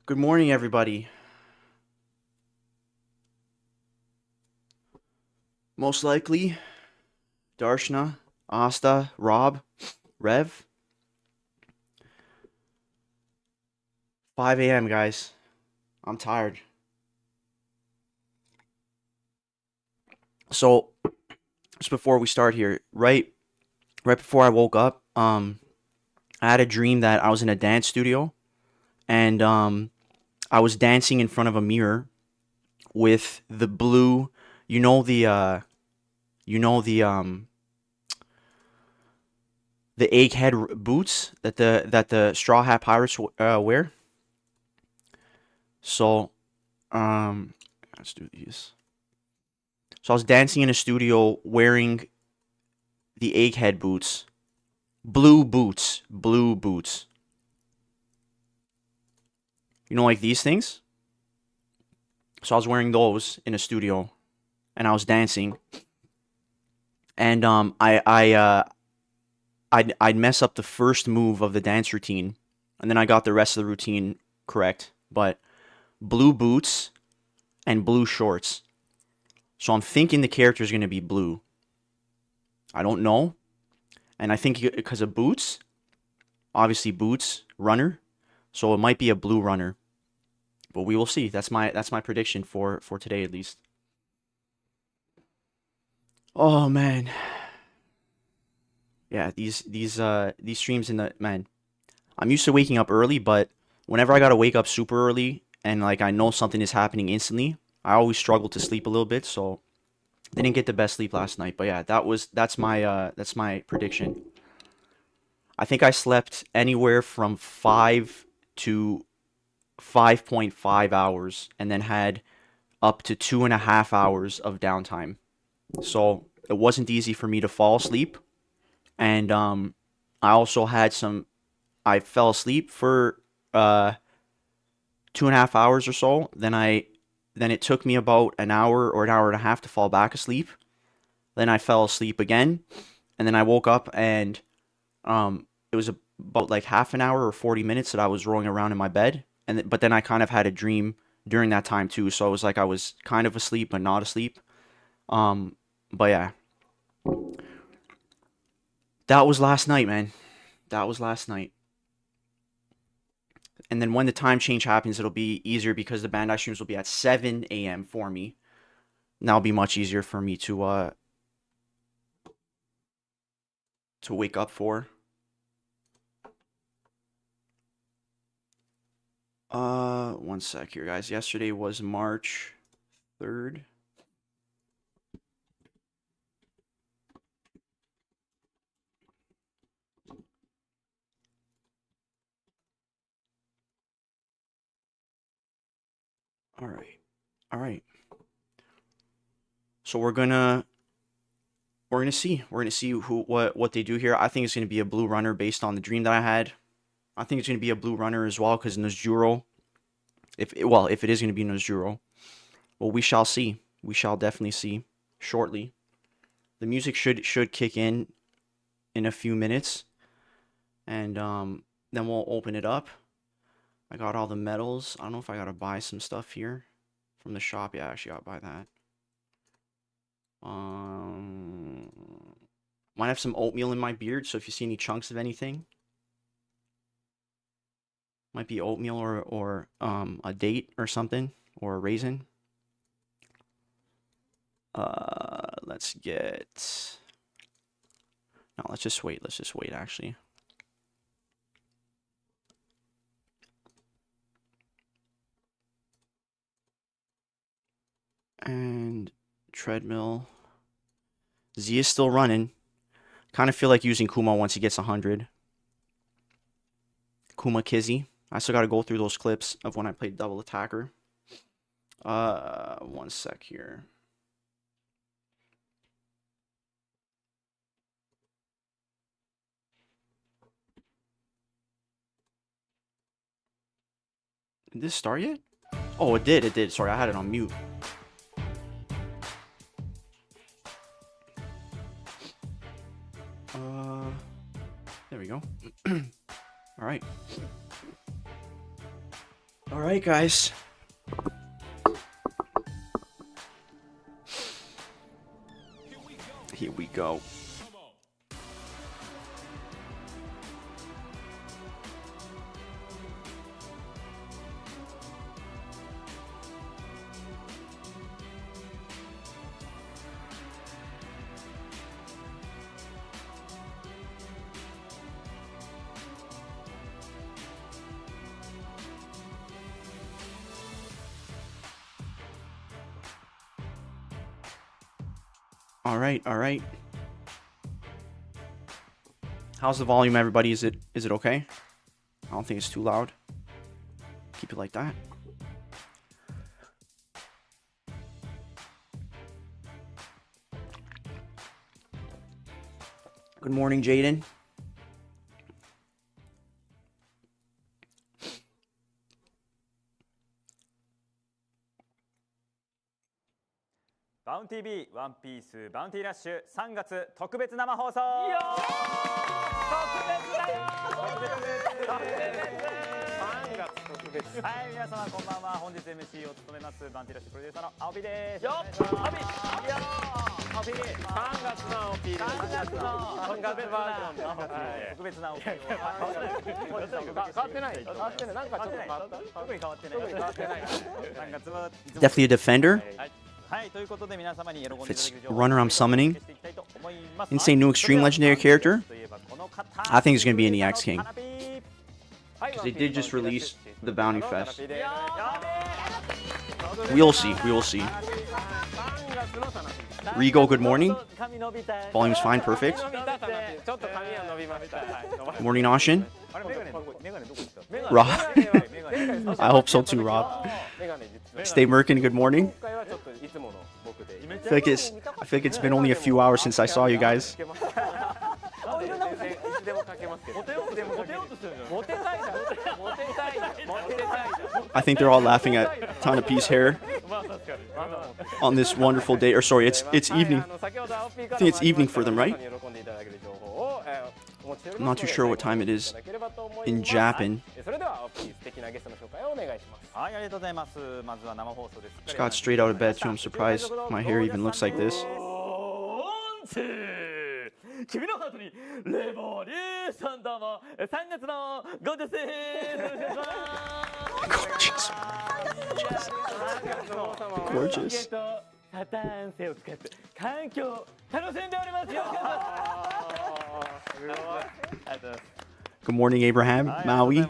Good morning, everybody. Most likely, Darshna, Asta, Rob, Rev. 5 a.m., guys. I'm tired. So, just before we start here, right before I woke up, I had a dream that I was in a dance studio and I was dancing in front of a mirror with the blue, you know the you know the egghead boots that the Straw Hat Pirates wear. So, let's do these. So I was dancing in a studio wearing the egghead boots. Blue boots. Blue boots. You know, like these things? So I was wearing those in a studio and I was dancing. And I'd mess up the first move of the dance routine. And then I got the rest of the routine correct. But blue boots and blue shorts. So I'm thinking the character is going to be blue. I don't know. And I think because of boots, obviously boots, runner. So it might be a blue runner. But we will see. That's my prediction for today at least. Oh man. Yeah, these streams in the man. I'm used to waking up early, but whenever I gotta wake up super early and like I know something is happening instantly, I always struggle to sleep a little bit, so didn't get the best sleep last night. But yeah, that's my prediction. I think I slept anywhere from 5 to 5.5 hours and then had up to 2.5 hours of downtime. So it wasn't easy for me to fall asleep. And I also had some. I fell asleep for 2.5 hours or so. Then it took me about an hour or an hour and a half to fall back asleep. Then I fell asleep again, and then I woke up and it was about like half an hour or 40 minutes that I was rolling around in my bed. But then I kind of had a dream during that time too. So it was like I was kind of asleep but not asleep. Um, but yeah, that was last night, man. That was last night. And then when the time change happens, it'll be easier because the Bandai streams will be at 7 a.m. for me. And that'll be much easier for me to wake up for. One sec here, guys. Yesterday was March 3rd. All right. All right. So we're gonna see. We're gonna see what they do here. I think it's gonna be a blue runner based on the dream that I had. I think it's gonna be a blue runner as well because Nozjuro. If it is gonna be Nozjuro, well, we shall see. We shall definitely see shortly. The music should kick in a few minutes, and then we'll open it up. I got all the medals. I don't know if I gotta buy some stuff here from the shop. Yeah, I actually gotta buy that. Um, might have some oatmeal in my beard, so if you see any chunks of anything, might be oatmeal or a date or something or a raisin. Let's get. No, let's just wait. Let's just wait. Actually, and treadmill. Z is still running. Kind of feel like using Kuma once he gets 100. Kuma Kizzy. I still got to go through those clips of when I played double attacker. One sec here. Did this start yet? Oh, it did. It did. Sorry, I had it on mute. There we go. All right. All right, guys. Here we go. All right. How's the volume, everybody? Is it okay? I don't think it's too loud. Keep it like that. Good morning, Jaden. TV ワンピースバウンティーラッシュ3月特別生放送。はい、皆様こんばんは。本日 MC を務めますバウンティーラッシュプロデューサーの青木です。よっ、青木。青木。3月の青木。3月の特別バージョン。特別な青木。変わってない。変わってない。なんかちょっと変わった。特に変わってない。変わってない。3月は Definitely a defender. はい、ということで皆様に喜んでいただける If it's runner I'm summoning, insane new extreme legendary character, I think it's going to be an EX King. Because they did just release the Bounty Fest. We'll see. Rigo, good morning. Volume's fine, perfect. Good morning, Ashin. Rob. I hope so too, Rob. Stay Merkin, good morning. I feel like it's been only a few hours since I saw you guys. I think they're all laughing at Tanapi's hair on this wonderful day. Or sorry, it's evening. I think it's evening for them, right? I'm not too sure what time it is in Japan. Just got straight out of bed too. I'm surprised my hair even looks like this. Gorgeous. Good morning, Abraham, Maui,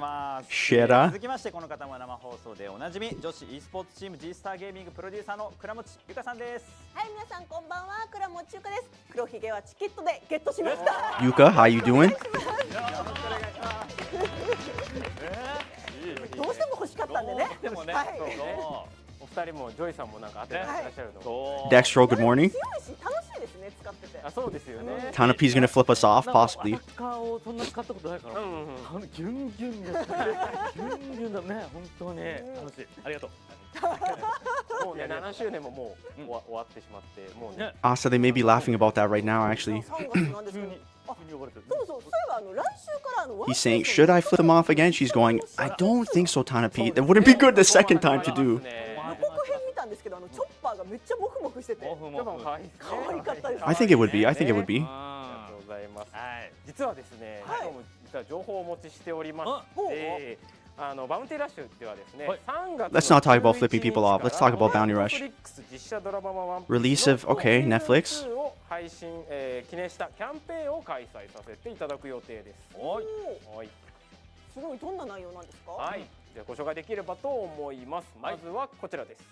Shera. 続きましてこの方も生放送でおなじみ女子 e スポーツチーム G スターゲーミングプロデューサーの倉持ゆかさんです。はい、皆さんこんばんは、倉持ゆかです。黒ひげはチケットでゲットしました。Yuka, how you doing? どうしても欲しかったんでね。はい。お二人もジョイさんもなんか当てらっしゃるの。Dextro, good morning. 強いし楽しいですね、使ってて。あ、そうですよね。Tanapi's gonna flip us off, possibly. アタッカーをそんな使ったことないから、ギュンギュンです。ギュンギュンだね、本当に楽しい。ありがとう。もうね、7周年ももう終わってしまって、もうね。Asa, they may be laughing about that right now, actually. He's saying, should I flip him off again? She's going, I don't think so, Tanapi. That wouldn't be good the second time to do. I think it would be. 実はですね、実は情報をお持ちしておりまして、バウンティーラッシュではですね、3月 Let's not talk about flipping people off. Let's talk about Bounty Rush. Release of, okay, Netflix. を配信記念したキャンペーンを開催させていただく予定です。はい。すごい、どんな内容なんですか？はい。じゃあご紹介できればと思います。まずはこちらです。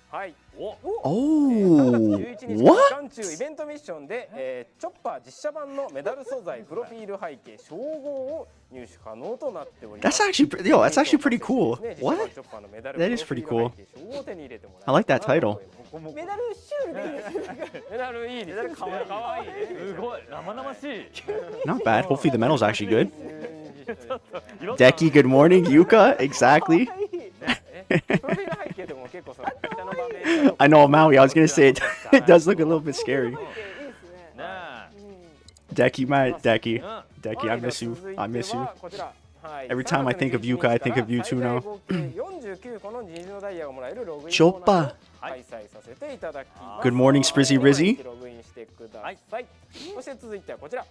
はい。Oh, 11日 what? 期間中イベントミッションで、チョッパー実写版のメダル素材プロフィール背景称号を入手可能となっております。That's actually pretty cool. What? That is pretty cool. I like that title. メダルシュールでいいですね。メダルいいですね。かわいい。すごい生々しい。 Not bad. Hopefully the medal's actually good. Decky, good morning. Yuka, exactly. I know, Maui. I was gonna say it does look a little bit scary. Decky, I miss you. はい Every time I think of Yuka, I think of you too now. 49個の虹のダイヤがもらえるログインチョッパーコーナーを開催させていただきます。 Good morning, Sprizzy Rizzy. ログインしてください。そして続いてはこちら。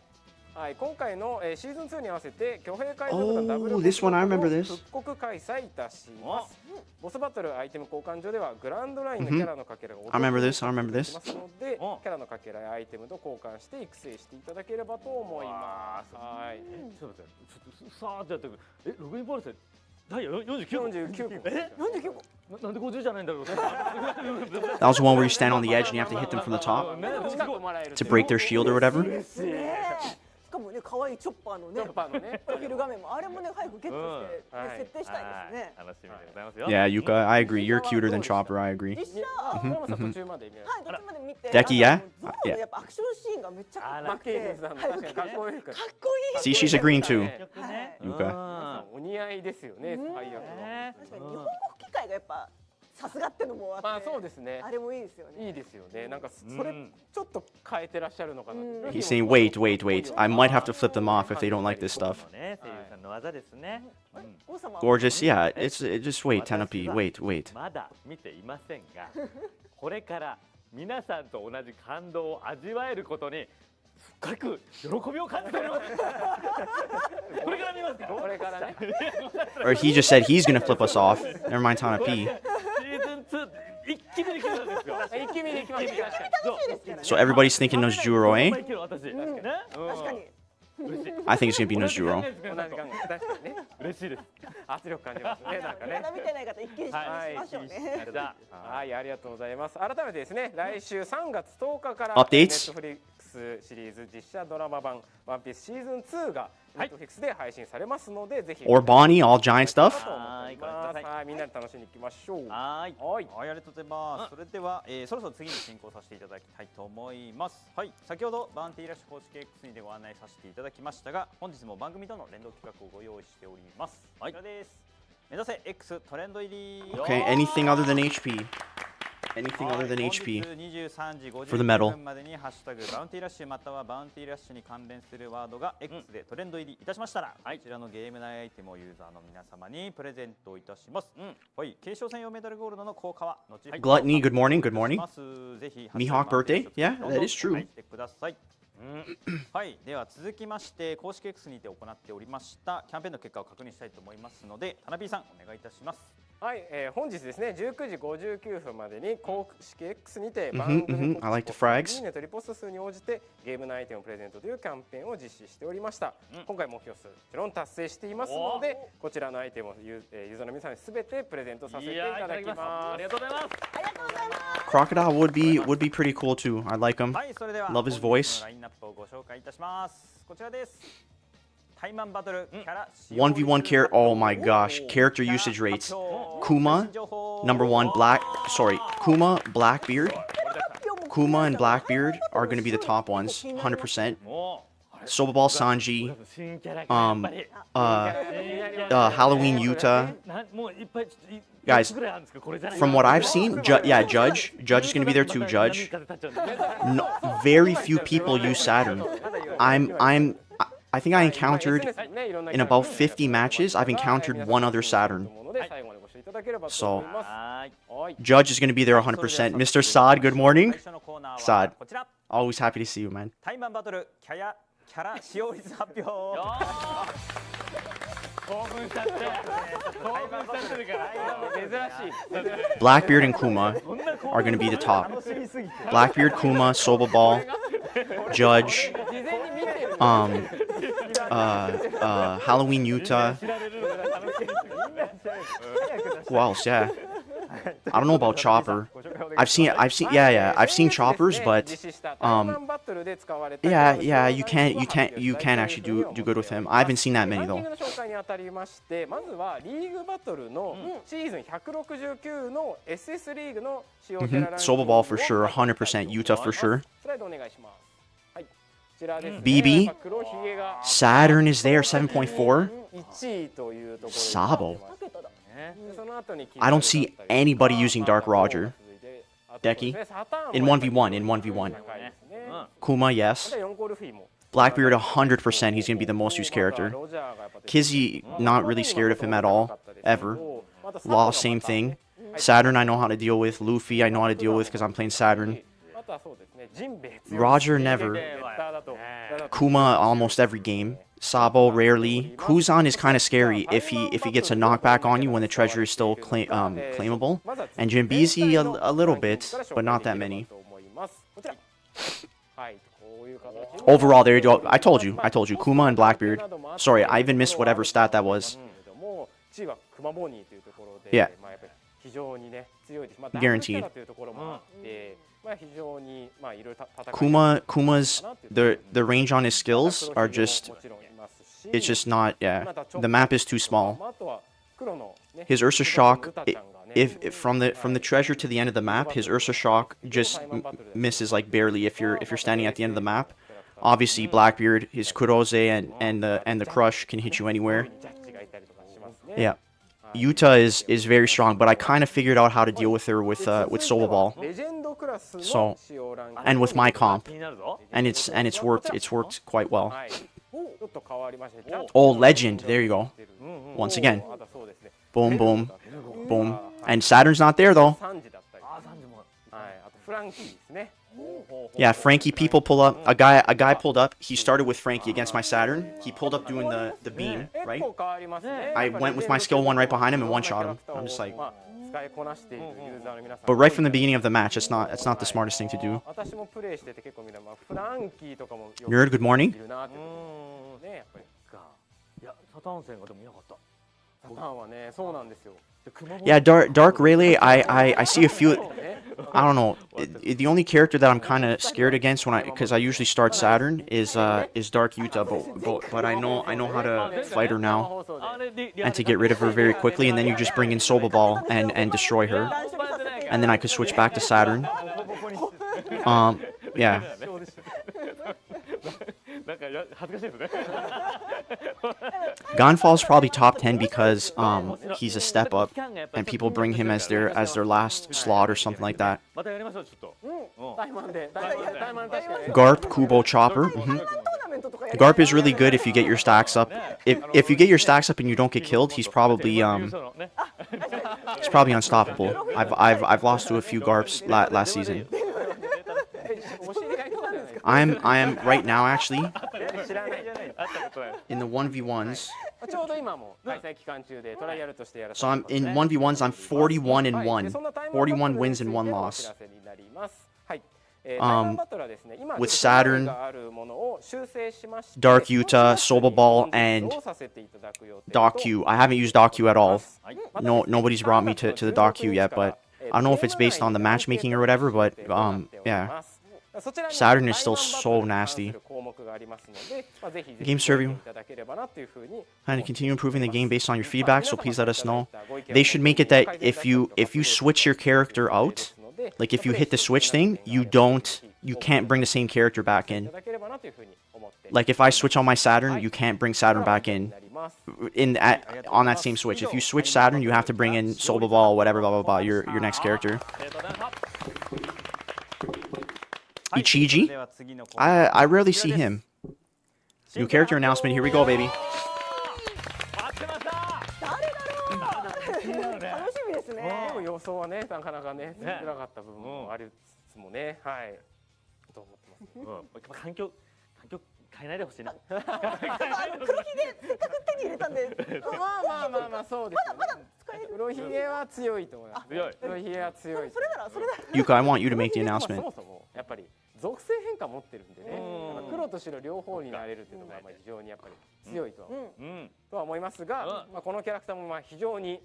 はい、今回のシーズン2に合わせて巨兵海賊団ダブル this one, I remember this. 復刻開催いたします。ボスバトルアイテム交換所ではグランドラインのキャラのかけらが I remember this, I remember で this. きますので、キャラのかけらやアイテムと交換して育成していただければと思います。はい。ちょっと待ってちょっとさーってやってくるログインボーナスダイヤ49個49個。49個なんで50じゃないんだろう That was the one where you stand on the edge and you have to hit them from the top 近くもらえる to break their shield or whatever. しかもね可愛いチョッパーのねチョッパーのねプロフィール画面もあれもね早くゲットして設定したいですね。楽しみでございますよ Yeah, Yuka, I agree. You're cuter than Chopper, I agree. 実写途中まで見られる。はい、どっちまで見て、Decky, yeah? ゾロのやっぱアクションシーンがめっちゃかっこよくて、マッケインさんの確かにかっこいいから。かっこいい。 See, she's agreeing too. ね Yuka. お似合いですよね、最悪の。確かに日本語吹き替えがやっぱさすがってのもあって、まあそうですね。あれもいいですよね。いいですよね。なんかそれちょっと変えてらっしゃるのかな。 He's saying, wait, wait, wait. I might have to flip them off if they don't like this stuff. ね声優さんの技ですね王様は Gorgeous, yeah. Just wait, Tenapi. Wait, wait. まだ見ていませんがこれから皆さんと同じ感動を味わえることに深く喜びを感じておりますこれから見ますかこれからね。 Or he just said he's gonna flip us off. Never mind, Tenapi. シーズン2一気にできるんですよ一気見できます。確かに。 So everybody's thinking Nojuro, eh? 私ね確かに。 I think it's gonna be Nojuro. 同じ考え。確かにね。嬉しいです圧力感じますね。なんかまね。だ見てない方一気にしましょうね。じゃはい、ありがとうございます。改めてですね、来週3月10日から Updates? Netflix シリーズ実写ドラマ版ワンピースシーズン2が Netflix で配信されますので、ぜひ Or Bonnie, all giant stuff. はい、みんなで楽しんでいきましょう。はーいはい。はい、ありがとうございます。それでは、そろそろ次に進行させていただきたいと思います。はい、先ほどバンティーラッシュ公式 X にでご案内させていただきましたが、本日も番組との連動企画をご用意しております。はい、こちらです。目指せ X トレンド入り。 Okay, anything other than HP. Anything other than 本 HP. 日23時 For the medal 50分までにハッシュタグバウンティーラッシュまたはバウンティーラッシュに関連するワードが X でトレンド入りいたしましたら、こちらのゲーム内アイテムをユーザーの皆様にプレゼントいたします。はい、継承専用メダルゴールドの効果は後ほど Gluttony, good morning, good morning. ぜひ Mihawk birthday? Yeah, that is true. 入ってください。はい、では続きまして公式 X にて行っておりましたキャンペーンの結果を確認したいと思いますので、タナピーさんお願いいたします。はい、本日ですね、19時59分までに公式 X にて番組 I like the frags. ネットリポスト数に応じてゲームのアイテムをプレゼントというキャンペーンを実施しておりました。今回目標数もちろん達成していますので、こちらのアイテムをユーザーの皆さんにすべてプレゼントさせていただきます。ありがとうございます Crocodile would be pretty cool too. I like him. はい、それでは Love his 本日 voice. のラインナップをご紹介いたします。こちらです。タイマンバトルキャラ 1v1 character. Oh my gosh. Character usage rates. Kuma, number one, Kuma, Blackbeard. Kuma and Blackbeard are going to be the top ones, 100%. Sobaball Sanji, 新キャラがやっぱり Halloween Yuta. もういっぱい Guys, ぐらいあるんですかこれじゃない From what I've seen, Judge is going to be there too. Judge. No, very few people use Saturn. I think I encountered in about 50 matches. I've encountered one other Saturn. So, はい Judge is going to be there 100%. Mr. Saad, good morning. 最初のコーナーは Saad. こちら Always happy to see you, man. タイマンバトルキャラ使用率発表。興奮しちゃって興奮しちゃってるから珍しい。 Blackbeard and Kuma are going to be the top. Blackbeard, Kuma, Sobaball, Judge, 事前に見てる。 Halloween Yuta. Who else? Yeah. I don't know about Chopper. I've seen Choppers, but yeah, you can actually do good with him. I haven't seen that many ランキン though. グの紹介にあたりまして、まずはリーグバトルのシーズン169の SS リーグの使用キャラランキングを Sobaball for sure, 100%. Yuta for sure. スライドお願いします。はい、こちらですね。 BB 黒ひげが Saturn is there, 7.4. 1位というところに Sabo. 桁だ。でその後に I don't see anybody using Dark Roger. Decky? In 1v1, in 1v1. Kuma, yes. 4コールフィーも Blackbeard 100%. He's gonna be the most used character. Kizzy, not really scared of him at all, ever. Law, same thing. Saturn, I know how to deal with. Luffy, I know how to deal with because I'm playing Saturn. Roger, never. Kuma, almost every game. Sabo, rarely. Kuzan is kind of scary if he gets a knockback on you when the treasure is still claimable. And Jinbizi, a little bit, but not that many. Overall, there you go. I told you. Kuma and Blackbeard. Sorry, I even missed whatever stat that was. Yeah. Guaranteed. Kuma's the range on his skills are just, it's just not, yeah. The map is too small. His Ursa Shock, if from the treasure to the end of the map, his Ursa Shock just misses like barely if you're standing at the end of the map. Obviously, Blackbeard, his Kurose and the Crush can hit you anywhere. Yeah. Yuta is very strong, but I kind of figured out how to deal with her with Soul Ball. So, and with my comp, and it's worked quite well. Oh, Legend, there you go. Once again, boom, boom, boom, and Saturn's not there though. Yeah, Frankie, people pull up. A guy pulled up. He started with Frankie against my Saturn. He pulled up doing the beam, right? I went with my skill 1 right behind him and one-shot him. I'm just like... But right from the beginning of the match, it's not the smartest thing to do. Nerd, good morning. Yeah, Dark Rayleigh, I see a few... I don't know. The only character that I'm kind of scared against because I usually start Saturn is Dark Yuta, but I know how to fight her now and to get rid of her very quickly, and then you just bring in Soba Ball and destroy her, and then I could switch back to Saturn. Yeah. Gonfall's probably top 10 because he's a step up and people bring him as their last slot or something like that. Garp, Kubo, Chopper. Garp is really good if you get your stacks up. If you get your stacks up and you don't get killed, he's probably unstoppable. I've lost to a few Garps last season. I am right now actually in the 1v1s. So I'm in 1v1s. I'm 41-1, 41 wins and 1 loss. With Saturn, Dark Yuta, Soba Ball, and Doc Q. I haven't used Doc Q at all. Nobody's brought me to the Doc Q yet, but I don't know if it's based on the matchmaking or whatever, but yeah. Saturn is still so nasty. Game serving. Kind of continue improving the game based on your feedback, so please let us know. They should make it that if you switch your character out, like if you hit the switch thing, you can't bring the same character back in. Like if I switch on my Saturn, you can't bring Saturn back in on that same switch. If you switch Saturn, you have to bring in Soba Ball, whatever, blah blah blah, your next character. Ichiji? I rarely see him. New character announcement. Here we go, baby. Yuka, I want you to make the announcement. 属性変化持ってるんでね、黒と白両方になれるっていうのが非常にやっぱり強いとは思いますが、このキャラクターも非常に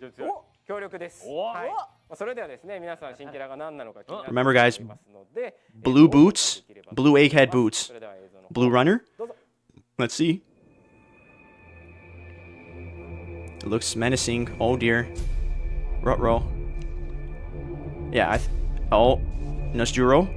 強力です。はい。それではですね、皆さん新キャラが何なのか気になっていますので、 Blue boots, blue egghead boots, blue runner. Let's see. It looks menacing. Oh dear. Ruh-roh. Yeah, oh, Nosjuro.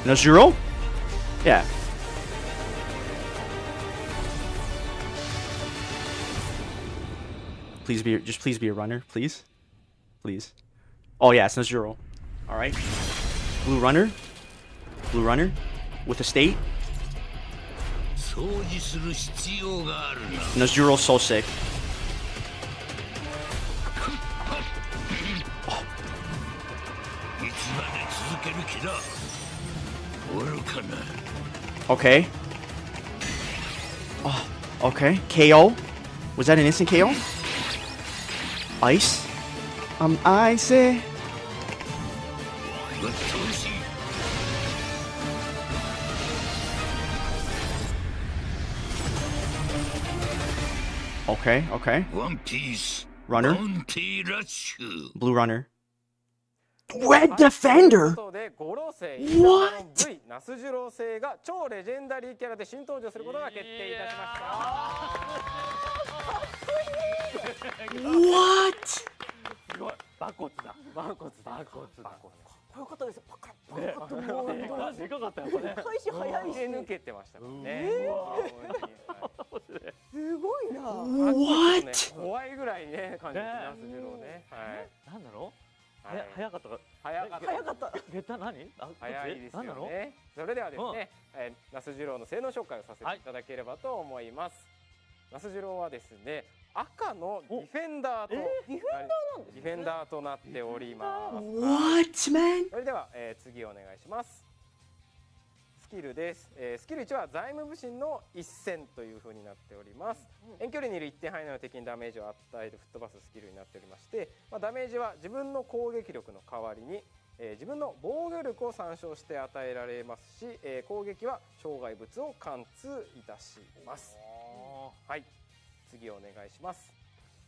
Nosjuro? Yeah. Please be a runner, please. Please. Oh yeah, it's Nezuro. Alright. Blue runner. Blue runner. With a state. Nezuro's so sick. Okay. Oh, okay. KO. Was that an instant KO? Ice. Icy. Okay, okay. One Piece. Runner. Blue runner. と Red Defender! いうことで五老星 What? の V 那須次郎星が超レジェンダリーキャラで新登場することが決定いたしました。 What? すごい。バコツだ。バコツだ。バコツだ。こういうことです。パカッパカッともうでかでかかったよこれ。開始早いし。抜けてましたからね。すごいな。 What? 怖いぐらいね感じです那須次郎ね。はい。なんだろう。はい早かったか。早かった。早かった。下駄何？あ、早いですよなんなの？ね。それではですね、那須次郎の性能紹介をさせていただければと思います。那須次郎はですね、赤のディフェンダーとディフェンダーなんですね。ディフェンダーとなっております。 What, man? それでは、次お願いします。スキルです。スキル1は財務武神の一戦という風になっております。遠距離にいる一定範囲内の敵にダメージを与える吹っ飛ばすスキルになっておりまして、ダメージは自分の攻撃力の代わりに、自分の防御力を参照して与えられますし、攻撃は障害物を貫通いたします。はい、次お願いします。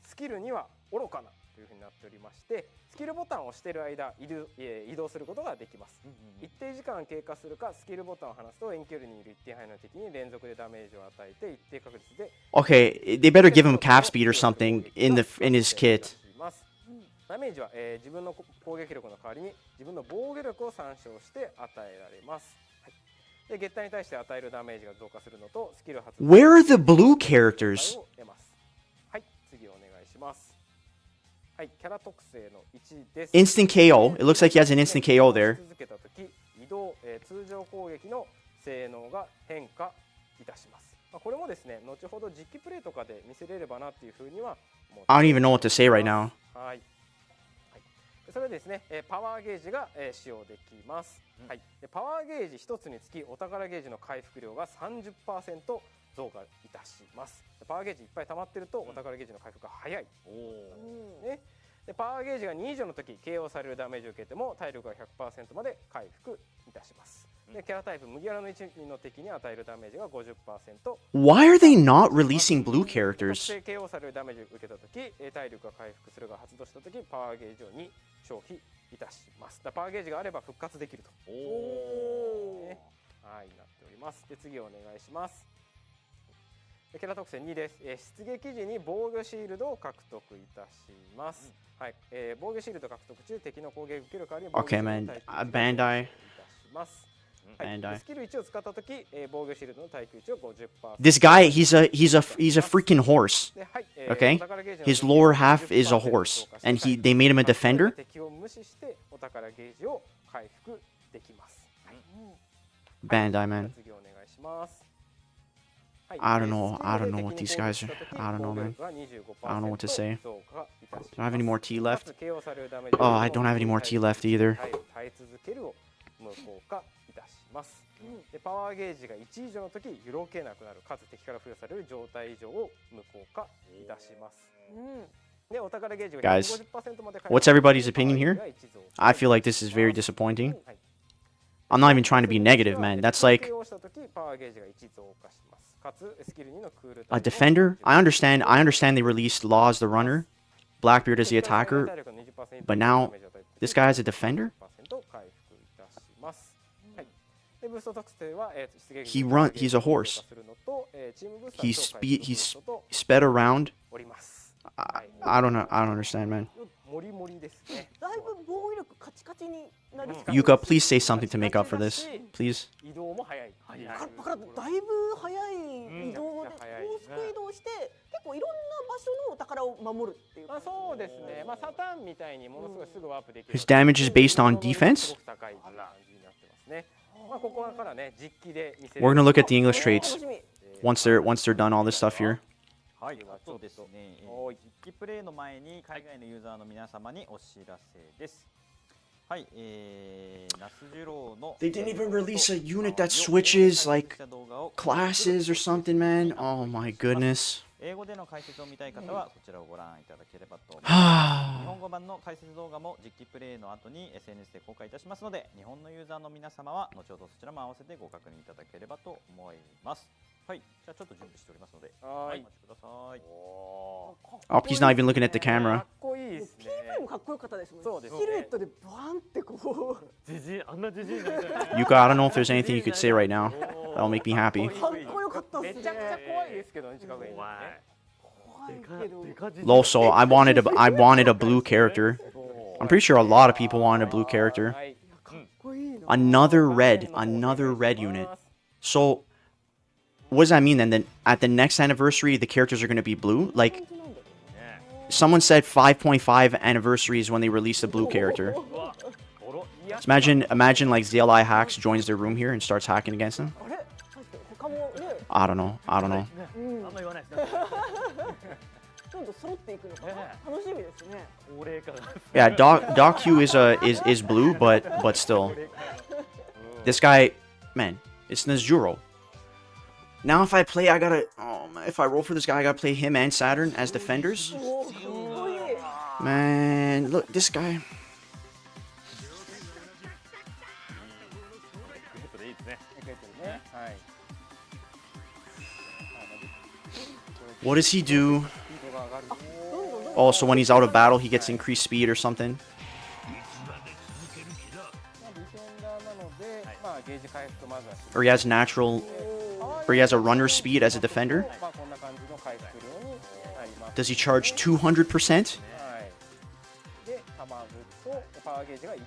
スキル2は愚かなという風になっておりまして、スキルボタンを押している間移動することができます。一定時間経過するかスキルボタンを離すと遠距離にいる一定範囲の敵に連続でダメージを与えて一定確率で Okay, they better give him cap speed or something in his kit. ダメージは、自分の攻撃力の代わりに自分の防御力を参照して与えられます。はい、でゲッターに対して与えるダメージが増加するのとスキル発動 Where are the blue characters? を得ます。はい、次お願いします。はい、キャラ特性の1です。 Instant KO. It looks like he has an instant KO there. 続けたとき移動、通常攻撃の性能が変化いたします。これもですね、後ほど実機プレイとかで見せれればなっていうふうには思って I don't even know what to say right now. はい。それでですね、パワーゲージが使用できます。はい。でパワーゲージ1つにつきお宝ゲージの回復量が 30% 増加いたします。パワーゲージいっぱい溜まってるとお宝ゲージの回復が早い。ね。でパワーゲージが2以上の時 KO されるダメージを受けても体力が 100% まで回復いたします。でキャラタイプ麦わらの1の敵に与えるダメージが 50%。 Why are they not releasing blue characters? 特定 KO されるダメージを受けた時体力が回復するが発動した時パワーゲージを2消費いたします。パワーゲージがあれば復活できると、ね、はい、なっております。で次お願いします。キャラ特性2です。出撃時に防御シールドを獲得いたします。はい、防御シールド獲得中敵の攻撃を受ける代わりに防御シー Okay, ルド man. の耐久値を Bandai. いたします。はい、 Bandai. スキル1を使った時、防御シールドの耐久値を 50%。 This guy, he's a freaking horse. ではい、 Okay? お宝ゲージの His lower half is a horse, and they made him a defender. 敵を無視してお宝ゲージを回復できます。はい、 Bandai, man. 次お願いします。はい、 I don't know what these guys are. I don't know, man. I don't know what to say. Do I have any more tea left? Oh, I don't have any more tea left either. 耐え続けるを無効化いたします。でパワーゲージが1以上の時揺ろけなくなるかつ敵から付与される状態以上を無効化いたします。でお宝ゲージが Guys, 150% まで what's everybody's opinion here? I feel like this is very disappointing. I'm not even trying to be negative, man. That's like a defender. I understand they released Law as the runner, Blackbeard as the attacker, but now this guy is a defender? He's a horse. He's sped around. I don't know. I don't understand, man. だいぶ防御力カチカチになり Yuka, please say something to make up for this, please. 移動も早い。だいぶ早い移動で高速移動して結構いろんな場所のお宝を守るっていうまあそうですね。まあサタンみたいにものすごいすぐワープできる。 His damage is based on す defense? ごく高い感じになってますね。まあここからね実機で見せる。 We're gonna look at the English 楽 traits しみ。 once they're done all this stuff here. はい、あとですね、実機プレイの前に海外のユーザーの皆様にお知らせです。はい、ナスジュローの They didn't even release a unit that switches like classes or something, man. Oh my goodness. 英語での解説を見たい方はそちらをご覧いただければと思います。日本語版の解説動画も実機プレイの後に SNS で公開いたしますので、日本のユーザーの皆様は後ほどそちらも合わせてご確認いただければと思います。はい、じゃあちょっと準備しておりますので、はい、お待ちください。 Oh, he's not even looking at the か camera. っこいいですね。 PV もかっこよかったですもん。そうですねシルエットでバーンってこうじじいあんなじじいになりたい Yuka, I don't know if there's anything you could say right now. That'll make me happy. かっこよかったですね。めちゃくちゃ怖いですけどね、近くにいると怖いね。怖いでかけど。でかじじい Also, I wanted a blue character. I'm pretty sure a lot of people wanted a blue character. はい。かっこいいな。 Another red unit. So, what does that mean then? Then at the next anniversary, the characters are going to be blue? Like, someone said 5.5 anniversary is when they release the blue character. うわおろ So imagine like ZLI Hacks joins their room here and starts hacking against them. あれ？他もね、 I don't know. あんま言わないですねどんどん揃っていくのかな。楽しみですね。高齢化が Yeah, Doc Q is blue, but still, this guy, man, it's Nezuro. Now if I play, if I roll for this guy, I gotta play him and Saturn as defenders. おお、かっこいい。 Man, look, this guy. でいいですねね。はい。 What does he do? スピードが上がる。 Oh, so when he's out of battle, he gets increased speed or something. まあディフェンダーなので、まあゲージ回復まずはし Or he has natural, or he has a runner speed as a defender. まあこんな感じの回復量になります。 Does he charge 200%? はい。で、たまるとパワーゲージが1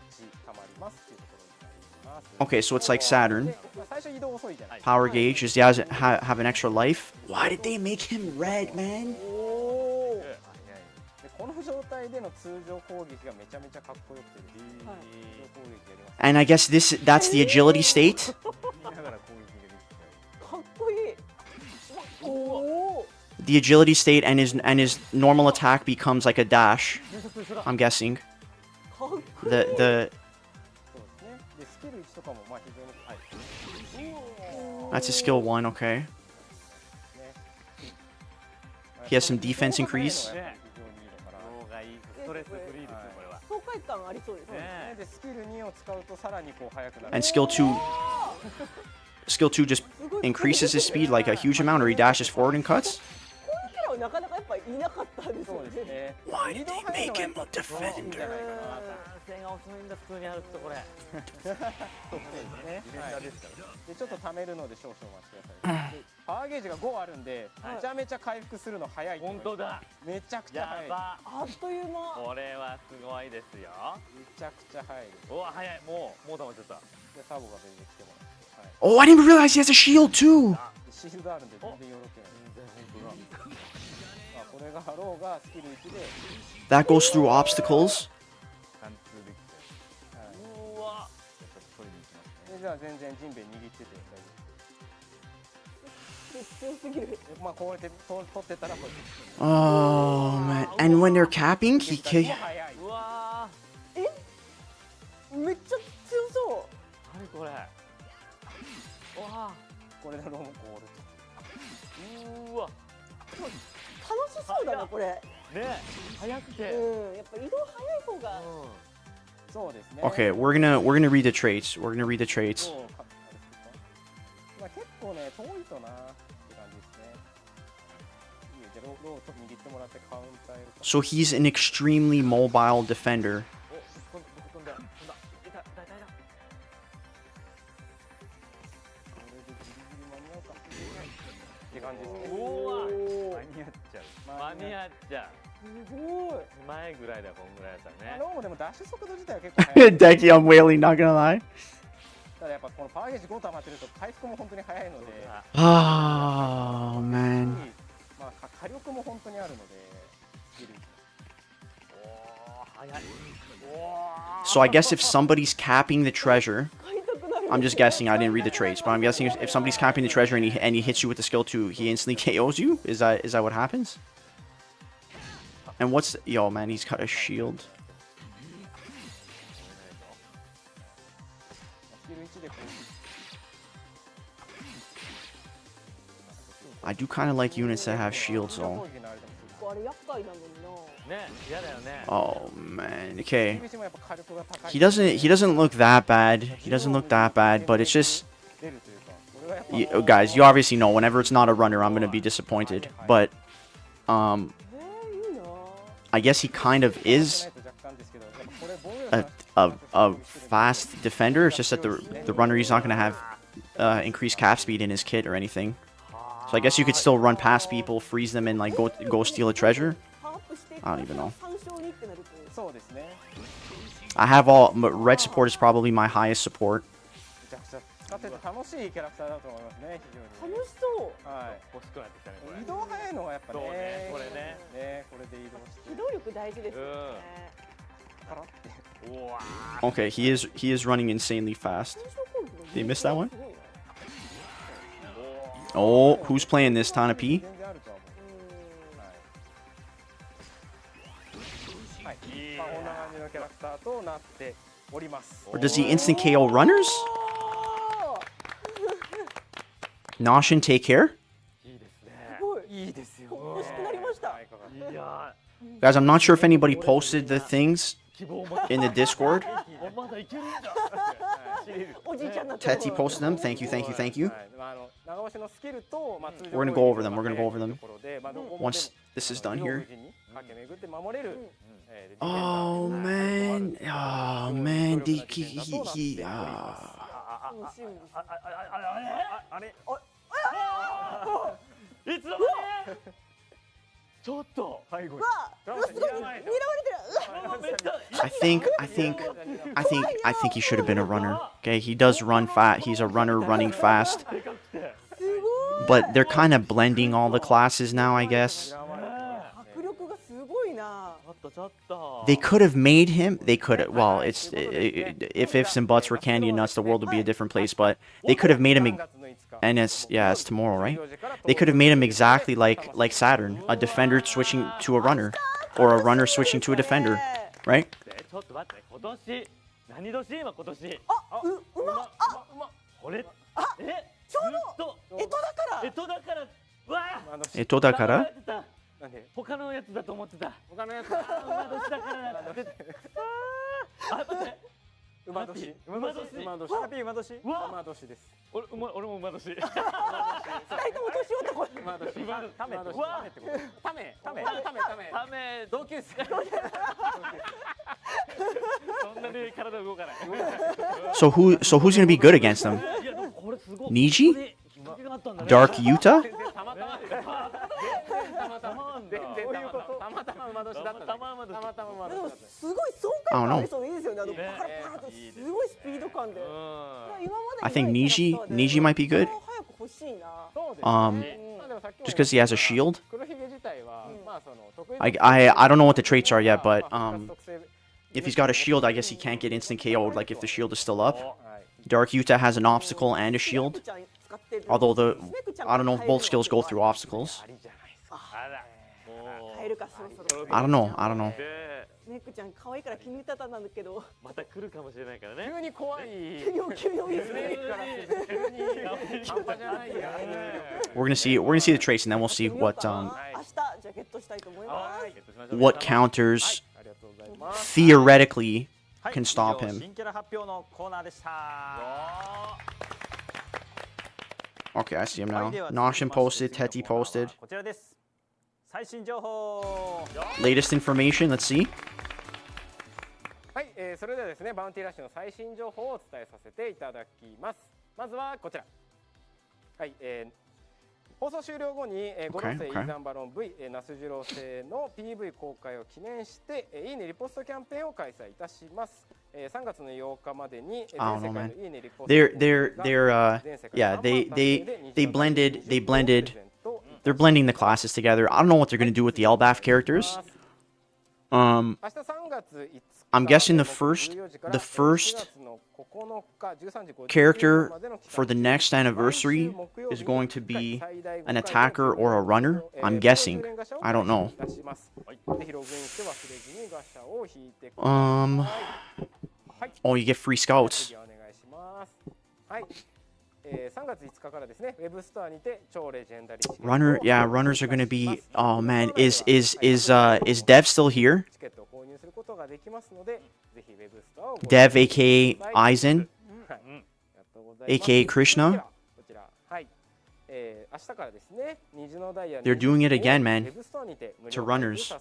たまりますっていうところになります。 Okay, so it's like Saturn. でまあ最初移動遅いじゃない。 Power gauge, does he have an extra life? Why did they make him red, man? でこの状態での通常攻撃がめちゃめちゃかっこよくてですね。はい。通常攻撃やります。 And I guess that's the agility state. だから攻撃ができちゃう。かっこいい。おお。 The agility state and his normal attack becomes like a dash. I'm guessing. かっこいい。 The そうですね。でスキル1とかもまあ非常にはい。 that's a skill 1, okay. ね He has some defense increase. 非常にいいのかな。動がいいストレスフリーですよこれは爽快感ありそうですね。ねでスキル2を使うとさらにこう速くなる。 And skill 2 just increases his speed like a huge amount, or he dashes forward and cuts. こういうキャラはなかなかやっぱいなかったですよそうですね。ね。 Why did they make him a いいんじゃ defender? ないかな。男性が遅いんだ普通に歩くとこれね、でちょっと貯めるので少々お待ちください。でパワーゲージが5あるんで、めちゃめちゃ回復するの早いと思います。本当だめちゃくちゃや早い。ばあっという間。これはすごいですよめちゃくちゃ早いです。おわ早いもう溜まっちゃったでサボが全然来てもらって、はい Oh, I didn't realize he has a shield too. でシールドあるんで全然よろけない。まあこれがハローがスキル1で、 That goes through obstacles. 貫通できてはうわちょっと取りに行きますい、でじゃあ全然ジンベエ握ってて大丈強すぎる。夫。でまあこうやって取ってたらこうやって Oh man! And when they're capping, he 結構 ca- 早い。うわめっちゃ強そ何これうわこれでロームコールと。うわう。楽しそうだなこれ。ね早くてうん、やっぱ移動早い方が。そうですね。 Okay, we're gonna read the traits. We're gonna read the traits. そうかあれですか。まあ結構ね遠いとなって感じですね。いいよじゃあローと握ってもらってカウンターやるか。 So he's an extremely mobile defender. お飛んだいたいたいたこれでギリギリ間に合うかって感じですね。うわ間に合っちゃう間に合っちゃうすごい。前ぐらいだこんぐらいだったらねローもでもダッシュ速度自体は結構速い。 Decky, I'm wailing, not gonna lie. ただやっぱこのパワーゲージ5溜まってると回復も本当に速いので。 Oh man. まあ火力も本当にあるのでスキル So I guess if somebody's capping the treasure, I'm just guessing. I didn't read the traits, but I'm guessing if somebody's capping the treasure and he hits you with the skill 2, he instantly KOs you. Is that what happens? And what's yo man? He's got a shield. スキル1でこ I do kind of like units that have shields う though. 攻撃のあれでもあれ厄介なのにな。ね、嫌だよね。 Oh man. Okay. 入り口もやっぱ火力が高い He doesn't look that bad. He doesn't look that bad, but it's just 出るというかこれはやっぱ guys, you obviously know whenever it's not a runner, I'm going to be disappointed. But いいな。 I guess he kind of is ないと若干ですけどやっぱこれ防御力 a fast defender. It's just that the runner, he's not going to have increased cap speed in his kit or anything. So I guess you could still run past people, freeze them, and like go steal a treasure. パワーアップして I don't even know. 3勝2ってなると。そうですね I have all red support is probably my highest support. めちゃくちゃ使ってて楽しいキャラクターだと思いますね非常に楽しそう。はい欲しくなってきたね、これ。移動早いのがやっぱねそうねこれねこれで移動して機動力大事ですよね。パラってうわ Okay, he is running insanely fast. Did you miss that one? Oh, who's playing this? Tana P? 全然あるとは思うはい、はいまあ、こんな感じのキャラクターとなっております Or does he instant KO runners? Noshin, take care. いいですね。すごい。いいですよ欲しくなりました。はいかがいや Guys, I'm not sure if anybody posted the things 希望を持って in the Discord. まだいけるんだ。おじいちゃんになってる。 Tetsi posted them. Thank you, thank you, thank you. はいまあ長押しのスキルと、まあ、通常 We're gonna go over them, we're gonna go over them. ところでまあどこも Once this is done でも here. 駆け巡って守れる、Oh man, oh man, he あ楽しみです。あれいつの間にちょっと最後にうわ、うわすごい狙われてる。うわめっちゃ I think he should have been a runner. Okay, he does run fast. He's a runner running fast. すごい。 But they're kind of blending all the classes now, I guess. 迫力がすごいな。ちょっと They could have made him. They could have. Well, it's if ifs and buts were candy and nuts, the world would be a different place. But they could have made him. And it's tomorrow, right? They could have made him exactly like Saturn, a defender switching to a runner, or a runner switching to a defender, right? ちょっと待って今年何年今今年あ、うま。あ、これあえちょうど干支だから。干支だからうわEto dakara? なんで他のやつだと思ってた他のやつ馬年だからだってあ待って馬年馬年馬年ハッピー馬年うわ馬年です俺も馬年二人とも年男。馬年タメ馬年うわってことタメため同級生そんなに体動かない So who's gonna be good against them? いやでもこれすごい Niji? きっかけがあったんだね Dark Yuta? たまたま全然たまたま馬年だったたまたま馬でも年だったすごい爽快感ありそうでいいですよね。パラパラとすごいスピード感で。今ま I で think いないキャラクターで Niji might be good. 早く欲しいな。そうです Um, まあでもさっきも just because he has a shield. 黒ひげ自体はまあその得意 I don't know what the traits are yet, but まあ復活特性 if he's got a shield, I guess he can't get instant KO'd. Like if the shield is still up. はい Dark Yuta has an obstacle and a shield. スネクちゃん使ってる Although the スネクちゃん I don't know if both skills go through obstacles. ありじゃないですかあらも変えるかそろそろ。 I don't know. I don't know. うでスネクちゃん可愛いから気に入ったたんなんだけど。また来るかもしれないからね急に怖い急に多いですね。急に半端じゃないや We're gonna see the traits, and then we'll see what 明日じゃあゲットしたいと思います。ゲットしましょう what counters ありがとうございます theoretically はい can stop 以上 him. 新キャラ発表のコーナーでした。 Okay, I see him は now. いでは Noshin 続き posted, まして Teti 次のコーナーは posted. こちらです。最新情報。 Latest information. Let's see. はい、それではですねバウンティーラッシュの最新情報をお伝えさせていただきます。まずはこちら。はい、放送終了後に、5路星イーザンバロン V、那須次郎星の PV 公開を記念して、いいねリポストキャンペーンを開催いたします。3月の8日までに I 全 don't 世 know, 界 man. のいいねリポスト They're全世界 yeah, 何万達成で they blended プレゼント they're blending the classes together. I don't know what they're gonna do with the LBAF characters. I'm guessing the first character for the next anniversary is going to be an attacker or a runner. I'm guessing. I don't know. Oh, you get free scouts. Runner, yeah, runners are gonna be. Oh man, is Dev still here? Dev, aka Aizen, aka Krishna. They're doing it again, man. To runners.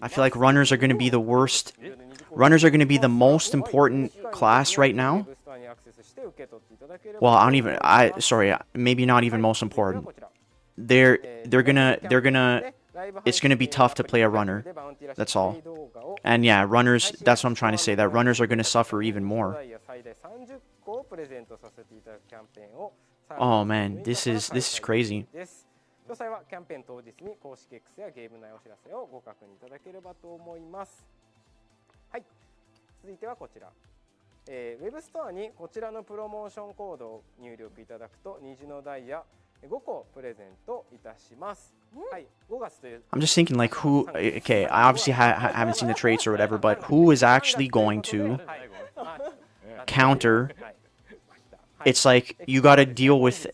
I feel like runners are gonna be the worst. Runners are gonna be the most important class right now. Well, I don't even. Sorry, maybe not even most important. They're gonna. It's gonna be tough to play a runner. That's all. And yeah, runners. That's what I'm trying to say. That runners are gonna suffer even more. Oh man, this is crazy. 詳細はキャンペーン当日に公式 X やゲーム内お知らせをご確認いただければと思います。はい、続いてはこちら。ウェブストアにこちらのプロモーションコードを入力いただくと虹のダイヤ5個プレゼントいたします。はい、5月という。I'm just thinking like who. Okay, I obviously haven't seen the traits or whatever, but who is actually going to counter? It's like you got to deal with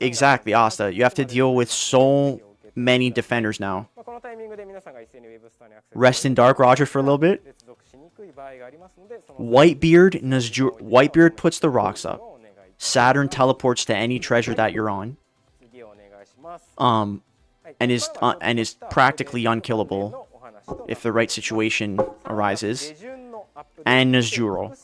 exactly Asta. You have to deal with so many defenders now. Rest in Dark Roger for a little bit. Whitebeard puts the rocks up. Saturn teleports to any treasure that you're on. And is practically unkillable if the right situation arises. And Nazjuro.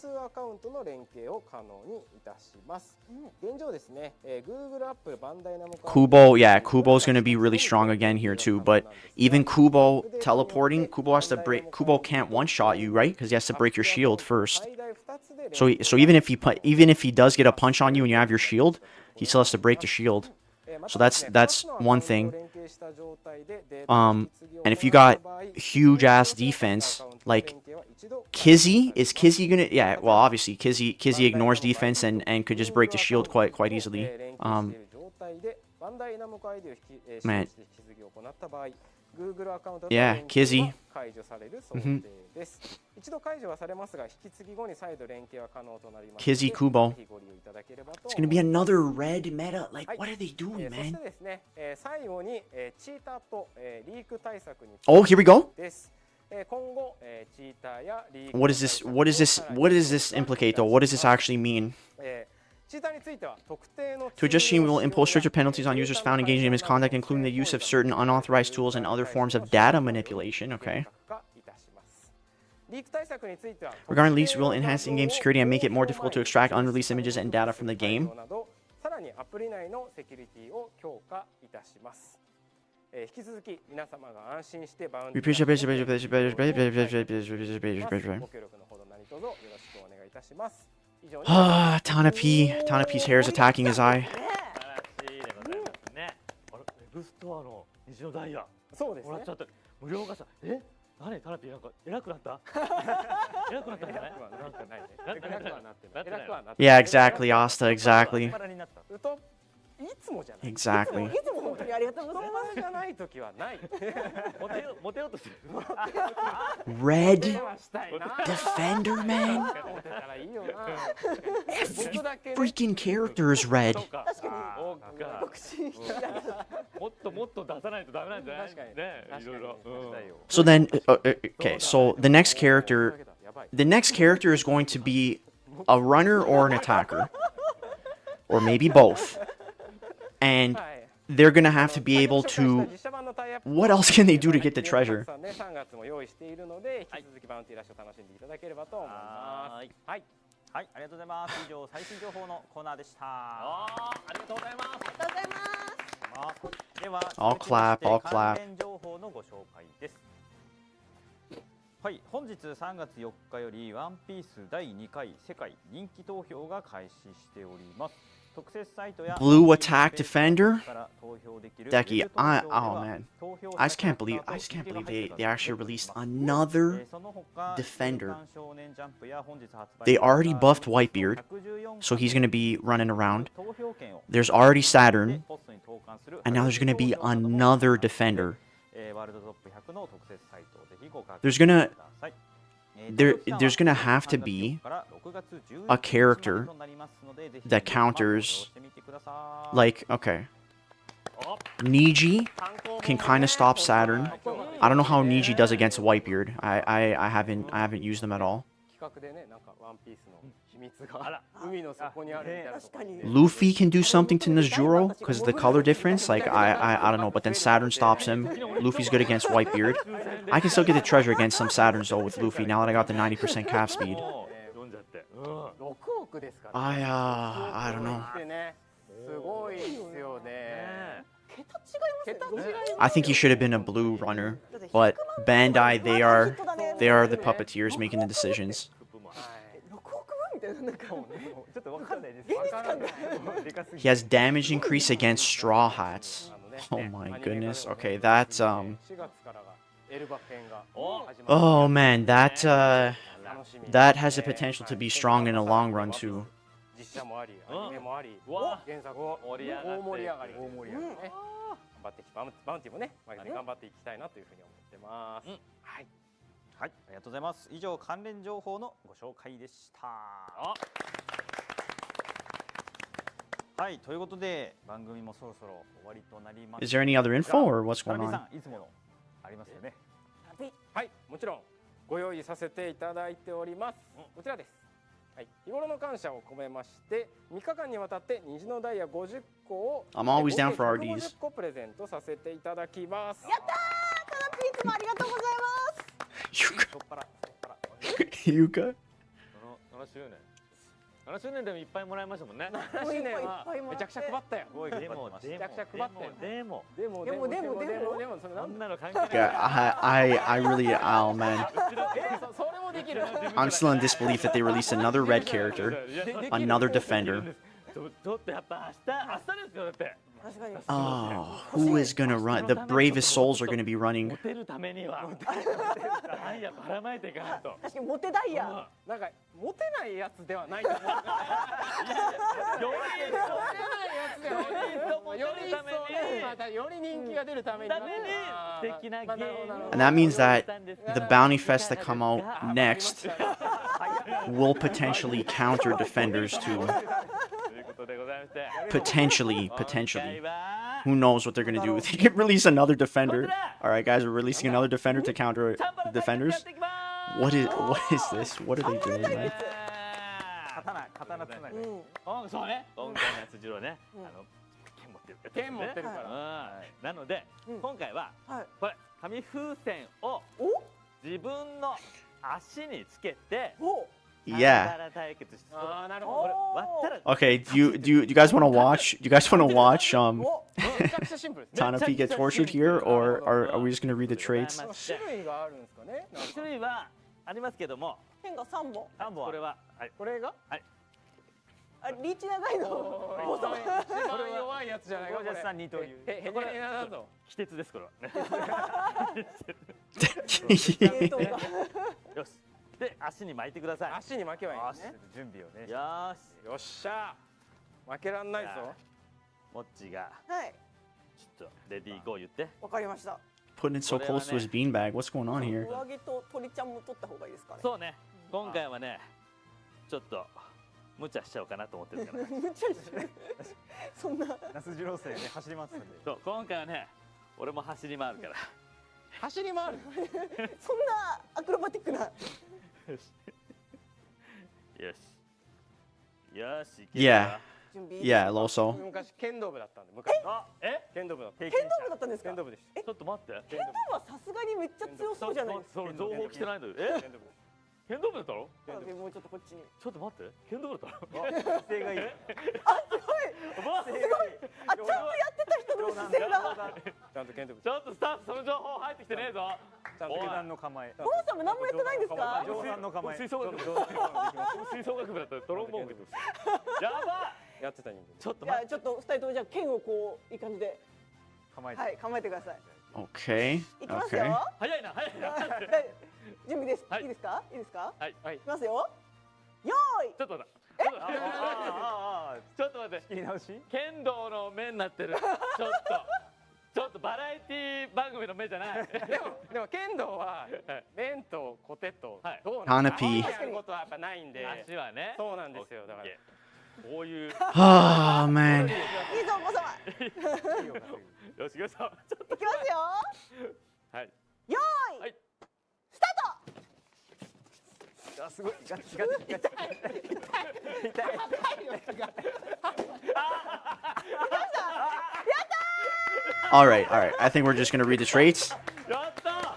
Kubo, yeah, Kubo's gonna be really strong again here too. But even Kubo teleporting, Kubo has to break. Kubo can't one-shot you, right? Because he has to break your shield first. So even if he does get a punch on you and you have your shield, he still has to break the shield. So that's one thing. And if you got huge ass defense like Kizzy, is Kizzy gonna? Yeah, well obviously Kizzy ignores defense and could just break the shield quite easily. Man. Yeah, Kizzy. Kizzy Kubo. It's gonna be another red meta. Like, what are they doing, man? Oh, here we go. What is this? What does this implicate though? What does this actually mean? To adjust cheating, we will impose stricter penalties on users found engaging in misconduct, including the use of certain unauthorized tools and other forms of data manipulation. Okay. Regarding leaks, we will enhance in-game security and make it more difficult to extract unreleased images and data from the game. We appreciate Tanapi's hair is attacking his eye. 何タナピーなんか偉くなった偉くなったんじゃない Yeah, exactly, Asta, exactly. いつもじゃない。 Exactly. いつも本当にありがとうございます。じゃない時はない。モテようとしてる。 Red defender, man. Every freaking character is red. もっと出さないとダメなんじゃないね、いろいろ。So then, okay, so the next character is going to be a runner or an attacker. Or maybe both. And they're going to have to be able to... What else can they do to get the treasure? はい、ありがとうございます。以上、最新情報のコーナーでした。ありがとうございます。ありがとうございます。では、 All clap, all clap. 関連情報のご紹介です。はい、本日3月4日よりワンピース第2回世界人気投票が開始しております。Blue attack defender. Decky, oh man, I just can't believe they actually released another defender. They already buffed Whitebeard, so he's gonna be running around. There's already Saturn, and now there's gonna be another defender. There's gonna have to be a character that counters, like, okay, Niji can kind of stop Saturn. I don't know how Niji does against Whitebeard. I haven't used them at all. Luffy can do something to Nezjuro because of the color difference. Like I don't know, but then Saturn stops him. Luffy's good against Whitebeard. I can still get the treasure against some Saturns though with Luffy. Now that I got the 90% cap speed. I don't know. I think he should have been a blue runner, but Bandai, they are the puppeteers making the decisions. He has damage increase against Straw Hats. Oh my goodness. Okay, that's oh man, that has the potential to be strong in the long run too. Is there any other info or what's going on? はい、もちろんご用意させていただいております。こちらです。はい、日頃の感謝を込めまして、3日間にわたって虹のダイヤ50個を I'm always down for RDs. 50個プレゼントさせていただきます。やったー、タナピいつもありがとうございます。ゆか。7周年でもいっぱいもらいましたもんね。7周年はめちゃくちゃ配ったよ。めちゃくちゃ配ったよ。でもそんなの関係ない。I really, oh man. I'm still in disbelief that they released another red character, another defender. Oh, who is gonna run? The bravest souls are gonna be running. 確かにモテダイヤ。なんかモテないやつではないと思う。より人気が出るために。 And that means that the bounty fests that come out next will potentially counter defenders too. Potentially. Who knows what they're gonna do? They can release another defender. All right, guys, we're releasing another defender to counter defenders. What is this? What are they doing, man? そうね。今回のやつジローね。剣持ってるから。なので今回はこれ紙風船を自分の足につけて。 Yeah. Okay, do you guys want to watch? Do you guys want to watch Tanapi get tortured here, or are we just gonna read the traits? 種類があるんですかね。種類はありますけども。剣が3本。これはこれが？あ、リーチ長いの。一番弱いやつじゃないかこれ。ヘネヘナだぞ。秘訣ですこれは。よし。 で足に巻いてください。足に巻けばいいんですね。準備をね。よっしゃ。負けらんないぞ。モッチが。はい。ちょっとレディーゴー言って。わかりました。 Putting it so close to his beanbag. What's going on here? 上着と鳥ちゃんも取った方がいいですかね。そうね。今回はね、ちょっと無茶しちゃおうかなと思ってるから。無茶してる。そんな。那須次郎生ね走りますんで。そう今回はね、俺も走り回るから。走り回る。そんなアクロバティックな。 Yeah. Yeah, Loso. 昔剣道部だったんで昔。剣道部だった。剣道部だったんですか。剣道部です。ちょっと待って。剣道部はさすがにめっちゃ強そうじゃないですか。それ情報来てないんだよ。剣道部だったの？もうちょっとこっちに。ちょっと待って。剣道部だったの？姿勢がいい。あ、すごい。すごい。あ、ちゃんとやってた人の姿勢だ。ちゃんと剣道部。ちょっとスタッフその情報入ってきてねえぞ。ちゃんと下段の構え。ゴンさんも何もやってないんですか？上段の構え。吹奏楽部だったらトロンボーン吹いてます。やば。やってた人間ちょっとじゃあちょっと2人ともじゃあ剣をこういい感じで構えて、はい構えてください。 Okay. いきますよ。 Okay. 早いな早いな準備です。はいいいですか？いいですか？はいはいいきますよ。よーい。ちょっと待ってあちょっと待って切り直し剣道の目になってるちょっとバラエティ番組の目じゃないでも剣道は面とコテとはいどうなんですか？ Canopy やることはやっぱないんで、足はねそうなんですよ。だからこういう Oh man. いいぞお子様。よしよしちょっいきますよ。とはいよーい。はいスタート。あすごいガチガチガチ痛い All right. All right. I think we're just gonna read the traits. やった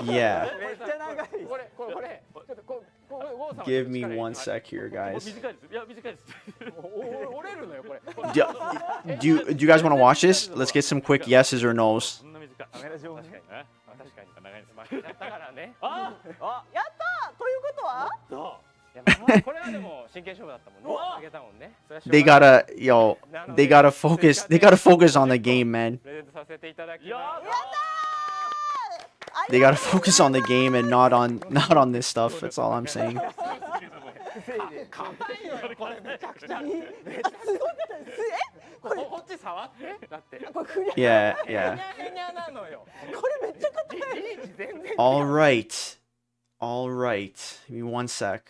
Yeah. めっちゃ長いこれちょっとこウォーさん Give me one sec here, 短い guys. ですいや短いです折れるのよこれ。 Do you guys want to watch this? Let's get some quick yeses or nos. そんな短いカメラ上にえ確かに長いですまあやったからね。あやったー。ということは？そいやまあこれはでも真剣勝負だったもんね。あげたもんね。それはしょう They がない gotta, yo, they gotta focus. They gotta focus on the game, man. プレゼントさせていただきやます。 They gotta focus on the game and not on this stuff. That's all I'm saying. これめちゃくちゃ。すごいです。こっち触ってだって。これふにゃ Yeah, ふ yeah. にゃふにゃなのよ。これめっちゃ硬い。リーチ全然。 All right. All right. Give me one sec.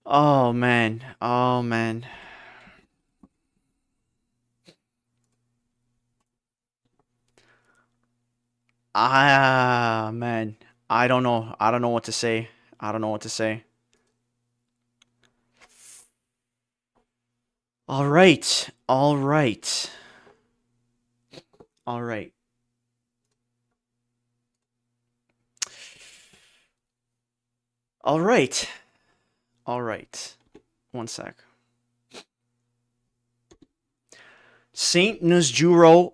Oh man. Oh man. Ah, man. I don't know. I don't know what to say. I don't know what to say. All right. All right. All right. All right. All right. One sec. Saint Nuzjuro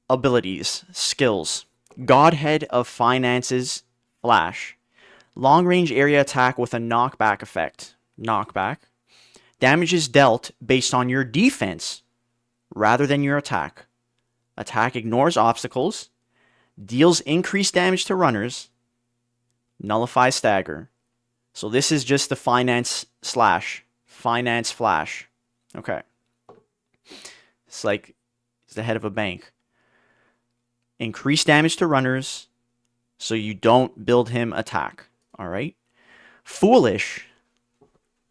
abilities, skills, Godhead of Finances, Flash, long range area attack with a knockback effect, knockback, damages dealt based on your defense rather than your attack, attack ignores obstacles, deals increased damage to runners, nullify stagger. So this is just the finance flash. Okay. It's like it's the head of a bank. Increase damage to runners so you don't build him attack. All right. Foolish.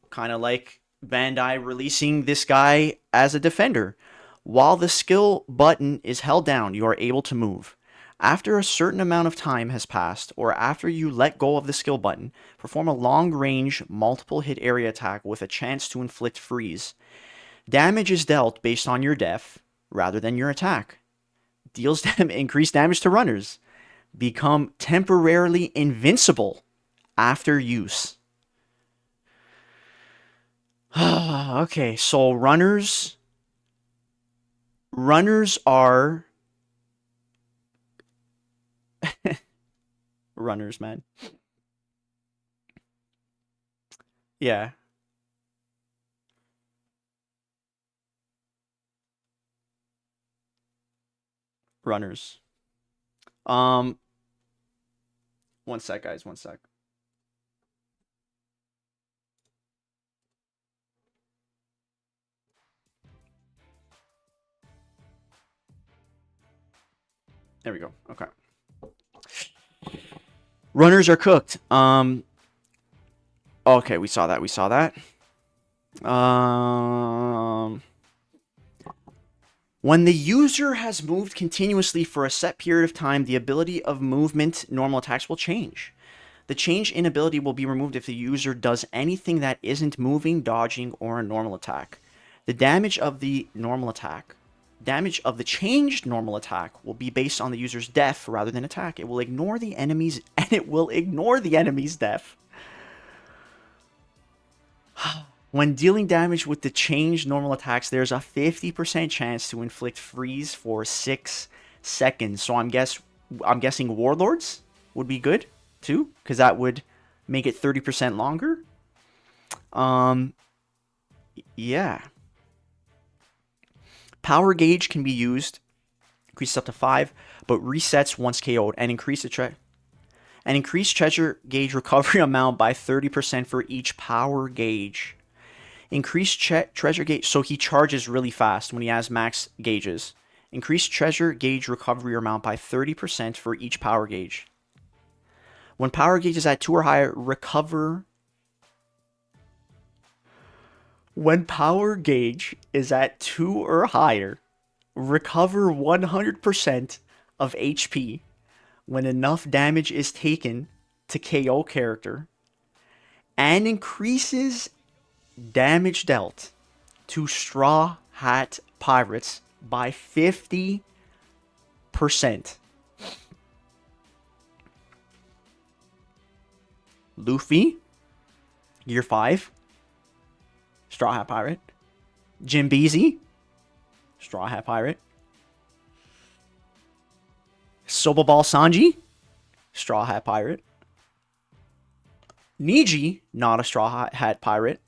Kind of like Bandai releasing this guy as a defender. While the skill button is held down, you are able to move. After a certain amount of time has passed, or after you let go of the skill button, perform a long-range, multiple-hit area attack with a chance to inflict freeze. Damage is dealt based on your def, rather than your attack. Deals increased damage to runners. Become temporarily invincible after use. Okay, so runners are... runners, man. Yeah. Runners. One sec, guys. One sec. There we go. Okay. Runners are cooked. Okay, we saw that. We saw that. When the user has moved continuously for a set period of time, the ability of movement normal attacks will change. The change in ability will be removed if the user does anything that isn't moving, dodging, or a normal attack. The damage of the normal attack, damage of the changed normal attack will be based on the user's def rather than attack. It will ignore the enemy's def. When dealing damage with the changed normal attacks, there's a 50% chance to inflict freeze for 6 seconds. So I'm guessing Warlords would be good too, because that would make it 30% longer. Yeah. Power gauge can be used, increases up to 5, but resets once KO'd, and increase treasure gauge recovery amount by 30% for each power gauge. Increase treasure gauge, so he charges really fast when he has max gauges. Increase treasure gauge recovery amount by 30% for each power gauge. When power gauge is at 2 or higher, recover. When power gauge is at 2 or higher, recover 100% of HP when enough damage is taken to KO character, and increases damage dealt to Straw Hat Pirates by 50%. Luffy, Gear 5, Straw Hat Pirate. Jinbeezy, Straw Hat Pirate. Soboball Sanji, Straw Hat Pirate. Niji, not a Straw Hat Pirate,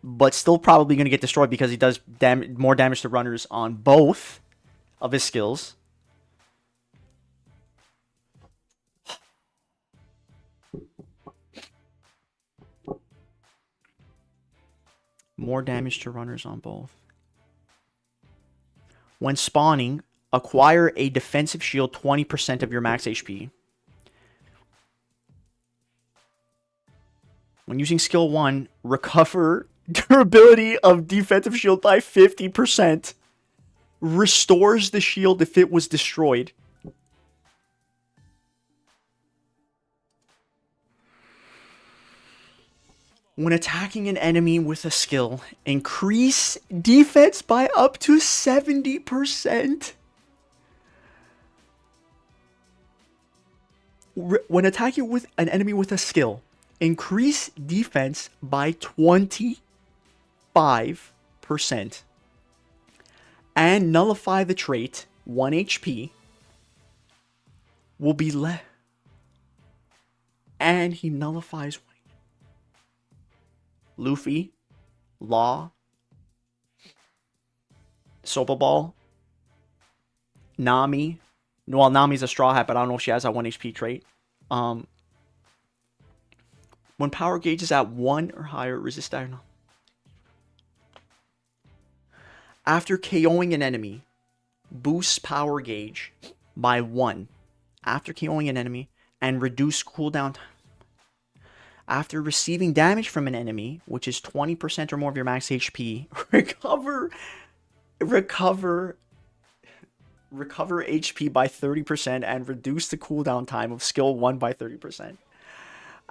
but still probably going to get destroyed because he does more damage to runners on both of his skills. More damage to runners on both. When spawning, acquire a defensive shield 20% of your max HP. When using skill 1, recover durability of defensive shield by 50%. Restores the shield if it was destroyed. When attacking an enemy with a skill, increase defense by up to 70%. When attacking with an enemy with a skill, increase defense by 25%. And nullify the trait, 1 HP, will be left. And he nullifies Luffy, Law, Soboball, Nami. Well, Nami's a Straw Hat, but I don't know if she has that 1 HP trait. When power gauge is at 1 or higher, resist dire. After KOing an enemy, boost power gauge by 1. After KOing an enemy, and reduce cooldown time. After receiving damage from an enemy, which is 20% or more of your max HP, recover HP by 30% and reduce the cooldown time of skill 1 by 30%.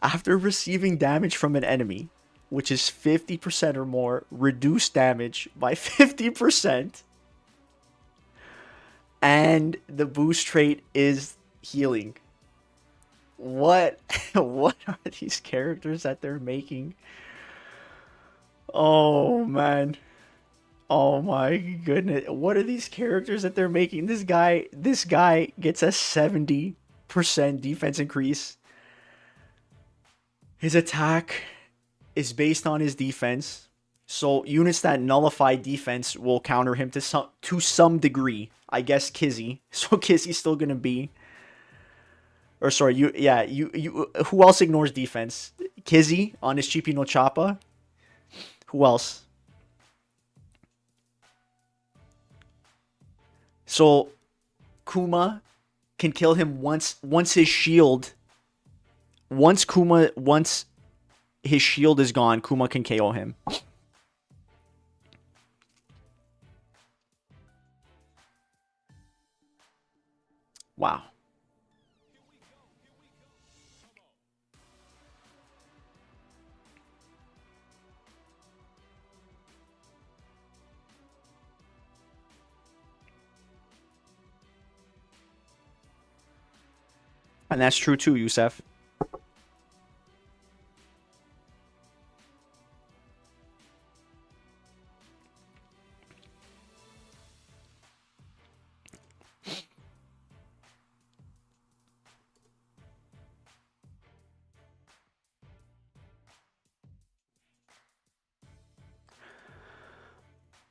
After receiving damage from an enemy, which is 50% or more, reduce damage by 50%. And the boost trait is healing. What are these characters that they're making? Oh man. Oh my goodness. What are these characters that they're making? This guy gets a 70% defense increase. His attack is based on his defense. So units that nullify defense will counter him to some degree. I guess Kizzy. So Kizzy's still gonna be. Or sorry, you who else ignores defense? Kizzy on his Chippy no Choppa. Who else? So Kuma can kill him once his shield. Once his shield is gone, Kuma can KO him. Wow. And that's true too, Youssef.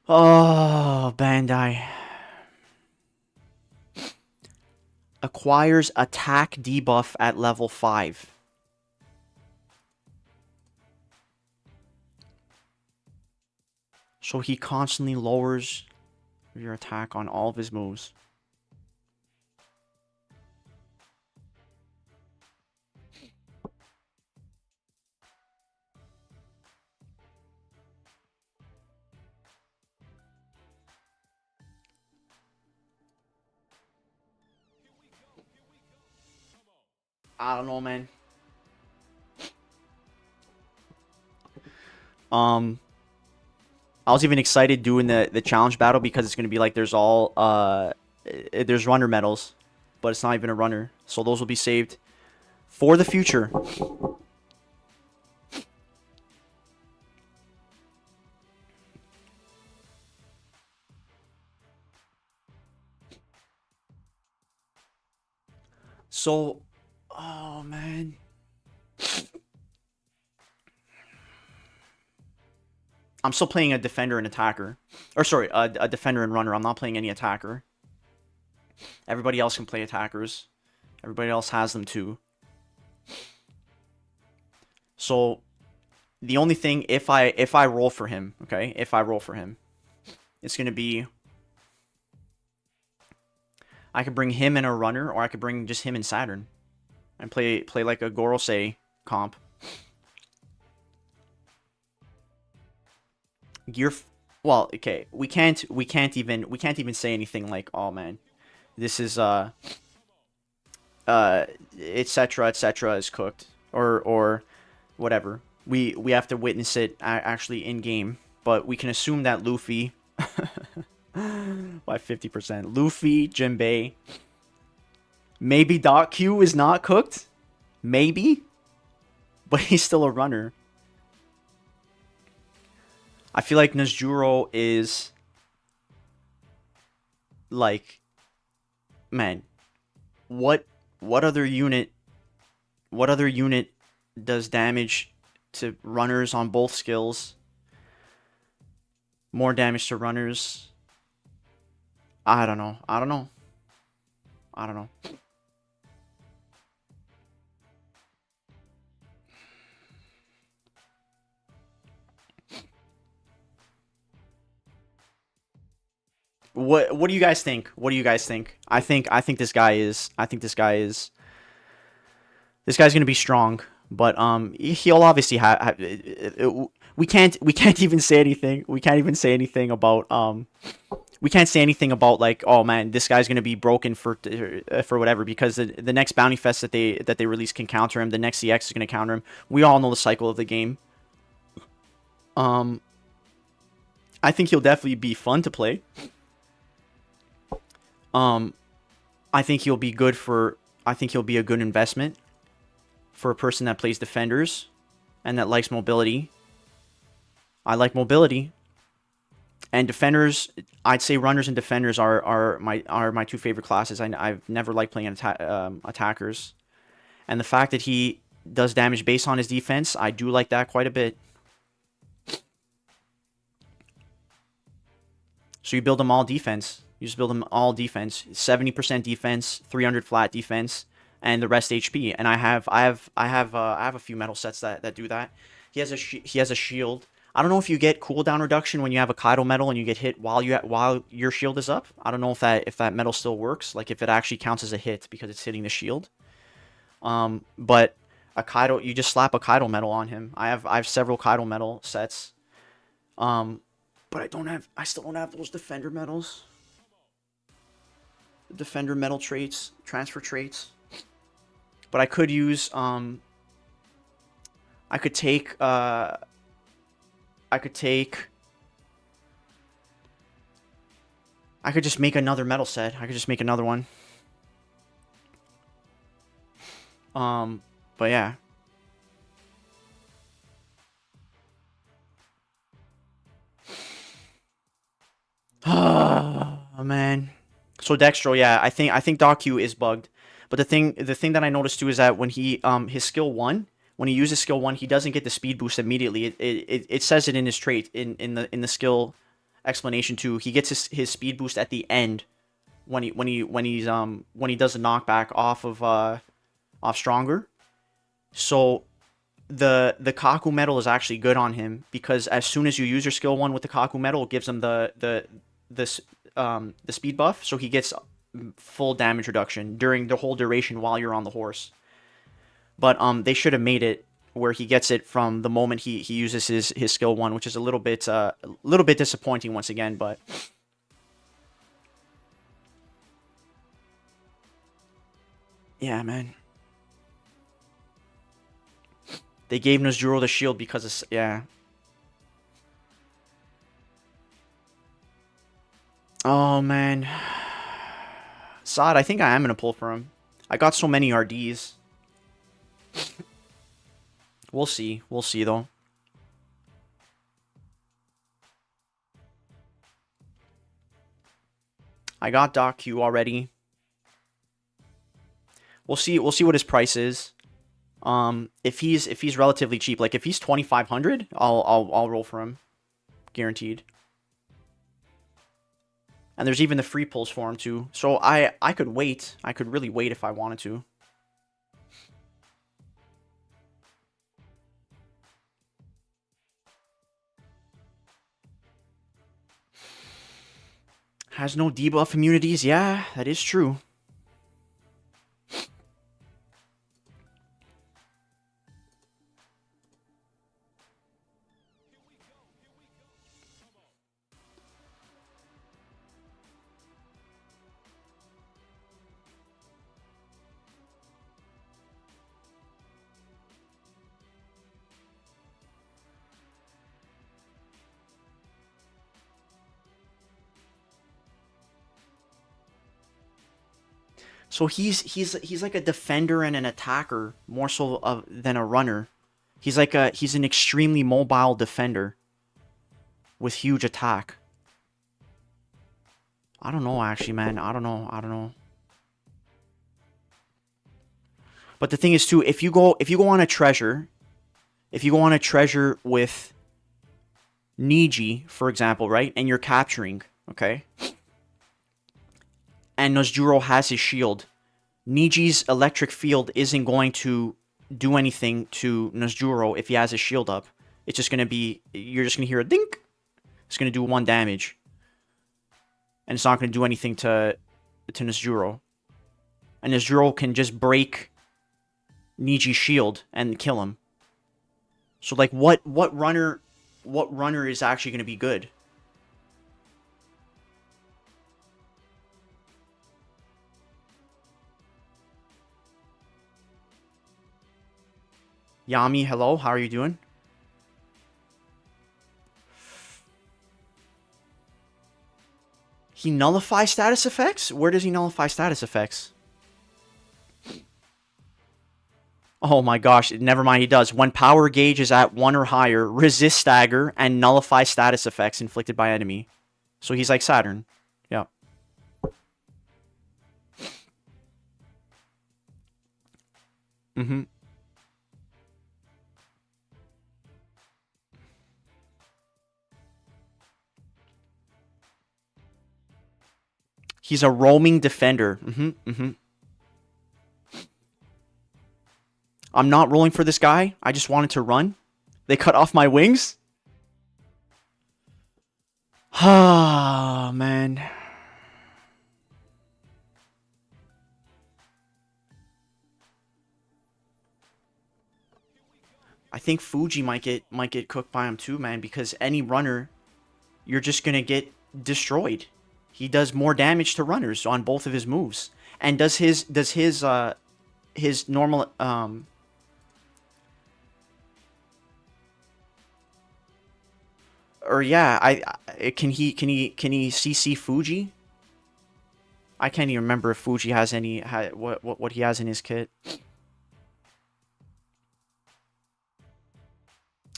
Oh, Bandai. Acquires attack debuff at level 5. So he constantly lowers your attack on all of his moves. I don't know, man. I was even excited doing the challenge battle because it's gonna be like there's runner medals, but it's not even a runner, so those will be saved for the future. So, oh man. I'm still playing a defender and attacker. Or sorry, a defender and runner. I'm not playing any attacker. Everybody else can play attackers. Everybody else has them too. So the only thing, if I roll for him, okay? If I roll for him, it's gonna be, I could bring him in a runner, or I could bring just him and Saturn. And play like a Gorosei comp. Well, okay, we can't even say anything like, oh man, this is etc is cooked, or whatever. We have to witness it actually in game, but we can assume that Luffy by 50%. Luffy, Jinbei, maybe Q is not cooked, maybe, but he's still a runner. I feel like Nezjuro is like, man, what other unit does damage to runners on both skills? More damage to runners. I don't know. What do you guys think? I think this guy is this guy's gonna be strong, but he'll obviously have we can't even say anything. We can't say anything about like, oh man, this guy's gonna be broken for whatever, because the next Bounty Fest that they release can counter him. The next CX is gonna counter him. We all know the cycle of the game. I think he'll definitely be fun to play. I think he'll be good I think he'll be a good investment for a person that plays defenders and that likes mobility. I like mobility. And defenders, I'd say runners and defenders are my two favorite classes. I've never liked playing attackers. And the fact that he does damage based on his defense, I do like that quite a bit. So you build them all defense. You just build them all defense. 70% defense, 300 flat defense, and the rest HP. And I have a few metal sets that do that. He has a shield. I don't know if you get cooldown reduction when you have a Kaido medal and you get hit while your shield is up. I don't know if that medal still works, like if it actually counts as a hit because it's hitting the shield. But a Kaido, you just slap a Kaido medal on him. I have several Kaido medal sets. But I still don't have those defender medals. Defender medal traits, transfer traits. But I could use I could just make another metal set. I could just make another one. But yeah. Oh man. So Dextro, yeah, I think Q is bugged. But the thing that I noticed too is that when he his skill 1, when he uses skill 1, he doesn't get the speed boost immediately. It says it in his trait in the skill explanation too. He gets his speed boost at the end when he does the knockback off of off stronger. So the Kaku medal is actually good on him because as soon as you use your skill 1 with the Kaku medal, it gives him the speed buff, so he gets full damage reduction during the whole duration while you're on the horse. But they should have made it where he gets it from the moment he uses his skill 1, which is a little bit disappointing once again, but yeah, man. They gave Nozjuro the shield because of, yeah. Oh, man. Saad, I think I am going to pull for him. I got so many RDs. We'll see. We'll see, though. I got Doc Q already. We'll see what his price is. If he's relatively cheap, like if he's 2,500, I'll roll for him, guaranteed. And there's even the free pulls for him too. So I could wait. I could really wait if I wanted to. Has no debuff immunities. Yeah, that is true. So he's like a defender and an attacker more so than a runner. He's an extremely mobile defender with huge attack. I don't know actually, man. I don't know. But the thing is too, if you go on a treasure, with Niji, for example, right? And you're capturing, okay? And Nozjuro has his shield. Niji's electric field isn't going to do anything to Nozjuro if he has his shield up. It's just going to be... You're just going to hear a dink. It's going to do 1 damage. And it's not going to do anything to Nozjuro. And Nozjuro can just break Niji's shield and kill him. So, like, what runner is actually going to be good? Yami, hello. How are you doing? He nullifies status effects? Where does he nullify status effects? Oh my gosh, never mind, he does. When power gauge is at 1 or higher, resist stagger and nullify status effects inflicted by enemy. So he's like Saturn. Yeah. Mm-hmm. He's a roaming defender. I'm not rolling for this guy. I just wanted to run. They cut off my wings. Ah, man. I think Fuji might get cooked by him too, man, because any runner, you're just gonna get destroyed. He does more damage to runners on both of his moves. And does his normal or yeah, can he CC Fuji? I can't even remember if Fuji has any what he has in his kit.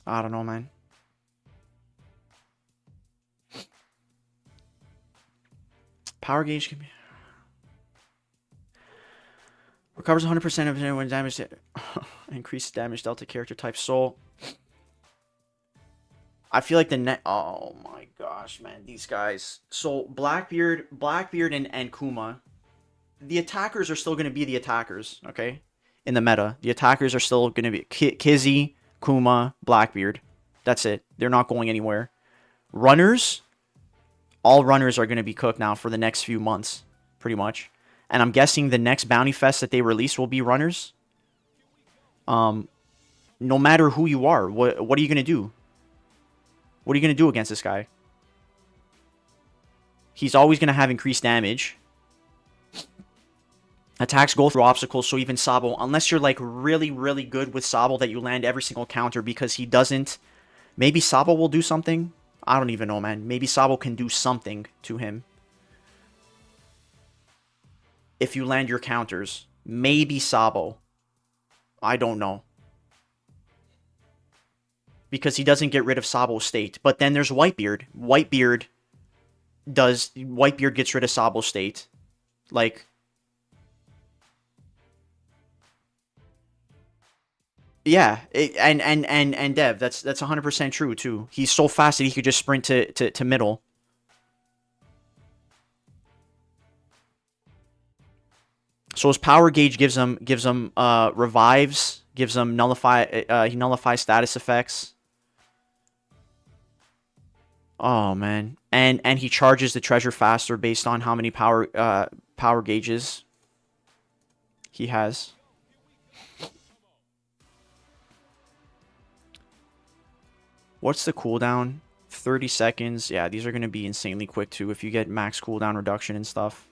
I don't know, man. Power gauge can be... Recovers 100% of it when damage... Increased damage delta character type soul. I feel like the net. Oh my gosh, man, these guys. So Blackbeard, and Kuma, the attackers are still going to be the attackers. Okay, in the meta, the attackers are still going to be Kizzy, Kuma, Blackbeard. That's it. They're not going anywhere. Runners, all runners are going to be cooked now for the next few months, pretty much. And I'm guessing the next Bounty Fest that they release will be runners. No matter who you are, what are you going to do? What are you going to do against this guy? He's always going to have increased damage. Attacks go through obstacles, so even Sabo, unless you're like really, really good with Sabo that you land every single counter because he doesn't. Maybe Sabo will do something. I don't even know, man. Maybe Sabo can do something to him. If you land your counters. Maybe Sabo. I don't know. Because he doesn't get rid of Sabo's state. But then there's Whitebeard. Whitebeard gets rid of Sabo's state. Like, yeah, and Dev, that's 100% true too. He's so fast that he could just sprint to middle. So his power gauge gives him revives, gives him nullify. He nullifies status effects. Oh man, and he charges the treasure faster based on how many power gauges he has. What's the cooldown? 30 seconds. Yeah, these are going to be insanely quick too if you get max cooldown reduction and stuff.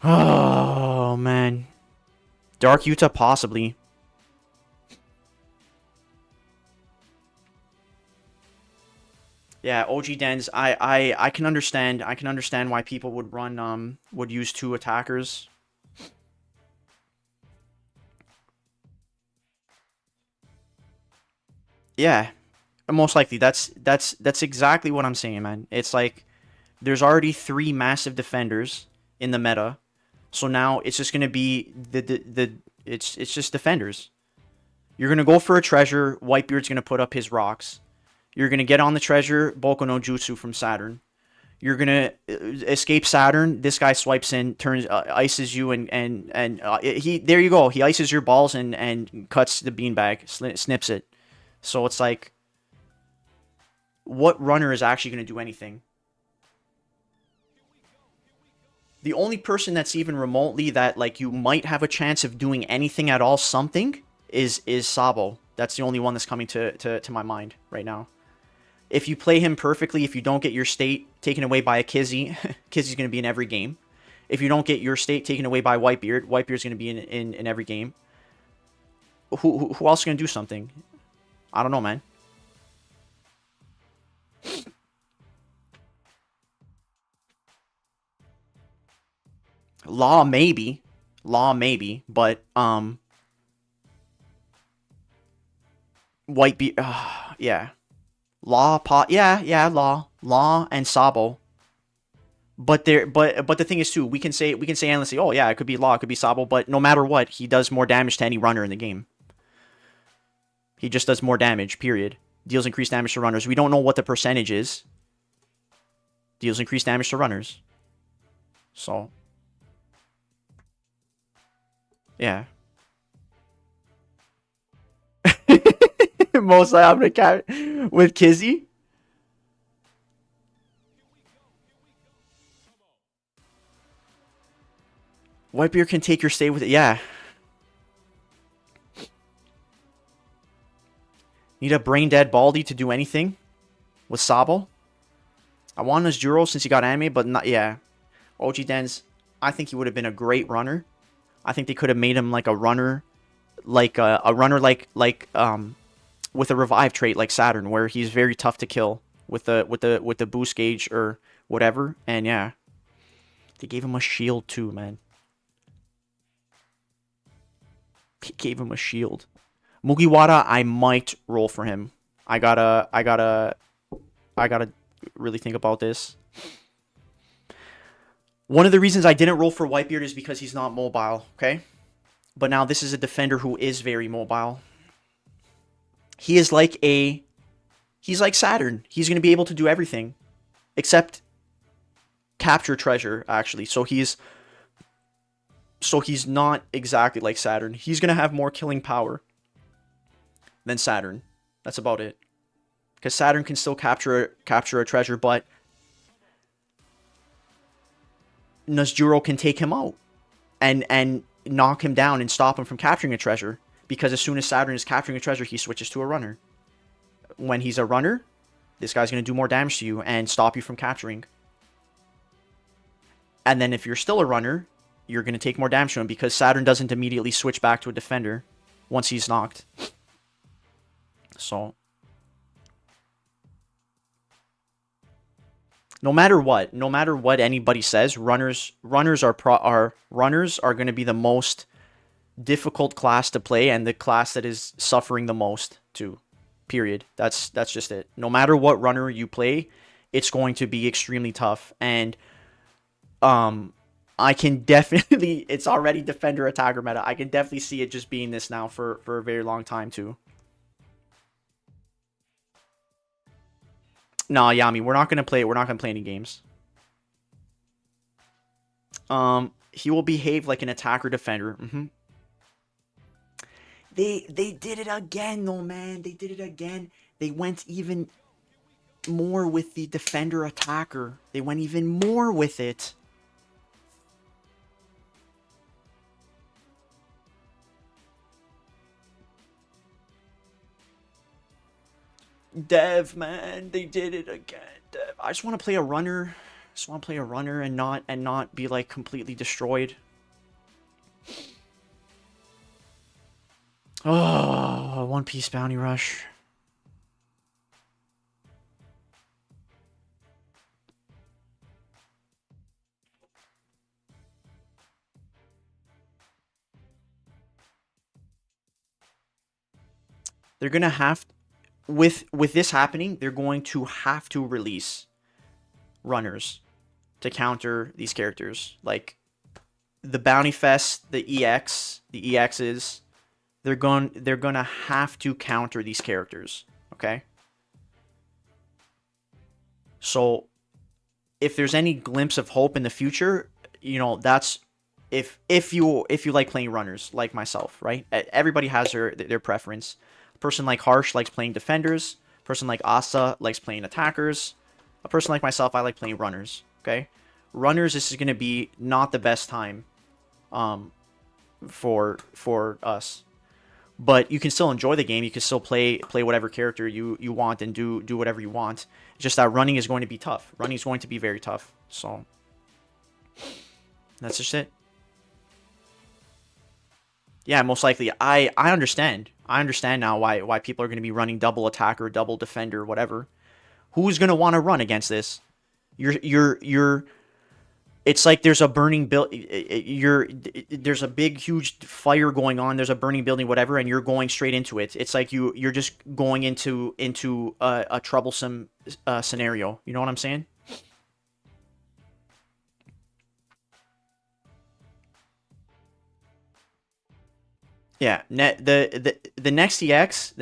Oh man, Dark Utah possibly. Yeah, OG Dens. I can understand. I can understand why people would run would use 2 attackers. Yeah, most likely. That's exactly what I'm saying, man. It's like there's already 3 massive defenders in the meta, so now it's just gonna be it's just defenders. You're gonna go for a treasure. Whitebeard's gonna put up his rocks. You're going to get on the treasure, Boku no Jutsu from Saturn. You're going to escape Saturn. This guy swipes in, turns, ices you, and there you go. He ices your balls and cuts the beanbag, snips it. So it's like, what runner is actually going to do anything? The only person that's even remotely that, like, you might have a chance of doing anything at all, something, is Sabo. That's the only one that's coming to my mind right now. If you play him perfectly, if you don't get your state taken away by a Kizzy, Kizzy's going to be in every game. If you don't get your state taken away by Whitebeard, Whitebeard's going to be in every game. Who else is going to do something? I don't know, man. Law maybe, but Whitebeard, yeah. Law, Law, and Sabo. But the thing is too, we can say endlessly, oh yeah, it could be Law, it could be Sabo, but no matter what, he does more damage to any runner in the game. He just does more damage, period. Deals increased damage to runners. We don't know what the percentage is. Deals increased damage to runners. So, yeah. Most likely I'm gonna carry with Kizzy. Whitebeard can take your stay with it. Yeah. Need a brain dead Baldy to do anything with Sabo. I want his Juro since he got anime, but not. Yeah. OG Dens. I think he would have been a great runner. I think they could have made him like a runner, like a runner with a revive trait like Saturn, where he's very tough to kill with the boost gauge or whatever. And yeah, they gave him a shield too, man. They gave him a shield. Mugiwara, I might roll for him. I gotta really think about this. One of the reasons I didn't roll for Whitebeard is because he's not mobile, okay? But now this is a defender who is very mobile. He's like Saturn. He's going to be able to do everything except capture treasure, actually. So he's not exactly like Saturn. He's going to have more killing power than Saturn. That's about it. Because Saturn can still capture a treasure, but Nazjuro can take him out and knock him down and stop him from capturing a treasure. Because as soon as Saturn is capturing a treasure, he switches to a runner. When he's a runner, this guy's going to do more damage to you and stop you from capturing. And then if you're still a runner, you're going to take more damage to him because Saturn doesn't immediately switch back to a defender once he's knocked. So no matter what anybody says, runners are going to be the most difficult class to play and the class that is suffering the most too. Period. That's just it. No matter what runner you play, it's going to be extremely tough. And I can definitely, it's already defender attacker meta. I can definitely see it just being this now for a very long time too. No, Yami, we're not gonna play any games. He will behave like an attacker defender. They did it again though, man. They did it again. They went even more with the defender attacker. They went even more with it. Dev, man, they did it again. Dev. I just want to play a runner. And not be like completely destroyed. Oh, One Piece Bounty Rush. They're gonna have, with this happening, they're going to have to release runners to counter these characters. Like the Bounty Fest, the EXs. They're gonna have to counter these characters, okay? So if there's any glimpse of hope in the future, you know, that's if you like playing runners like myself, right? Everybody has their preference. A person like Harsh likes playing defenders. A person like Asa likes playing attackers. A person like myself, I like playing runners, okay? Runners, this is gonna be not the best time for us. But you can still enjoy the game. You can still play whatever character you want and do whatever you want. It's just that running is going to be tough. Running is going to be very tough. So that's just it. Yeah, most likely. I understand. I understand now why people are going to be running double attacker, double defender, whatever. Who's going to want to run against this? It's like there's a burning there's a big huge fire going on, there's a burning building, whatever, and you're going straight into it. It's like you're just going into a troublesome scenario. You know what I'm saying? Yeah, the next EX,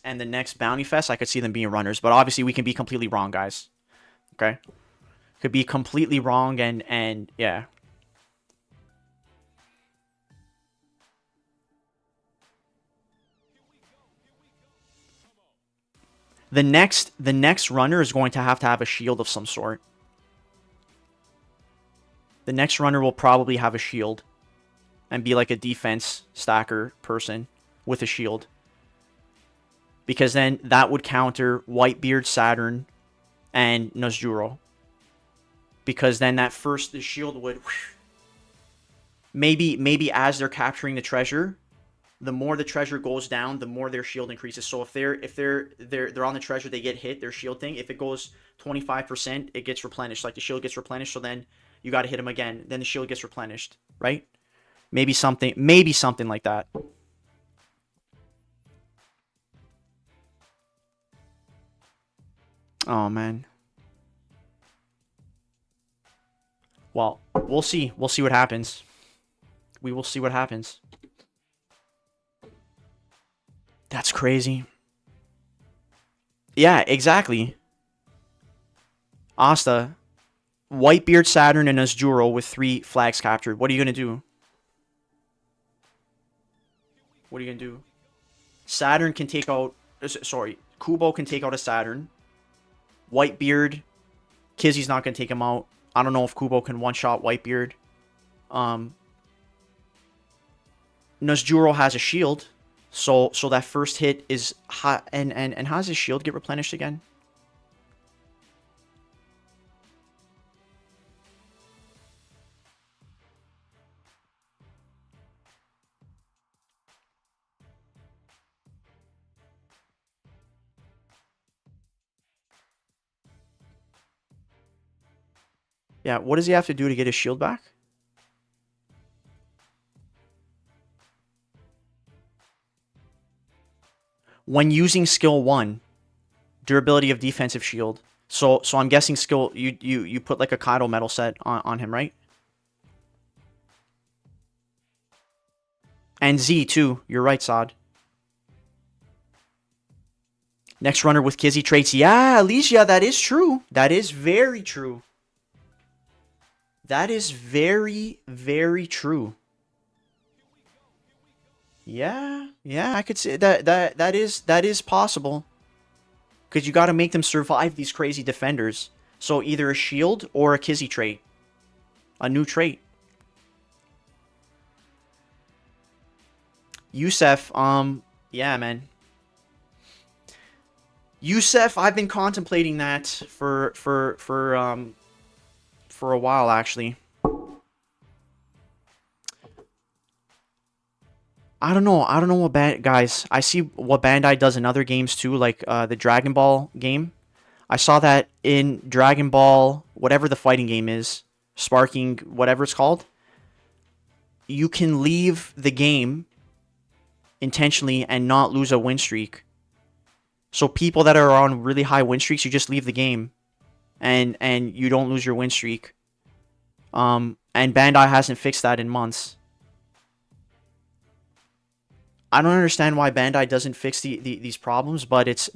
and the next Bounty Fest, I could see them being runners, but obviously we can be completely wrong, guys. Okay? Could be completely wrong, and yeah. The next runner is going to have a shield of some sort. The next runner will probably have a shield and be like a defense stacker person with a shield. Because then that would counter Whitebeard, Saturn, and Nazjuro. Because then the shield would maybe as they're capturing the treasure, the more the treasure goes down, the more their shield increases. So if they're on the treasure, they get hit, their shield thing. If it goes 25%, it gets replenished. Like the shield gets replenished, so then you got to hit them again. Then the shield gets replenished, right? Maybe something like that. Oh man. Well, we'll see. We'll see what happens. We will see what happens. That's crazy. Yeah, exactly. Asta. Whitebeard, Saturn, and Azjuro with 3 flags captured. What are you going to do? What are you going to do? Saturn can take out... Sorry. Kubo can take out a Saturn. Whitebeard. Kizzy's not going to take him out. I don't know if Kubo can one-shot Whitebeard. Nazjuro has a shield. So that first hit is... And how does his shield get replenished again? Yeah, what does he have to do to get his shield back? When using skill 1, durability of defensive shield. So I'm guessing skill you put like a Kaido metal set on him, right? And Z too. You're right, Sod. Next runner with Kizzy traits. Yeah, Alicia, that is true. That is very true. That is very, very true. Yeah, I could say that is possible. Because you got to make them survive these crazy defenders. So either a shield or a Kizzy trait. A new trait. Yusef, yeah, man. Yusef, I've been contemplating that for a while, actually. I don't know what guys. I see what Bandai does in other games too, like the Dragon Ball game. I saw that in Dragon Ball, whatever the fighting game is, Sparking, whatever it's called. You can leave the game intentionally and not lose a win streak. So people that are on really high win streaks, you just leave the game, and you don't lose your win streak. And Bandai hasn't fixed that in months. I don't understand why Bandai doesn't fix these problems, but it's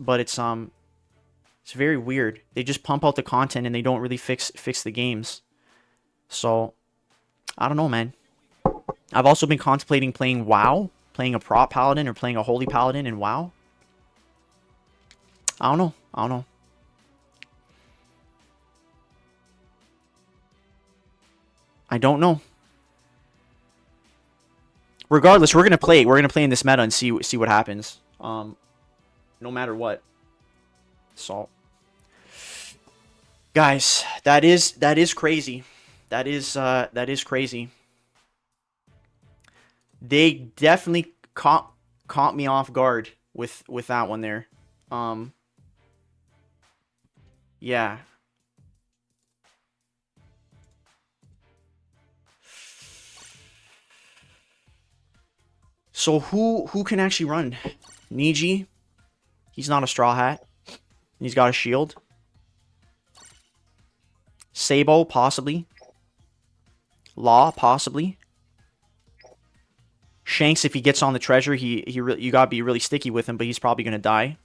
very weird. They just pump out the content and they don't really fix the games. So I don't know, man. I've also been contemplating playing WoW, playing a prop paladin or playing a holy paladin in WoW. I don't know. I don't know. Regardless, we're gonna play. We're gonna play in this meta and see what happens. No matter what. So, guys, that is crazy. That is crazy. They definitely caught me off guard with that one there. Yeah. So who can actually run? Niji. He's not a Straw Hat. He's got a shield. Sabo, possibly. Law, possibly. Shanks, if he gets on the treasure, you gotta be really sticky with him, but he's probably gonna die.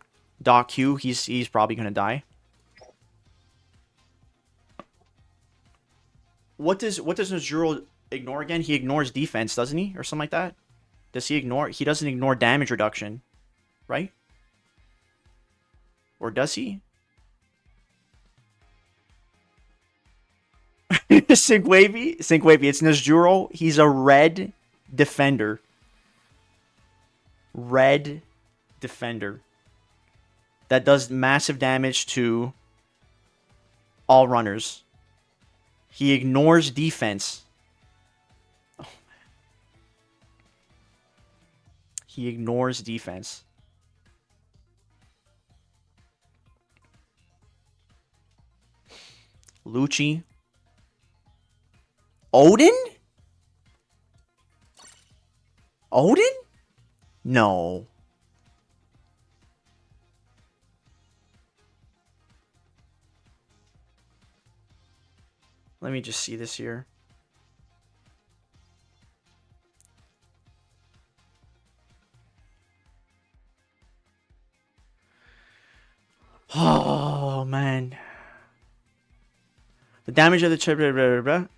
Doc Q, he's probably gonna die. What does Nojuro ignore again? He ignores defense, doesn't he? Or something like that? Does he ignore? He doesn't ignore damage reduction, right? Or does he? Sync-Wavy, it's Nojuro. He's a red defender. Red defender. That does massive damage to all runners. He ignores defense. Oh, man. He ignores defense. Lucci. Odin? Odin? No. Let me just see this here. Oh, man. The damage of the...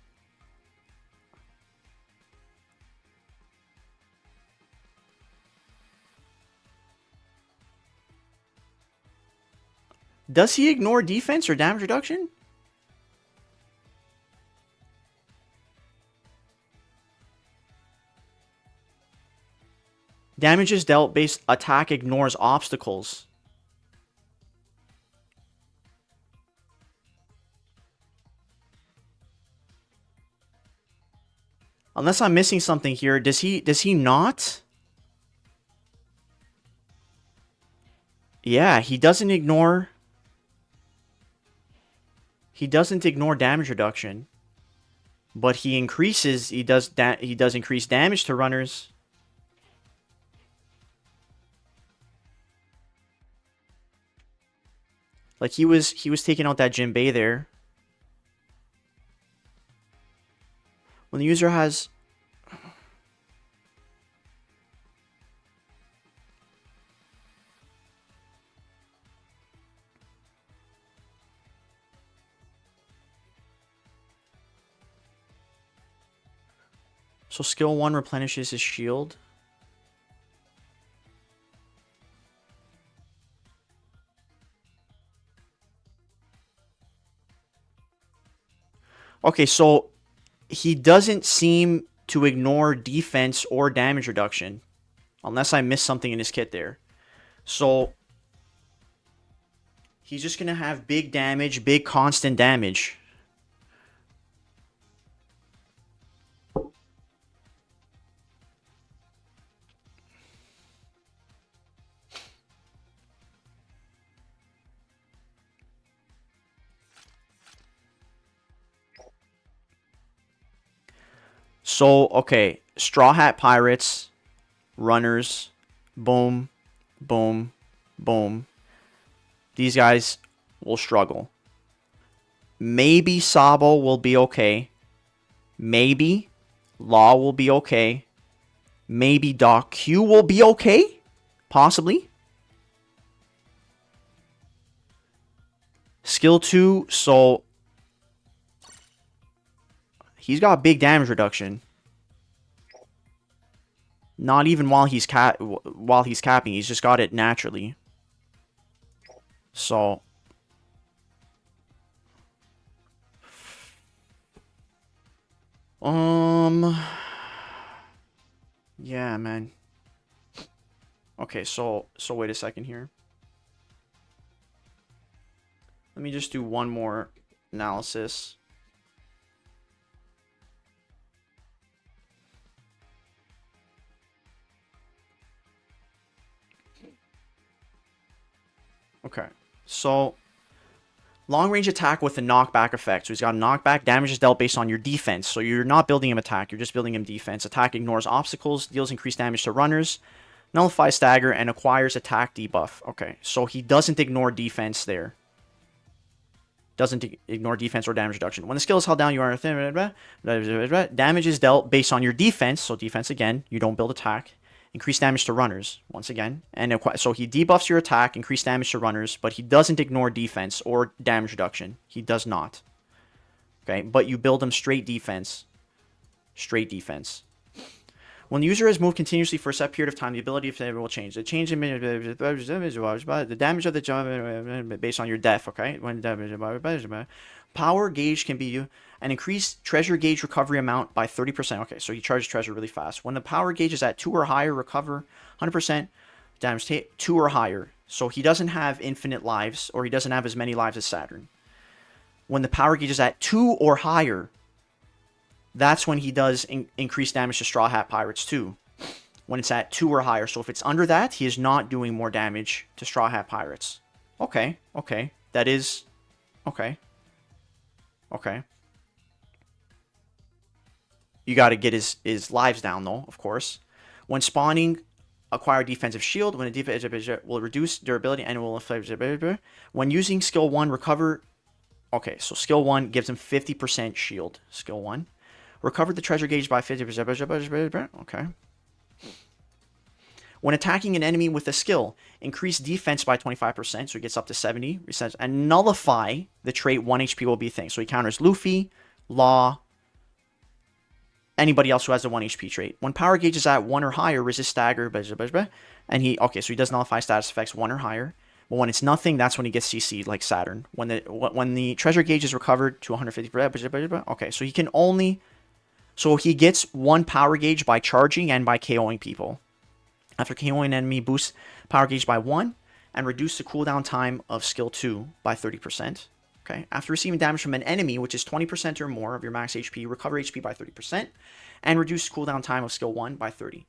Does he ignore defense or damage reduction? Damage is dealt based attack ignores obstacles. Unless I'm missing something here, does he not? Yeah, he doesn't ignore damage reduction. But he does increase damage to runners. Like he was taking out that Jinbei there. When the user has So skill 1 replenishes his shield. Okay, so he doesn't seem to ignore defense or damage reduction. Unless I missed something in his kit there. So he's just going to have big damage, big constant damage. So, okay, Straw Hat Pirates, runners, boom, boom, boom. These guys will struggle. Maybe Sabo will be okay. Maybe Law will be okay. Maybe Doc Q will be okay. Possibly. Skill 2, so he's got big damage reduction. Not even while he's capping, he's just got it naturally. So yeah, man. Okay, so wait a second here. Let me just do one more analysis. Okay, so long range attack with a knockback effect. So he's got a knockback. Damage is dealt based on your defense. So you're not building him attack. You're just building him defense. Attack ignores obstacles. Deals increased damage to runners. Nullifies stagger and acquires attack debuff. Okay, so he doesn't ignore defense there. Doesn't ignore defense or damage reduction. When the skill is held down, you are... Damage is dealt based on your defense. So defense again. You don't build attack. Increase damage to runners, once again. And so he debuffs your attack, increase damage to runners, but he doesn't ignore defense or damage reduction. He does not. Okay, but you build him straight defense. Straight defense. When the user has moved continuously for a set period of time, the ability will change. The change in the damage of the based on your def, okay? When power gauge can be an increased treasure gauge recovery amount by 30%. Okay, so he charges treasure really fast. When the power gauge is at 2 or higher, recover 100% damage take 2 or higher. So he doesn't have infinite lives, or he doesn't have as many lives as Saturn. When the power gauge is at 2 or higher, that's when he does increase damage to Straw Hat Pirates too. When it's at 2 or higher. So if it's under that, he is not doing more damage to Straw Hat Pirates. Okay, okay. That is... Okay. Okay. You got to get his lives down, though, of course. When spawning, acquire defensive shield. When a defense will reduce durability and will inflict... When using skill 1, recover... Okay, so skill 1 gives him 50% shield. Skill 1. Recover the treasure gauge by 50%. Okay. When attacking an enemy with a skill, increase defense by 25%, so he gets up to 70, resets, and nullify the trait 1 HP will be a thing. So he counters Luffy, Law, anybody else who has a 1 HP trait. When power gauge is at 1 or higher, resist stagger, and okay, so he does nullify status effects 1 or higher. But when it's nothing, that's when he gets CC'd, like Saturn. When the treasure gauge is recovered to 150, okay, so he can only, so he gets 1 power gauge by charging and by KOing people. After KOing an enemy, boost power gauge by 1 and reduce the cooldown time of skill 2 by 30%. Okay. After receiving damage from an enemy, which is 20% or more of your max HP, recover HP by 30% and reduce cooldown time of skill 1 by 30%.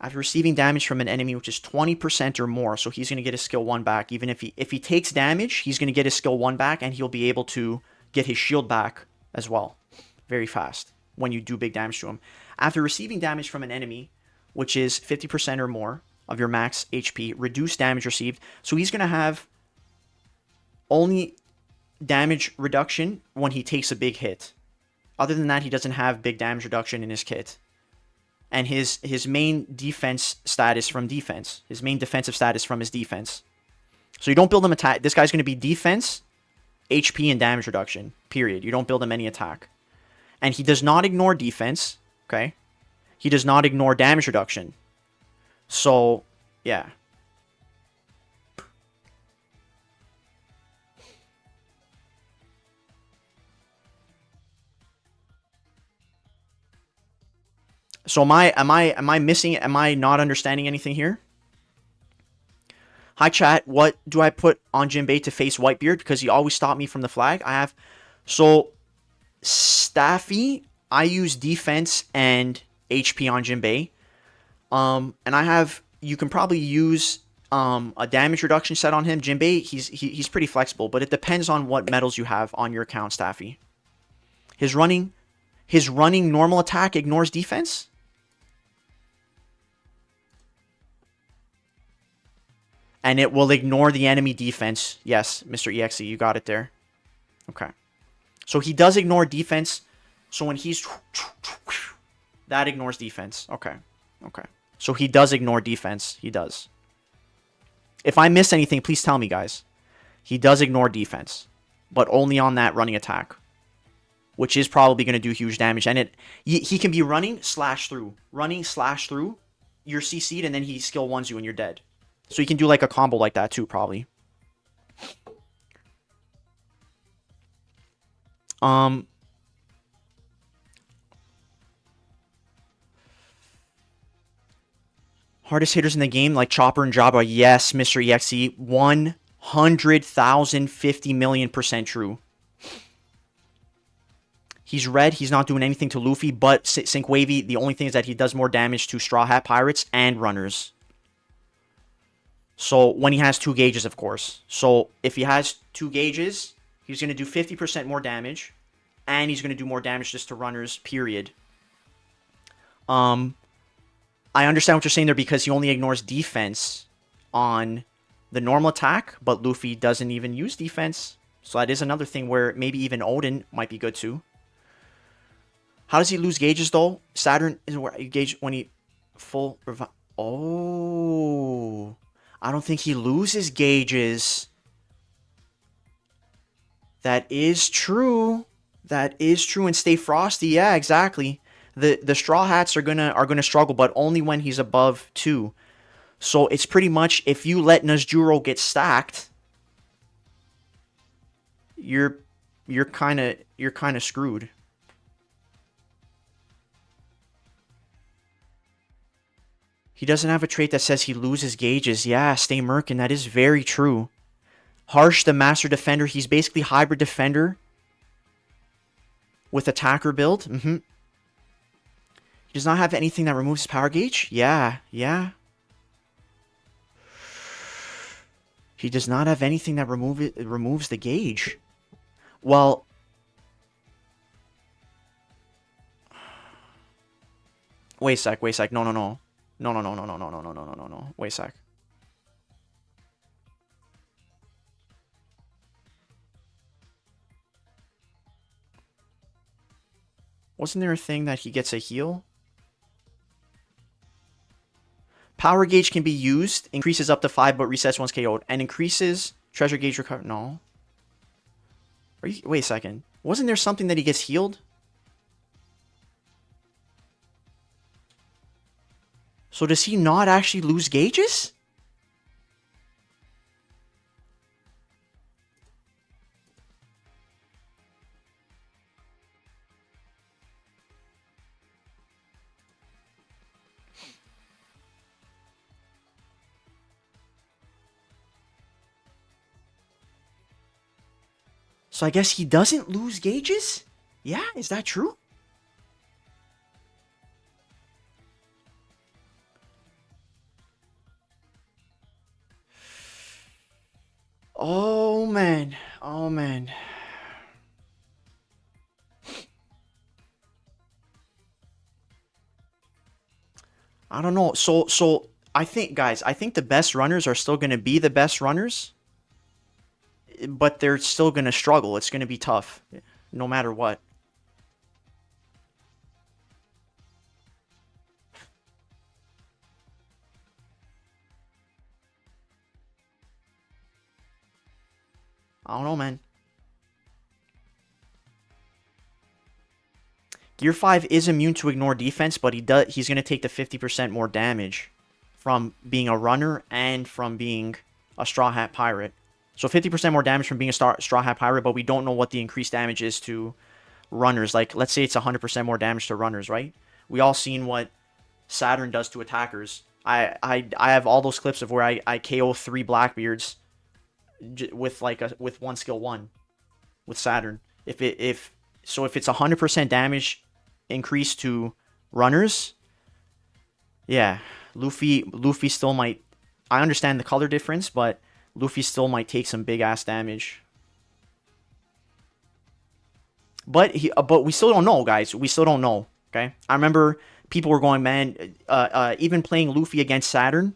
After receiving damage from an enemy, which is 20% or more, so he's going to get his skill 1 back. Even if he takes damage, he's going to get his skill 1 back, and he'll be able to get his shield back as well very fast when you do big damage to him. After receiving damage from an enemy, which is 50% or more of your max HP, reduce damage received. So he's going to have only damage reduction when he takes a big hit. Other than that, he doesn't have big damage reduction in his kit. And his main defense status from defense. His main defensive status from his defense. So you don't build him attack. This guy's going to be defense, HP, and damage reduction. Period. You don't build him any attack. And he does not ignore defense. Okay? He does not ignore damage reduction. So, yeah. So am I missing, am I not understanding anything here? Hi chat, what do I put on Jinbei to face Whitebeard? Because he always stopped me from the flag. I have, so Staffy, I use defense and HP on Jinbei. And I have, you can probably use a damage reduction set on him. Jinbei, he's pretty flexible, but it depends on what medals you have on your account, Staffy. His running normal attack ignores defense? And it will ignore the enemy defense. Yes, Mr. EXE, you got it there. Okay. So he does ignore defense. So when he's... that ignores defense. Okay. Okay. So he does ignore defense. He does. If I miss anything, please tell me, guys. He does ignore defense. But only on that running attack. Which is probably going to do huge damage. And he can be running slash through. Running slash through. You're CC'd and then he skill 1s you and you're dead. So you can do like a combo like that too, probably. Hardest hitters in the game, like Chopper and Jabba. Yes, Mr. EXE. 100,050,000,000% true. He's red. He's not doing anything to Luffy, but Sync Wavy, the only thing is that he does more damage to Straw Hat Pirates and runners. So, when he has 2 gauges, of course. So, if he has 2 gauges, he's going to do 50% more damage. And he's going to do more damage just to runners, period. I understand what you're saying there because he only ignores defense on the normal attack. But Luffy doesn't even use defense. So, that is another thing where maybe even Odin might be good too. How does he lose gauges, though? Saturn is where you gauge when he full revive. Oh... I don't think he loses gauges. That is true. That is true. And Stay Frosty, yeah, exactly. The Straw Hats are gonna struggle, but only when he's above 2. So it's pretty much if you let Nezjuro get stacked, you're kind of screwed. He doesn't have a trait that says he loses gauges. Yeah, Stay Merkin, that is very true. Harsh, the Master Defender, he's basically Hybrid Defender with Attacker build. He does not have anything that removes his power gauge. Yeah, yeah. He does not have anything that removes the gauge. Well... Wait a sec. No. No. Wait a sec. Wasn't there a thing that he gets a heal? Power gauge can be used. Increases up to 5, but resets once KO'd. And increases treasure gauge recover. No. Wait a second. Wasn't there something that he gets healed? So does he not actually lose gauges? So I guess he doesn't lose gauges? Yeah, is that true? Oh man. Oh man. I don't know. So I think, guys, I think the best runners are still going to be the best runners, but they're still going to struggle. It's going to be tough no matter what. I don't know, man. Gear 5 is immune to ignore defense, but he's going to take the 50% more damage from being a runner and from being a Straw Hat Pirate. So 50% more damage from being a Straw Hat Pirate, but we don't know what the increased damage is to runners. Like, let's say it's 100% more damage to runners, right? We all seen what Saturn does to attackers. I have all those clips of where I KO 3 Blackbeards with with one skill 1 with Saturn. If it's 100% damage increase to runners, yeah, Luffy still might. I understand the color difference, but Luffy still might take some big ass damage. But we still don't know, guys. We still don't know. Okay, I remember people were going, man, even playing Luffy against Saturn.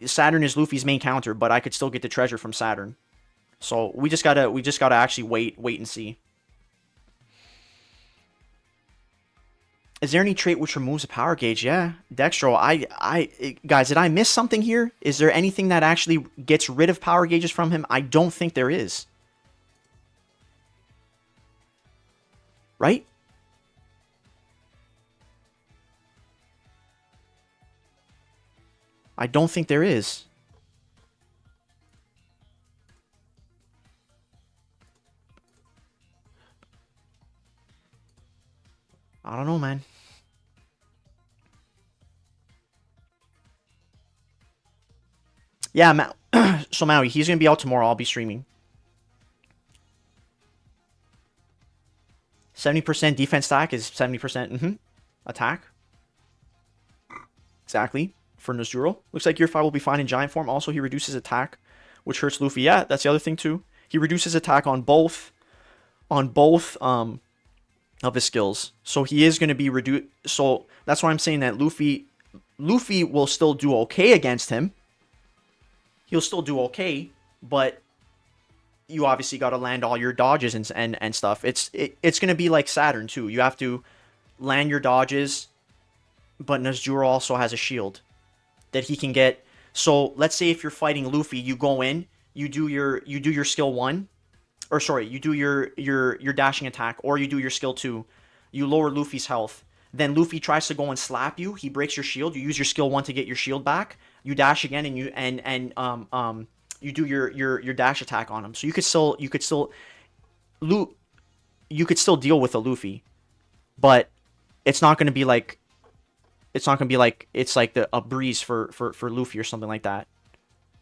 Saturn is Luffy's main counter, but I could still get the treasure from Saturn. So we just gotta actually wait and see. Is there any trait which removes a power gauge? Yeah, Dextro. Guys, did I miss something here? Is there anything that actually gets rid of power gauges from him? I don't think there is. Right? I don't think there is. I don't know, man. Yeah, so Maui, he's going to be out tomorrow. I'll be streaming. 70% defense stack is 70% attack. Exactly. For Nezuro. Looks like Gear 5 will be fine in giant form. Also, he reduces attack, which hurts Luffy. Yeah, that's the other thing too. He reduces attack on both of his skills. So he is going to be reduced. So that's why I'm saying that Luffy will still do okay against him. He'll still do okay, but you obviously got to land all your dodges and stuff. It's going to be like Saturn too. You have to land your dodges, but Nezuro also has a shield that he can get. So let's say if you're fighting Luffy, you go in, you do your skill 1, or sorry, you do your dashing attack, or you do your skill 2. You lower Luffy's health. Then Luffy tries to go and slap you. He breaks your shield. You use your skill 1 to get your shield back. You dash again, and you do your dash attack on him. So you could still deal with a Luffy, but it's not going to be like it's like a breeze for Luffy or something like that.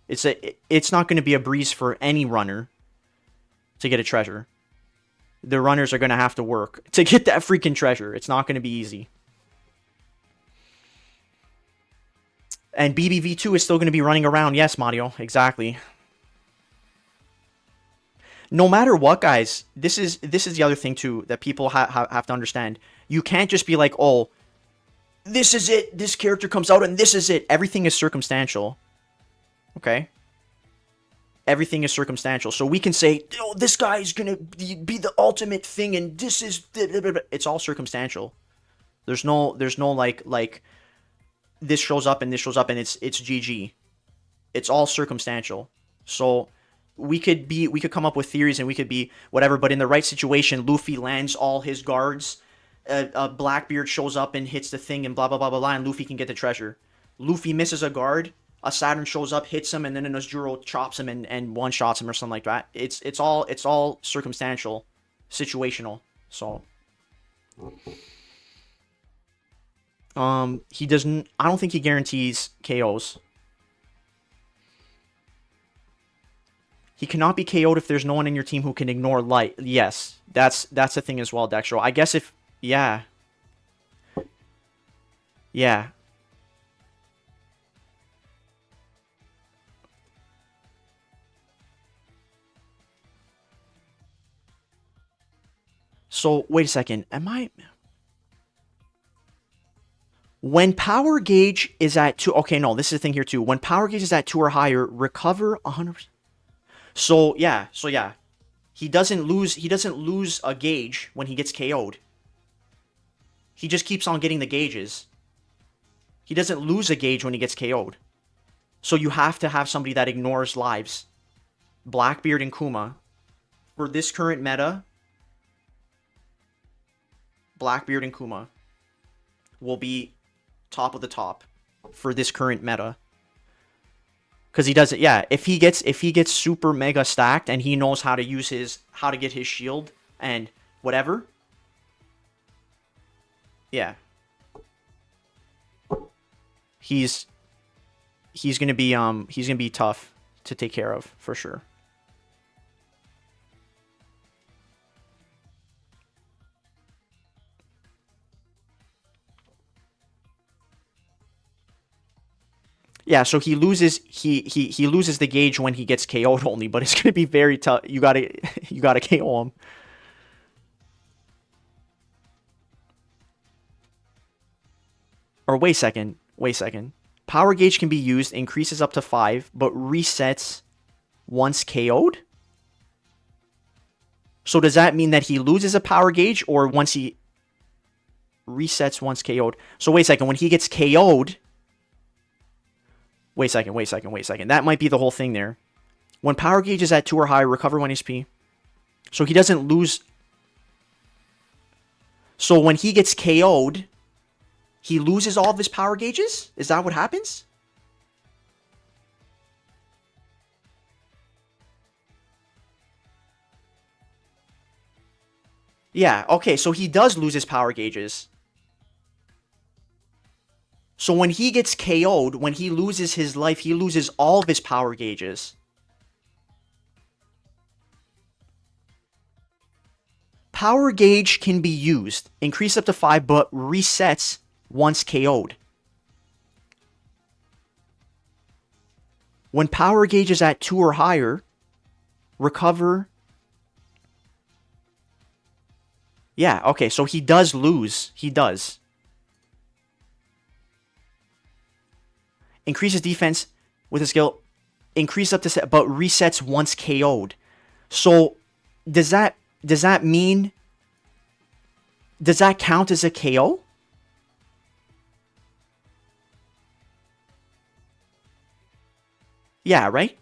It's not going to be a breeze for any runner to get a treasure. The runners are going to have to work to get that freaking treasure. It's not going to be easy. And BBV2 is still going to be running around. Yes, Mario, exactly. No matter what, guys, this is the other thing too that people have to understand. You can't just be like, oh, this is it. This character comes out and this is it. Everything is circumstantial. Okay? Everything is circumstantial. So we can say, oh, this guy is going to be the ultimate thing and this is... It's all circumstantial. There's no like this shows up and this shows up and it's GG. It's all circumstantial. So we could come up with theories and we could be whatever, but in the right situation, Luffy lands all his guards, Blackbeard shows up and hits the thing and blah blah blah blah blah, and Luffy can get the treasure. Luffy misses a guard, a Saturn shows up, hits him, and then a Nosjuro chops him and one shots him or something like that. It's all circumstantial, situational. So he doesn't. I don't think he guarantees KOs. He cannot be KO'd if there's no one in your team who can ignore light. Yes, that's the thing as well, Dextro. I guess if yeah. So wait a second. Am I? When power gauge is at 2, okay, no, this is the thing here too. When power gauge is at 2 or higher, recover 100%. So yeah, he doesn't lose a gauge when he gets KO'd. He just keeps on getting the gauges. He doesn't lose a gauge when he gets KO'd. So you have to have somebody that ignores lives. Blackbeard and Kuma. For this current meta, Blackbeard and Kuma will be top of the top for this current meta. Because he does it, yeah. If he gets super mega stacked and he knows how to get his shield and whatever. Yeah. He's gonna be tough to take care of for sure. Yeah, so he loses the gauge when he gets KO'd only, but it's gonna be very tough. You gotta KO him. Or wait a second. Power gauge can be used, increases up to 5, but resets once KO'd? So does that mean that he loses a power gauge, or once he resets once KO'd? So wait a second, when he gets KO'd. Wait a second. That might be the whole thing there. When power gauge is at 2 or higher, recover 1 HP. So he doesn't lose. So when he gets KO'd, he loses all of his power gauges? Is that what happens? Yeah, okay, so he does lose his power gauges. So when he gets KO'd, when he loses his life, he loses all of his power gauges. Power gauge can be used, increase up to 5, but resets once KO'd. When power gauge is at 2 or higher, recover. Yeah, okay, so he does lose. He does. Increases defense with a skill. Increase up to 7, but resets once KO'd. So, does that mean... Does that count as a KO? Yeah, right?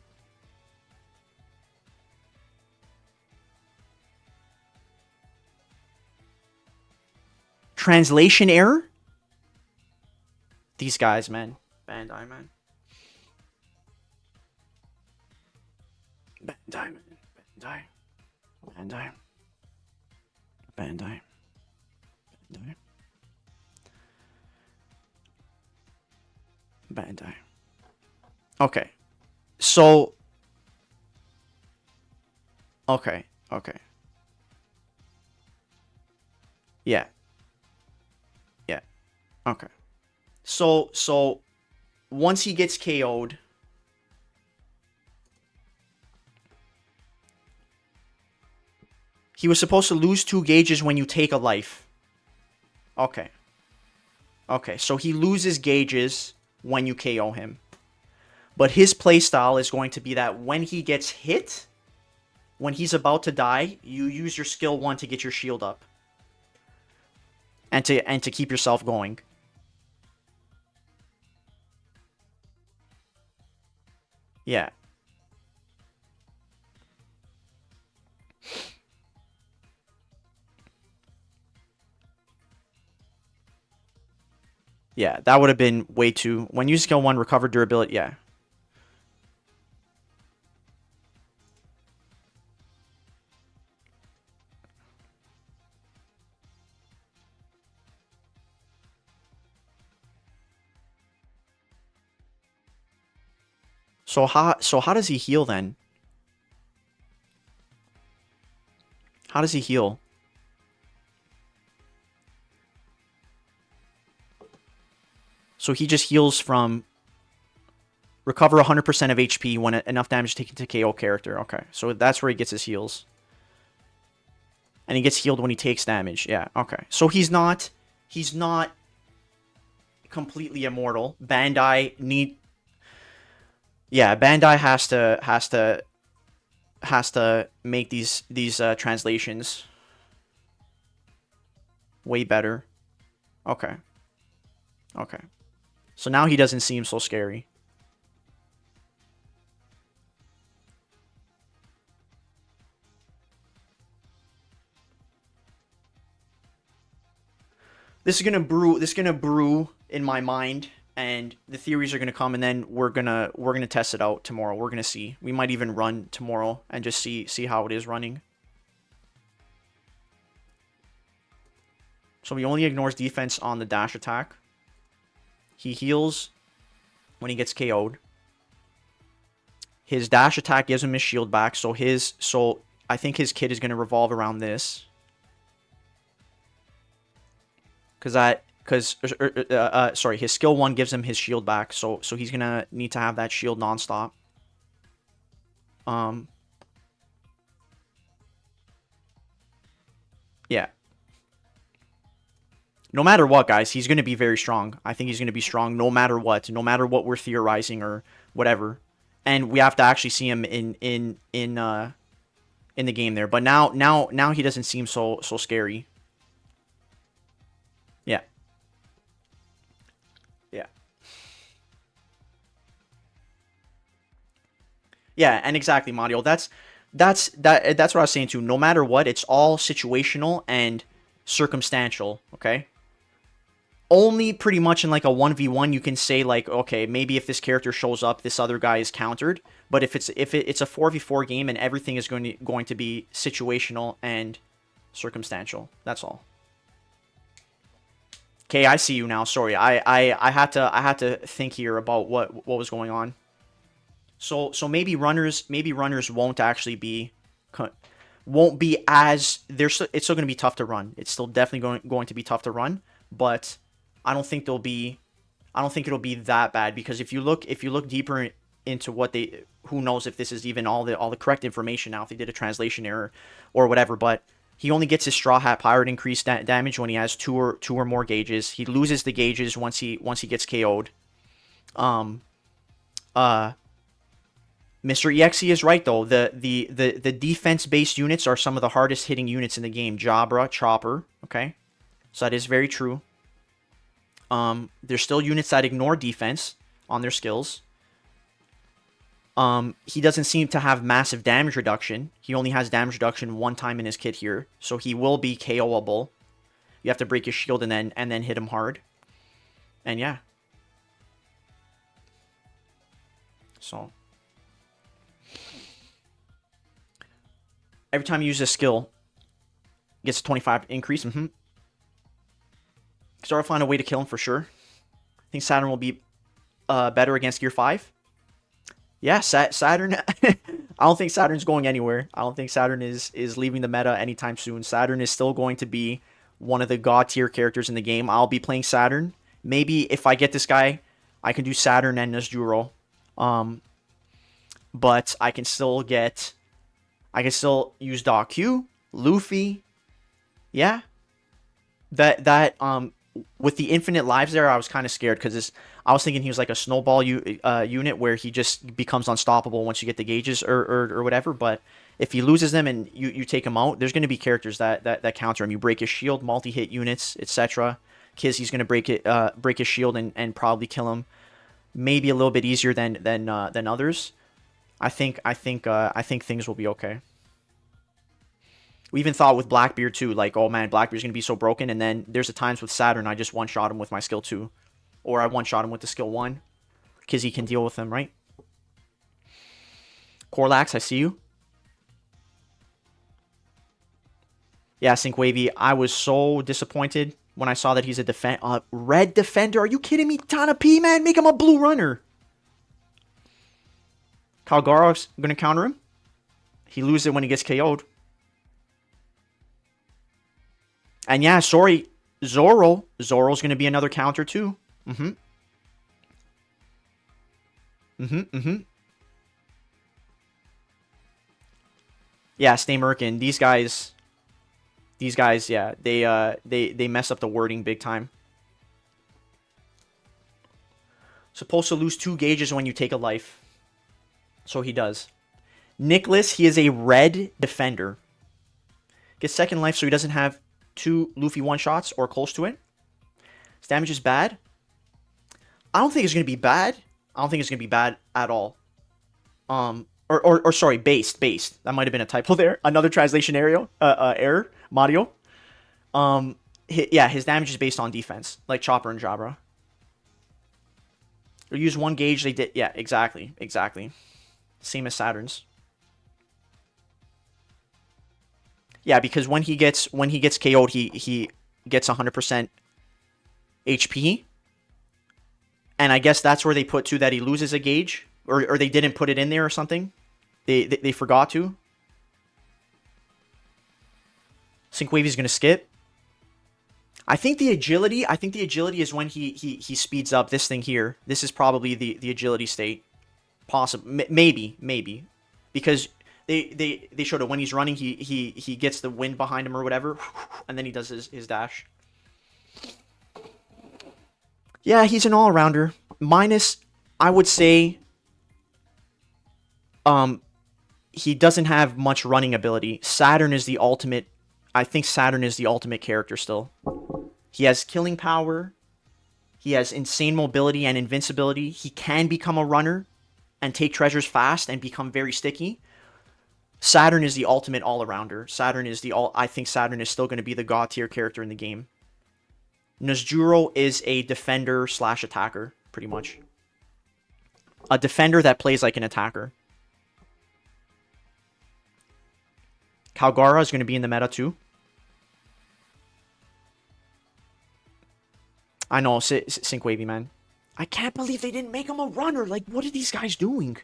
Translation error? These guys, man. Bandai, man. Bandai, man. Bandai. Bandai. Bandai. Bandai. Okay. So. Okay. Yeah. Okay. So once he gets KO'd, he was supposed to lose 2 gauges when you take a life. Okay, so he loses gauges when you KO him. But his playstyle is going to be that when he gets hit, when he's about to die, you use your skill 1 to get your shield up. And to keep yourself going. Yeah. Yeah, that would have been way too... When you skill 1, recover durability, yeah. So how does he heal then? How does he heal? So he just heals from recover 100% of HP when enough damage taken to KO character. Okay, so that's where he gets his heals. And he gets healed when he takes damage. Yeah, okay. So he's not completely immortal. Bandai has to make these translations way better. Okay. Okay. So now he doesn't seem so scary. This is gonna brew in my mind, and the theories are gonna come, and then we're gonna test it out tomorrow. We're gonna see. We might even run tomorrow and just see how it is running. So he only ignores defense on the dash attack. He heals when he gets KO'd. His dash attack gives him his shield back, so I think his kit is gonna revolve around this. Sorry, his skill 1 gives him his shield back, so he's gonna need to have that shield nonstop. Yeah. No matter what, guys, he's gonna be very strong. I think he's gonna be strong no matter what we're theorizing or whatever. And we have to actually see him in the game there. But now he doesn't seem so scary. Yeah. Yeah. Yeah, and exactly, Mario. That's what I was saying too. No matter what, it's all situational and circumstantial, okay? Only pretty much in like a 1v1 you can say like, okay, maybe if this character shows up, this other guy is countered. But if it's a 4v4 game and everything is going to be situational and circumstantial, that's all. Okay, I see you now. Sorry, I had to think here about what was going on. So maybe runners won't actually be as it's still going to be tough to run. It's still definitely going to be tough to run, but I don't think it'll be that bad, because if you look deeper into what who knows if this is even all the correct information now, if they did a translation error or whatever, but he only gets his Straw Hat Pirate increased damage when he has two or more gauges. He loses the gauges once he gets KO'd. Mr. EXE is right though. The defense-based units are some of the hardest hitting units in the game. Jabra, Chopper, okay? So that is very true. There's still units that ignore defense on their skills. He doesn't seem to have massive damage reduction. He only has damage reduction one time in his kit here, so he will be KO'able. You have to break his shield and then hit him hard. And yeah. So every time you use a skill, it gets a 25 increase. Start to find a way to kill him for sure. I think Saturn will be better against Gear 5. Yeah, Saturn. I don't think Saturn's going anywhere. I don't think Saturn is leaving the meta anytime soon. Saturn is still going to be one of the god tier characters in the game. I'll be playing Saturn. Maybe if I get this guy, I can do Saturn and Nezjuro. But I can still use Q, Luffy. Yeah. With the infinite lives there, I was kind of scared because I was thinking he was like a snowball unit where he just becomes unstoppable once you get the gauges or whatever. But if he loses them and you take him out, there's going to be characters that counter him. You break his shield, multi-hit units, etc. Kizzy's going to break his shield and probably kill him. Maybe a little bit easier than others. I think things will be okay. We even thought with Blackbeard too, like, oh man, Blackbeard's gonna be so broken, and then there's the times with Saturn I just one-shot him with my skill 2. Or I one-shot him with the skill 1. Because he can deal with them, right? Corlax, I see you. Yeah, Sync Wavy, I was so disappointed when I saw that he's a red defender. Are you kidding me? Tana P, man, make him a blue runner. Kalgarov's gonna counter him. He loses it when he gets KO'd. And yeah, sorry, Zoro. Zoro's gonna be another counter too. Yeah, stay Merkin. These guys, yeah, they mess up the wording big time. Supposed to lose 2 gauges when you take a life. So he does. Nicholas, he is a red defender. Gets second life so he doesn't have 2 Luffy one-shots or close to it. His damage is bad. I don't think it's going to be bad. I don't think it's going to be bad at all. Or sorry, based. That might have been a typo there. Another translation error. Mario. Yeah, his damage is based on defense, like Chopper and Jabra. Or use 1 gauge, they did. Yeah, exactly. Same as Saturn's. Yeah, because when he gets KO'd, he gets 100% HP. And I guess that's where they put too that he loses a gauge, or they didn't put it in there or something. They forgot to. Sync Wavy's gonna skip. I think the agility is when he speeds up this thing here. This is probably the agility state. Possible, maybe, because they showed it when he's running. He gets the wind behind him or whatever, and then he does his dash. Yeah, he's an all-rounder. Minus, I would say, he doesn't have much running ability. Saturn is the ultimate. I think Saturn is the ultimate character still. He has killing power. He has insane mobility and invincibility. He can become a runner and take treasures fast and become very sticky. Saturn is the ultimate all-arounder. I think Saturn is still going to be the god tier character in the game. Nezjuro is a defender / attacker, pretty much. A defender that plays like an attacker. Kalgara is going to be in the meta too. I know, Sync Wavy, man. I can't believe they didn't make him a runner. Like, what are these guys doing?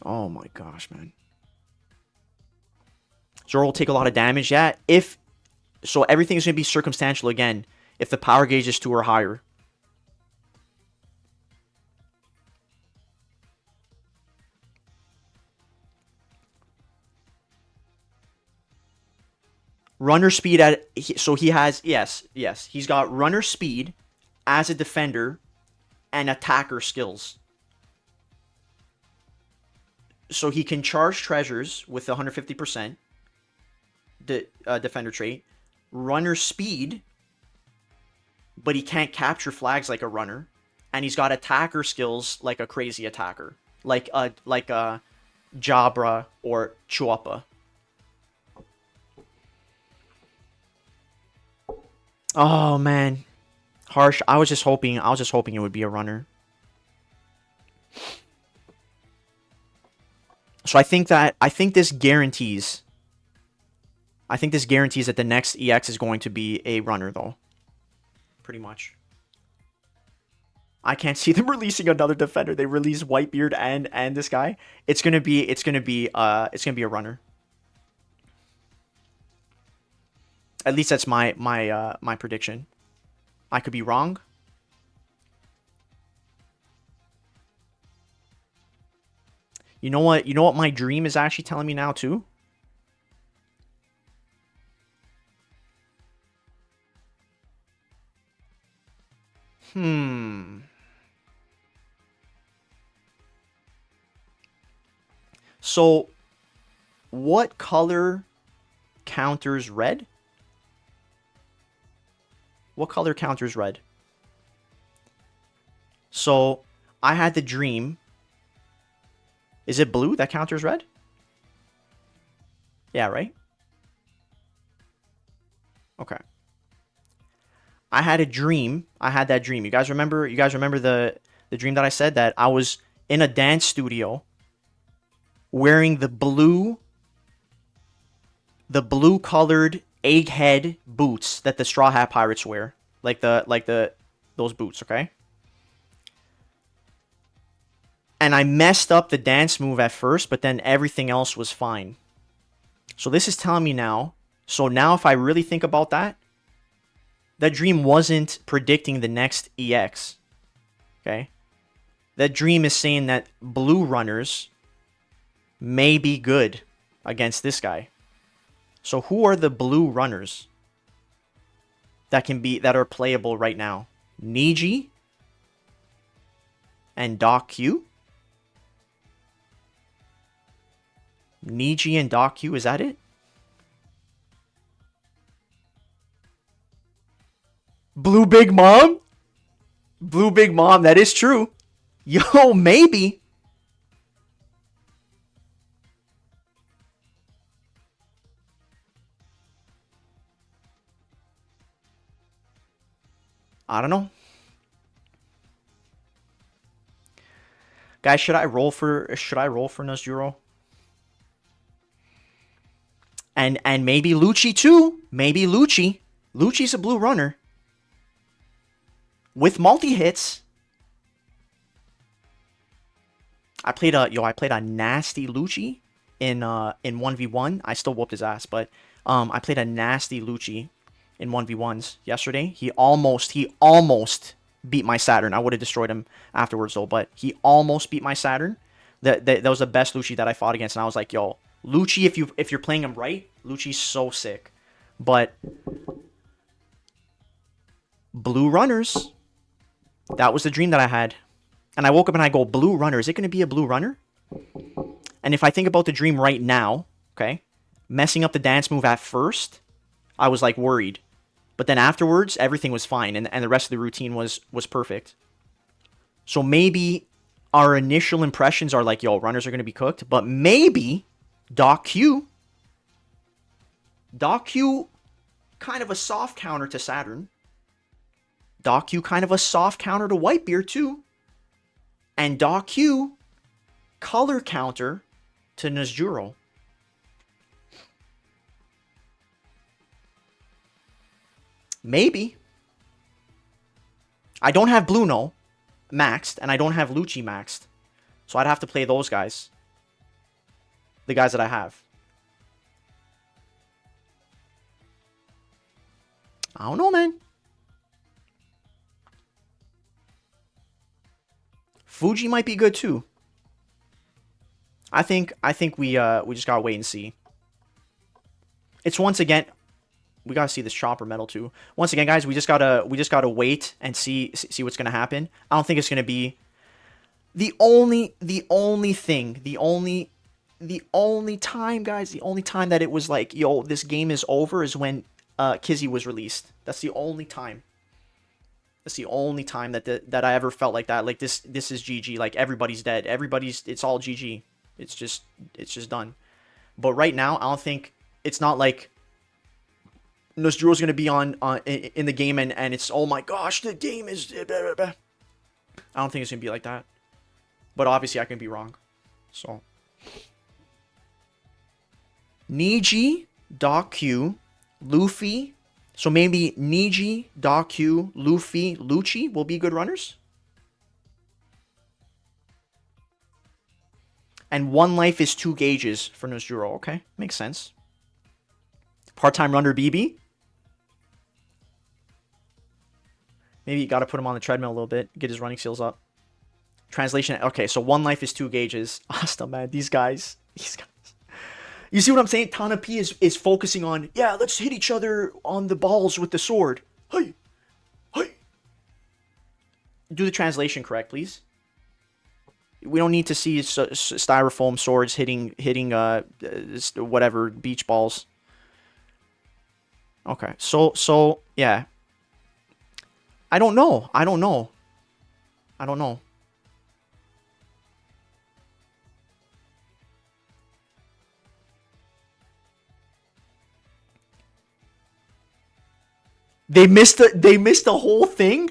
Oh my gosh, man. Zoro will take a lot of damage. Yeah, so everything is going to be circumstantial again if the power gauge is 2 or higher. Runner speed so he has, yes, he's got runner speed as a defender and attacker skills. So he can charge treasures with 150% defender trait. Runner speed, but he can't capture flags like a runner. And he's got attacker skills like a crazy attacker. Like a Jabra or Chuapa. Oh man. Harsh. I was just hoping it would be a runner. So I think this guarantees that the next EX is going to be a runner though. Pretty much. I can't see them releasing another defender. They release Whitebeard and this guy. It's gonna be a runner. At least that's my prediction. I could be wrong. You know what? You know what my dream is actually telling me now too? So, what color counters red? What color counters red? So I had the dream. Is it blue that counters red? Yeah, right? Okay. I had a dream. I had that dream. You guys remember the dream that I said that I was in a dance studio wearing the blue colored egghead boots that the Straw Hat Pirates wear. Like those boots, okay? And I messed up the dance move at first, but then everything else was fine. So this is telling me now. So now if I really think about that, that dream wasn't predicting the next EX. Okay? That dream is saying that blue runners may be good against this guy. So who are the blue runners that are playable right now? Niji and Doc Q? Niji and Doc Q, is that it? Blue Big Mom? Blue Big Mom, that is true. Yo, maybe. I don't know. Guys, should I roll for Nazjuro? And maybe Lucci too. Maybe Lucci. Lucci's a blue runner. With multi-hits. I played a nasty Lucci in 1v1. I still whooped his ass, but I played a nasty Lucci in 1v1s yesterday. He almost beat my Saturn. I would have destroyed him afterwards though, but he almost beat my Saturn. That was the best Lucci that I fought against, and I was like, yo, Lucci, if you're playing him right, Lucci's so sick. But blue runners, that was the dream that I had. And I woke up and I go, blue runner, is it going to be a blue runner? And if I think about the dream right now, okay, messing up the dance move at first, I was like worried. But then afterwards, everything was fine, and the rest of the routine was perfect. So maybe our initial impressions are like, yo, runners are going to be cooked, but maybe Doc Q, kind of a soft counter to Saturn. Doc Q, kind of a soft counter to Whitebeard too. And Doc Q, color counter to Nazjuro. Maybe. I don't have Bluno maxed, and I don't have Lucci maxed. So I'd have to play those guys. The guys that I have. I don't know, man. Fuji might be good too. I think we just gotta wait and see. It's once again, we gotta see this chopper metal too. Once again, guys, we just gotta wait and see what's gonna happen. I don't think it's gonna be the only time, guys. The only time that it was like, yo, this game is over is when Kizzy was released. That's the only time. That's the only time that I ever felt like that. Like this is GG. Like everybody's dead. It's all GG. It's just done. But right now, I don't think it's not like Nazjuro's gonna be on in the game and it's, oh my gosh, the game is blah, blah, blah. I don't think it's gonna be like that. But obviously I can be wrong. So Niji, Doc Q, Luffy. So maybe Niji, Doc Q, Luffy, Lucci will be good runners. And one life is 2 gauges for Nazjuro. Okay, makes sense. Part-time runner BB. Maybe you got to put him on the treadmill a little bit. Get his running skills up. Translation. Okay, so one life is 2 gauges. Awesome, man. These guys. You see what I'm saying? Tana P is focusing on, yeah, let's hit each other on the balls with the sword. Hey. Hey. Do the translation correct, please. We don't need to see styrofoam swords hitting whatever beach balls. Okay, so yeah. I don't know. I don't know. I don't know. They missed the whole thing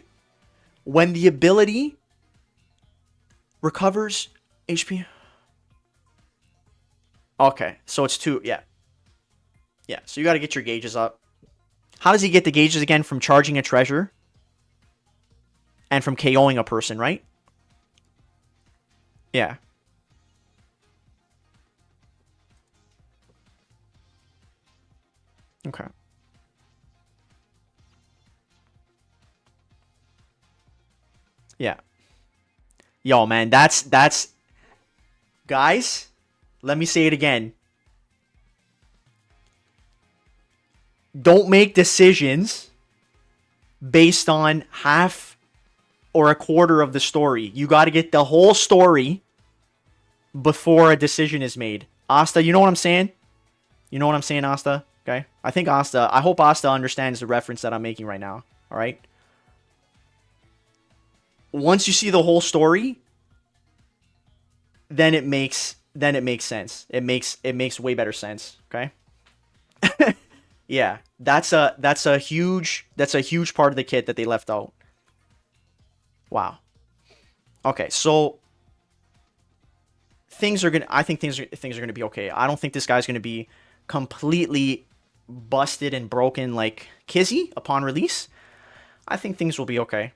when the ability recovers HP. Okay, so it's 2, yeah. Yeah, so you got to get your gauges up. How does he get the gauges again? From charging a treasure and from KOing a person, right? Yeah. Okay. Yeah. Yo, man, that's guys, let me say it again. Don't make decisions based on half or a quarter of the story. You got to get the whole story before a decision is made. Asta, you know what I'm saying? You know what I'm saying, Asta? Okay? I hope Asta understands the reference that I'm making right now. All right? Once you see the whole story, then it makes sense. It makes way better sense, okay? Yeah, that's a huge part of the kit that they left out. Wow. Okay, so I think things are going to be okay. I don't think this guy's going to be completely busted and broken like Kizzy upon release. I think things will be okay.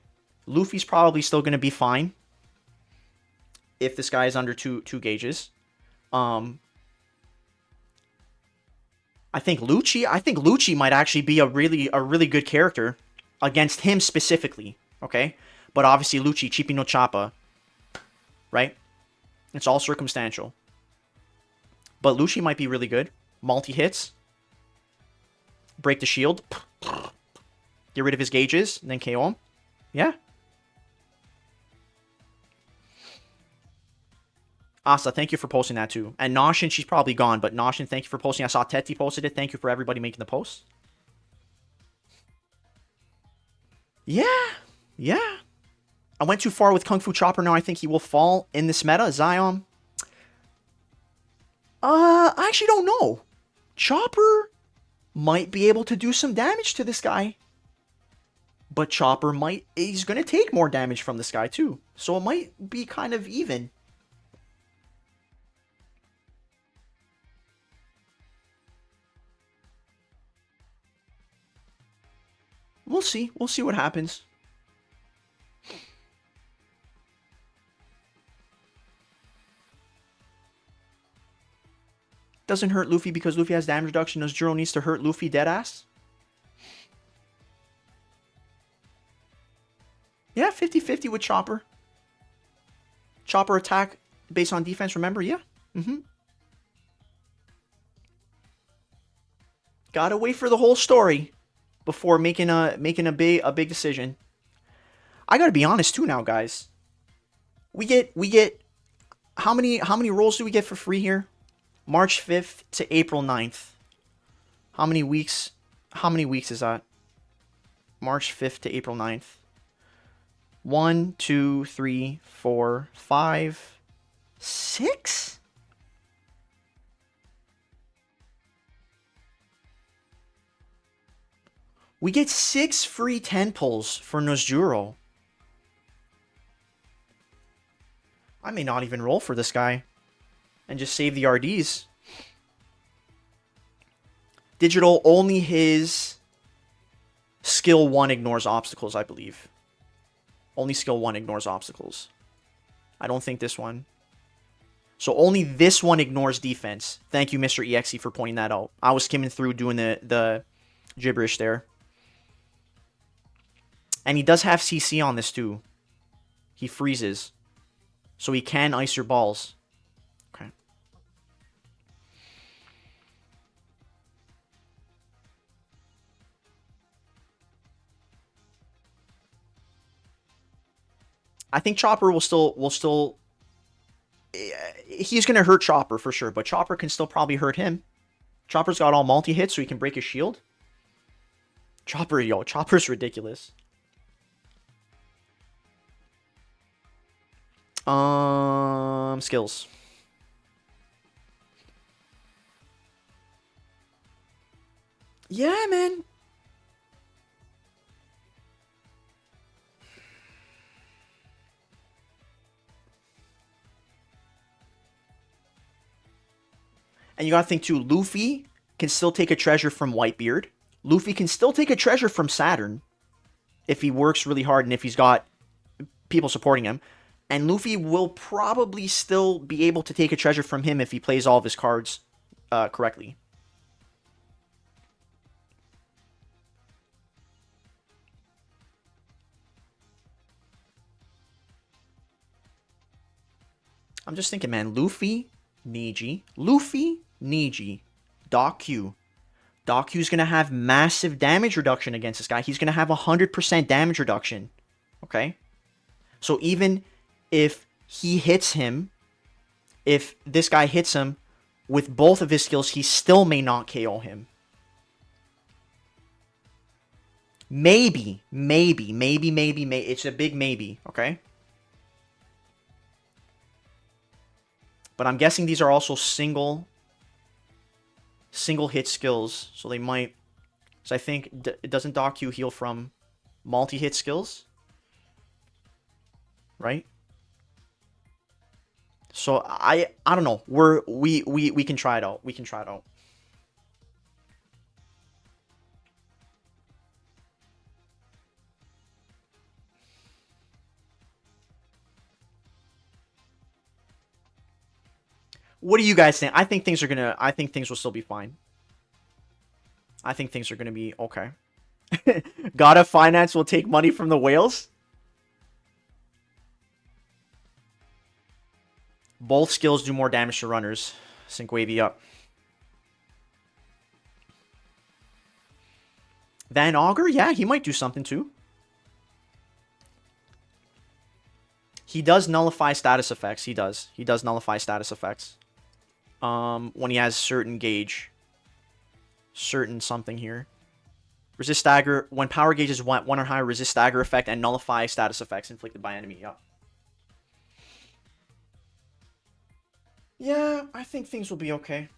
Luffy's probably still going to be fine if this guy is under two gauges. I think Lucci might actually be a really good character against him specifically, okay? But obviously Lucci, Chippy no Choppa, right? It's all circumstantial. But Lucci might be really good. Multi-hits. Break the shield. Get rid of his gauges, and then KO him. Yeah. Asa, thank you for posting that too. And Noshin, she's probably gone, but Noshin, thank you for posting. I saw Teti posted it. Thank you for everybody making the post. Yeah. Yeah. I went too far with Kung Fu Chopper. Now I think he will fall in this meta. Zion. I actually don't know. Chopper might be able to do some damage to this guy. But Chopper he's going to take more damage from this guy too. So it might be kind of even. We'll see. We'll see what happens. Doesn't hurt Luffy because Luffy has damage reduction. Nozjuro needs to hurt Luffy deadass. Yeah, 50-50 with Chopper. Chopper attack based on defense, remember? Yeah. Gotta wait for the whole story before making a big decision. I gotta be honest too now, guys. We get how many rolls do we get for free here? March 5th to April 9th. How many weeks is that? March 5th to April 9th. 1, 2, 3, 4, 5, 6? We get 6 free 10 pulls for Nozjuro. I may not even roll for this guy and just save the RDs. Digital, only his skill 1 ignores obstacles, I believe. Only skill 1 ignores obstacles. I don't think this one. So only this one ignores defense. Thank you, Mr. EXE, for pointing that out. I was skimming through doing the gibberish there. And he does have CC on this too. He freezes. So he can ice your balls. Okay. I think Chopper will still he's going to hurt Chopper for sure, but Chopper can still probably hurt him. Chopper's got all multi-hits so he can break his shield. Chopper's ridiculous. Skills. Yeah, man. And you gotta think too, Luffy can still take a treasure from Whitebeard. Luffy can still take a treasure from Saturn if he works really hard and if he's got people supporting him. And Luffy will probably still be able to take a treasure from him if he plays all of his cards correctly. I'm just thinking, man, Luffy, Niji, Doc Q. Doc Q's going to have massive damage reduction against this guy. He's going to have 100% damage reduction. Okay? So even if he hits him, if this guy hits him with both of his skills, he still may not KO him. Maybe. It's a big maybe, okay? But I'm guessing these are also single hit skills, so they might. So I think doesn't Doc Q heal from multi-hit skills, right? So I don't know. We can try it out. We can try it out. What do you guys think? I think things will still be fine. I think things are gonna be okay. God of Finance will take money from the whales. Both skills do more damage to runners. Sync Wavy up. Van Augur, yeah, he might do something too. He does nullify status effects. He does nullify status effects. When he has certain gauge. Certain something here. Resist stagger. When power gauge is 1 or higher, resist stagger effect and nullify status effects inflicted by enemy. Yep. Yeah, I think things will be okay.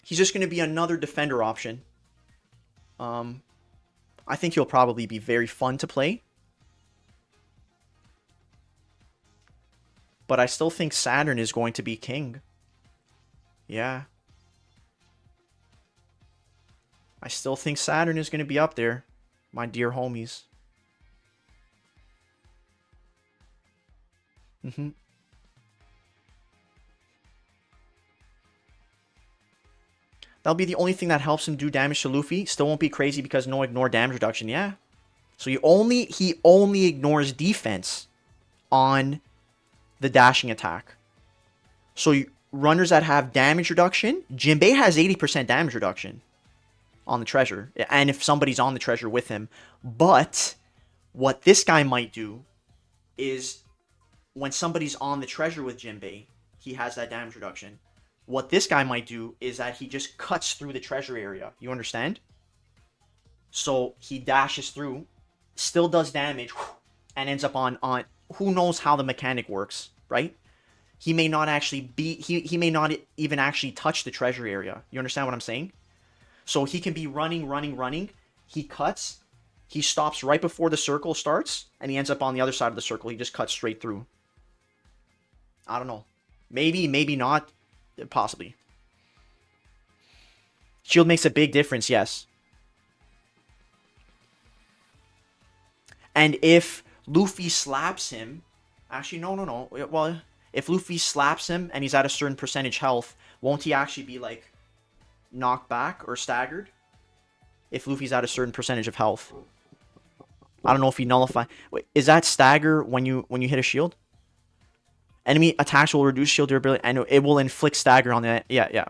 He's just going to be another defender option. I think he'll probably be very fun to play. But I still think Saturn is going to be king. Yeah. I still think Saturn is going to be up there, my dear homies. That'll be the only thing that helps him do damage to Luffy. Still won't be crazy because no ignore damage reduction. Yeah. So he only ignores defense on the dashing attack. So runners that have damage reduction, Jinbei has 80% damage reduction on the treasure. And if somebody's on the treasure with him. But what this guy might do is when somebody's on the treasure with Jinbei, he has that damage reduction. What this guy might do is that he just cuts through the treasure area. You understand? So he dashes through, still does damage, and ends up on who knows how the mechanic works, right? He may not actually be, he may not even actually touch the treasure area. You understand what I'm saying? So he can be running. He cuts. He stops right before the circle starts, and he ends up on the other side of the circle. He just cuts straight through. I don't know. Maybe, maybe not. Possibly. Shield makes a big difference, yes. And if Luffy slaps him... Actually, no. Well, if Luffy slaps him and he's at a certain percentage health, won't he actually be, like, knocked back or staggered? If Luffy's at a certain percentage of health. I don't know if he nullify... Wait, is that stagger when you hit a shield? Enemy attacks will reduce shield durability, and it will inflict stagger on the... Yeah.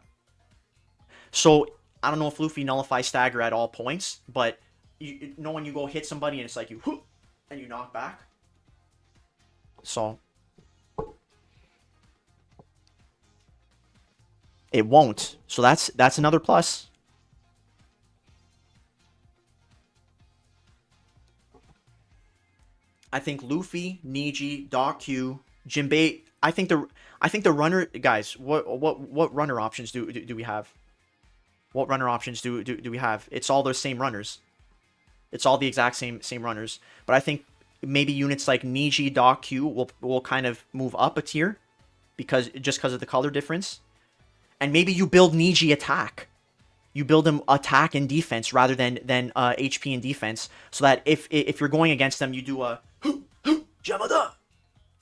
So, I don't know if Luffy nullifies stagger at all points, but you know when you go hit somebody and it's like you... Whoop, and you knock back? So... It won't. So that's another plus. I think Luffy, Niji, Doc Q, Jinbei. I think the runner guys. What runner options do we have? What runner options do we have? It's all those same runners. It's all the exact same runners. But I think maybe units like Niji, Doc Q will kind of move up a tier because of the color difference. And maybe you build Niji attack. You build him attack and defense rather than HP and defense, so that if you're going against them, you do a Jamada,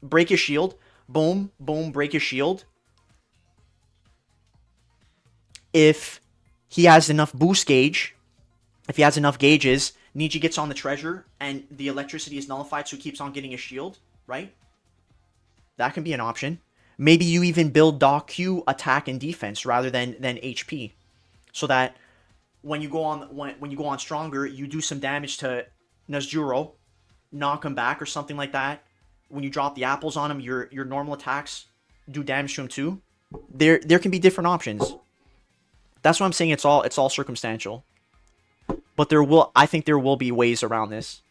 break his shield, boom, boom, break his shield. If he has enough boost gauge, if he has enough gauges, Niji gets on the treasure and the electricity is nullified, so he keeps on getting his shield, right? That can be an option. Maybe you even build Doc Q attack and defense rather than HP. So that when you go on stronger, you do some damage to Nezjuro, knock him back or something like that. When you drop the apples on him, your normal attacks do damage to him too. There can be different options. That's what I'm saying. It's all circumstantial. But I think there will be ways around this.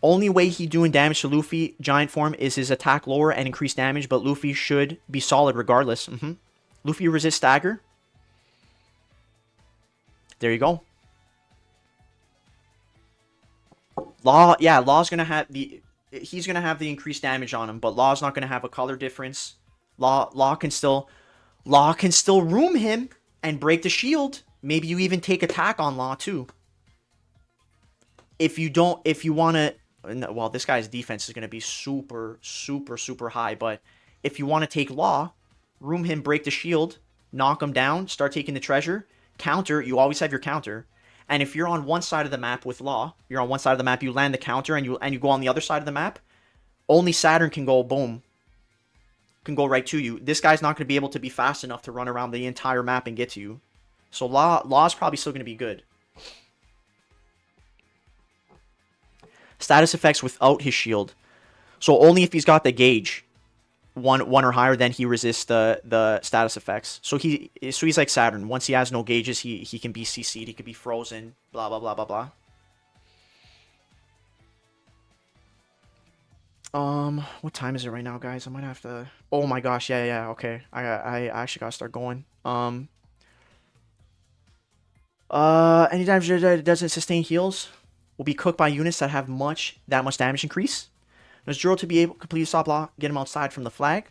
Only way he doing damage to Luffy giant form is his attack lower and increase damage, but Luffy should be solid regardless. Luffy resist stagger. There you go. Law, yeah, Law's gonna have he's gonna have the increased damage on him, but Law's not gonna have a color difference. Law can still room him and break the shield. Maybe you even take attack on Law too. If you wanna, well, this guy's defense is gonna be super high, but if you want to take Law, room him, break the shield, knock him down, start taking the treasure, counter, you always have your counter. And if you're on one side of the map with Law, you're on one side of the map, you land the counter and you go on the other side of the map, only Saturn can go boom. Can go right to you. This guy's not going to be able to be fast enough to run around the entire map and get to you. So Law's probably still going to be good. Status effects without his shield. So only if he's got the gauge. One or higher, then he resists the status effects. So he's like Saturn. Once he has no gauges, he can be CC'd, he could be frozen, blah blah blah blah blah. What time is it right now, guys? I might have to. Oh my gosh, yeah, okay. I actually gotta start going. Any damage that doesn't sustain heals will be cooked by units that have that much damage increase. Nezjuro to be able to completely stop Law, get him outside from the flag.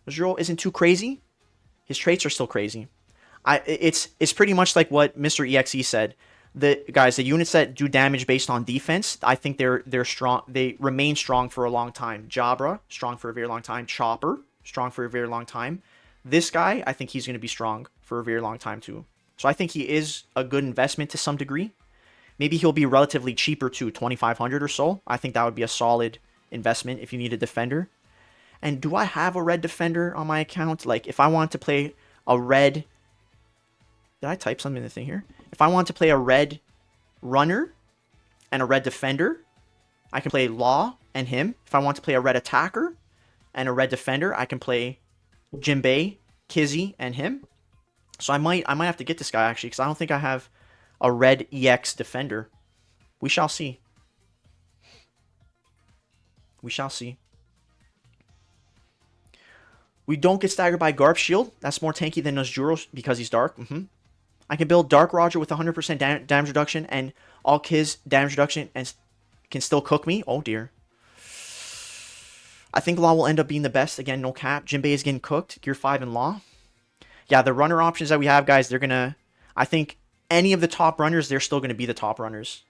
Nezjuro isn't too crazy. His traits are still crazy. It's pretty much like what Mr. EXE said. The units that do damage based on defense, I think they're strong. They remain strong for a long time. Jabra, strong for a very long time. Chopper, strong for a very long time. This guy, I think he's going to be strong for a very long time too. So I think he is a good investment to some degree. Maybe he'll be relatively cheaper too, 2,500 or so. I think that would be a solid investment if you need a defender. And do I have a red defender on my account? Like if I want to play a red, did I type something in the thing here? If I want to play a red runner and a red defender, I can play Law and him. If I want to play a red attacker and a red defender, I can play Jinbei, Kizzy, and him. So I might have to get this guy actually, because I don't think I have a red EX defender. We shall see. We shall see. We don't get staggered by Garp Shield. That's more tanky than Nezjuro because he's dark. I can build Dark Roger with 100% damage reduction and all Kiz damage reduction and can still cook me. Oh dear. I think Law will end up being the best. Again, no cap. Jinbei is getting cooked. Gear 5 and Law. Yeah, the runner options that we have, guys, they're going to... I think any of the top runners, they're still going to be the top runners.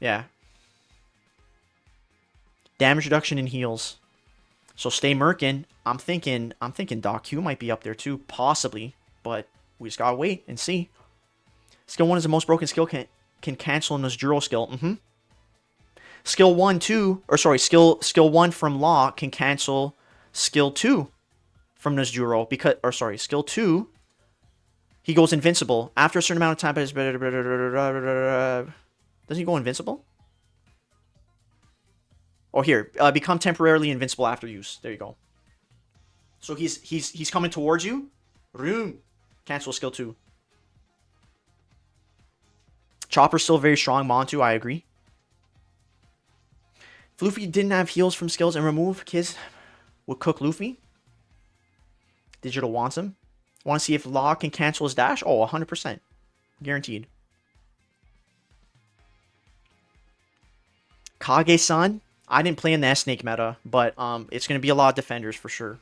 Yeah. Damage reduction and heals. So stay merkin. I'm thinking Doc Q might be up there too, possibly, but we just gotta wait and see. Skill 1 is the most broken skill, can cancel Nezjuro skill. Skill 1 too, or sorry, skill 1 from Law can cancel skill 2 from Nezjuro because, or sorry, skill 2, he goes invincible after a certain amount of time. Doesn't he go invincible? Oh, here, become temporarily invincible after use. There you go. So he's coming towards you. Room. Cancel skill 2. Chopper's still very strong. Montu, I agree. If Luffy didn't have heals from skills and remove, Kiz would cook Luffy. Digital wants him. Want to see if Law can cancel his dash? Oh, 100%. Guaranteed. Kage-san. I didn't play in the S-Snake meta, but it's going to be a lot of defenders for sure.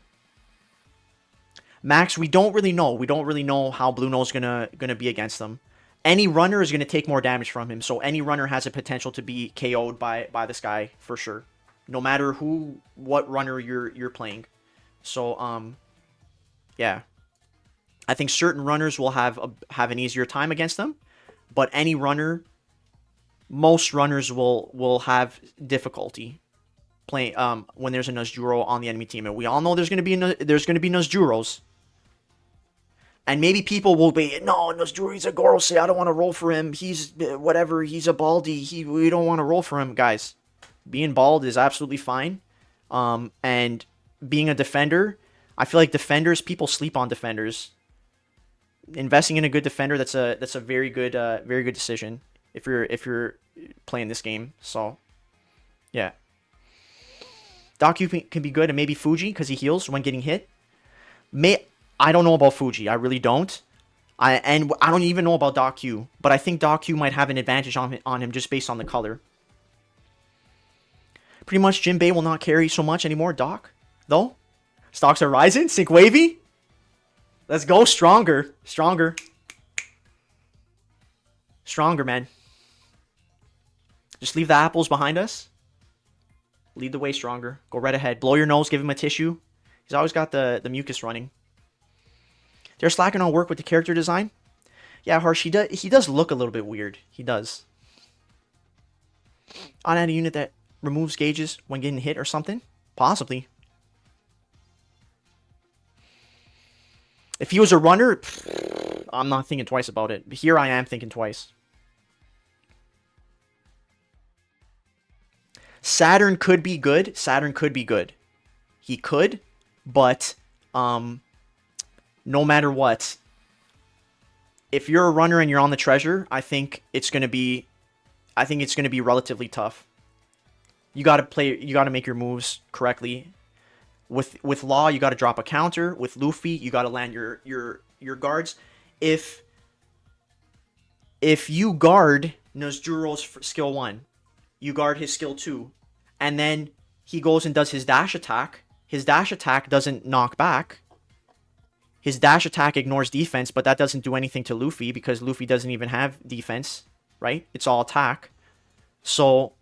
Max, we don't really know. We don't really know how Blue Nose gonna be against them. Any runner is going to take more damage from him, so any runner has a potential to be KO'd by this guy for sure. No matter what runner you're playing. So, yeah. I think certain runners will have an easier time against them, but any runner, most runners will have difficulty playing when there's a Nozjuro on the enemy team, and we all know there's going to be Nozjuros. And maybe people will be, no, Nozjuro's a Gorosei, I don't want to roll for him. He's whatever, he's a baldy. We don't want to roll for him, guys. Being bald is absolutely fine. And being a defender, I feel like people sleep on defenders. Investing in a good defender, that's a very good decision if you're playing this game. So, yeah. Doku can be good, and maybe Fuji because he heals when getting hit. I don't know about Fuji. I really don't. I don't even know about Doku, but I think Doku might have an advantage on him just based on the color. Pretty much Jinbei will not carry so much anymore, Doc. Though. Stocks are rising. Sync wavy. Let's go. Stronger. Stronger. Stronger, man. Just leave the apples behind us. Lead the way, Stronger. Go right ahead. Blow your nose. Give him a tissue. He's always got the mucus running. They're slacking on work with the character design. Yeah, Harsh, he does look a little bit weird. He does. On a unit that removes gauges when getting hit or something? Possibly. If he was a runner, I'm not thinking twice about it. But here I am thinking twice. Saturn could be good. Saturn could be good. He could, but no matter what, if you're a runner and you're on the treasure, I think it's gonna be relatively tough. You gotta make your moves correctly. With Law, you gotta drop a counter. With Luffy, you gotta land your guards. If you guard Nozjuro's skill 1, you guard his skill 2, and then he goes and does his dash attack. His dash attack doesn't knock back. His dash attack ignores defense, but that doesn't do anything to Luffy because Luffy doesn't even have defense, right? It's all attack. So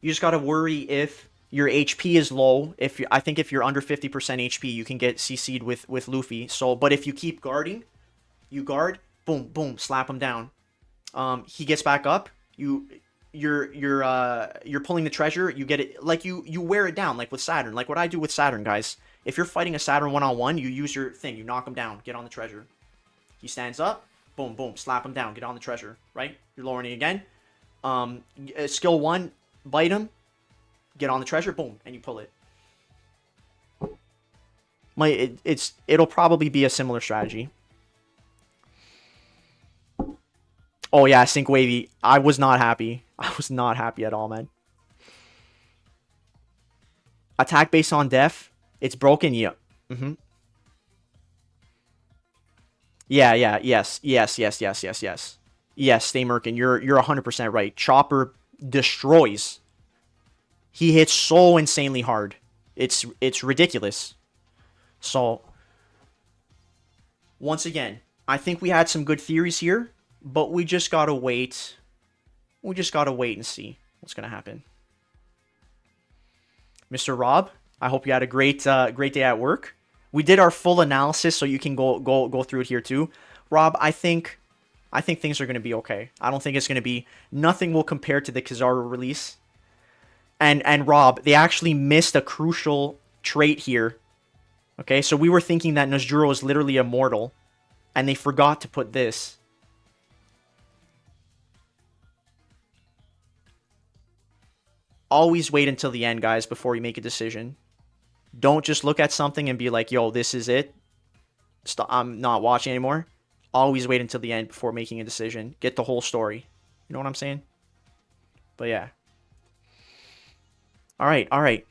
you just gotta worry if your HP is low. I think if you're under 50% HP, you can get CC'd with Luffy. So, but if you keep guarding, you guard, boom, boom, slap him down. He gets back up. You're pulling the treasure. You get it like you wear it down like with Saturn, like what I do with Saturn, guys. If you're fighting a Saturn one-on-one, you use your thing. You knock him down. Get on the treasure. He stands up. Boom, boom. Slap him down. Get on the treasure. Right? You're lowering it again. Skill 1. Bite him. Get on the treasure. Boom. And you pull it. It'll probably be a similar strategy. Oh, yeah. Sync wavy. I was not happy. I was not happy at all, man. Attack based on def. It's broken, yeah. Yeah, yes. Yes, stay Merkin. You're 100% right. Chopper destroys. He hits so insanely hard. It's ridiculous. So, once again, I think we had some good theories here, but we just gotta wait. We just gotta wait and see what's gonna happen. Mr. Rob, I hope you had a great day at work. We did our full analysis, so you can go through it here too. Rob, I think things are going to be okay. I don't think it's going to be... Nothing will compare to the Kizaru release. And Rob, they actually missed a crucial trait here. Okay, so we were thinking that Nozjuro is literally immortal, and they forgot to put this. Always wait until the end, guys, before you make a decision. Don't just look at something and be like, yo, this is it. I'm not watching anymore. Always wait until the end before making a decision. Get the whole story. You know what I'm saying? But yeah. All right, all right.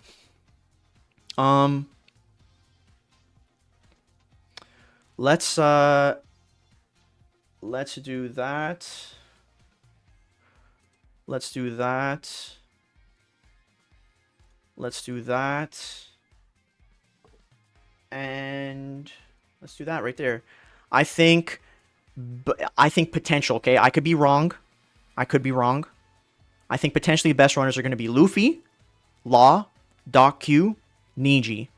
Let's do that. Let's do that. Let's do that. And let's do that right there. I think potential, okay? I could be wrong. I could be wrong. I think potentially the best runners are going to be Luffy, Law, Doc Q, Niji,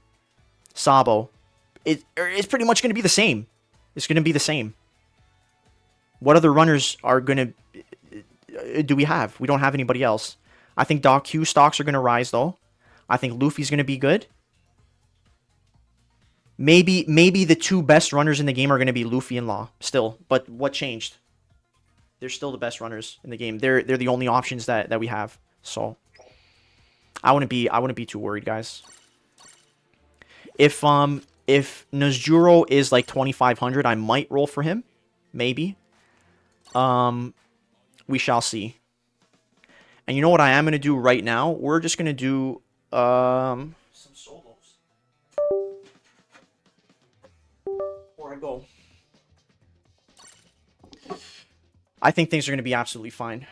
Sabo. It's pretty much going to be the same. It's going to be the same. What other runners are going to... do we have? We don't have anybody else. I think Doc Q stocks are going to rise, though. I think Luffy's going to be good. Maybe the two best runners in the game are going to be Luffy and Law still. But what changed? They're still the best runners in the game. They're the only options that we have. So I wouldn't be too worried, guys. If Nezjuro is like 2500, I might roll for him. Maybe. We shall see. And you know what I am going to do right now? We're just going to do some solos. Before I go. I think things are going to be absolutely fine.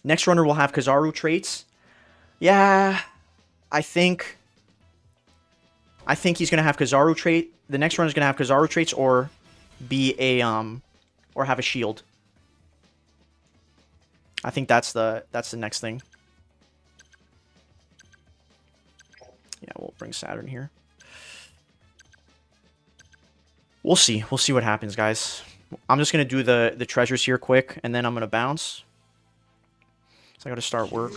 Next runner will have Kizaru traits. Yeah, I think he's going to have Kizaru trait. The next runner is going to have Kizaru traits or be a or have a shield. I think that's the next thing. Yeah, we'll bring Saturn here. We'll see. We'll see what happens, guys. I'm just going to do the treasures here quick, and then I'm going to bounce. So I got to start work.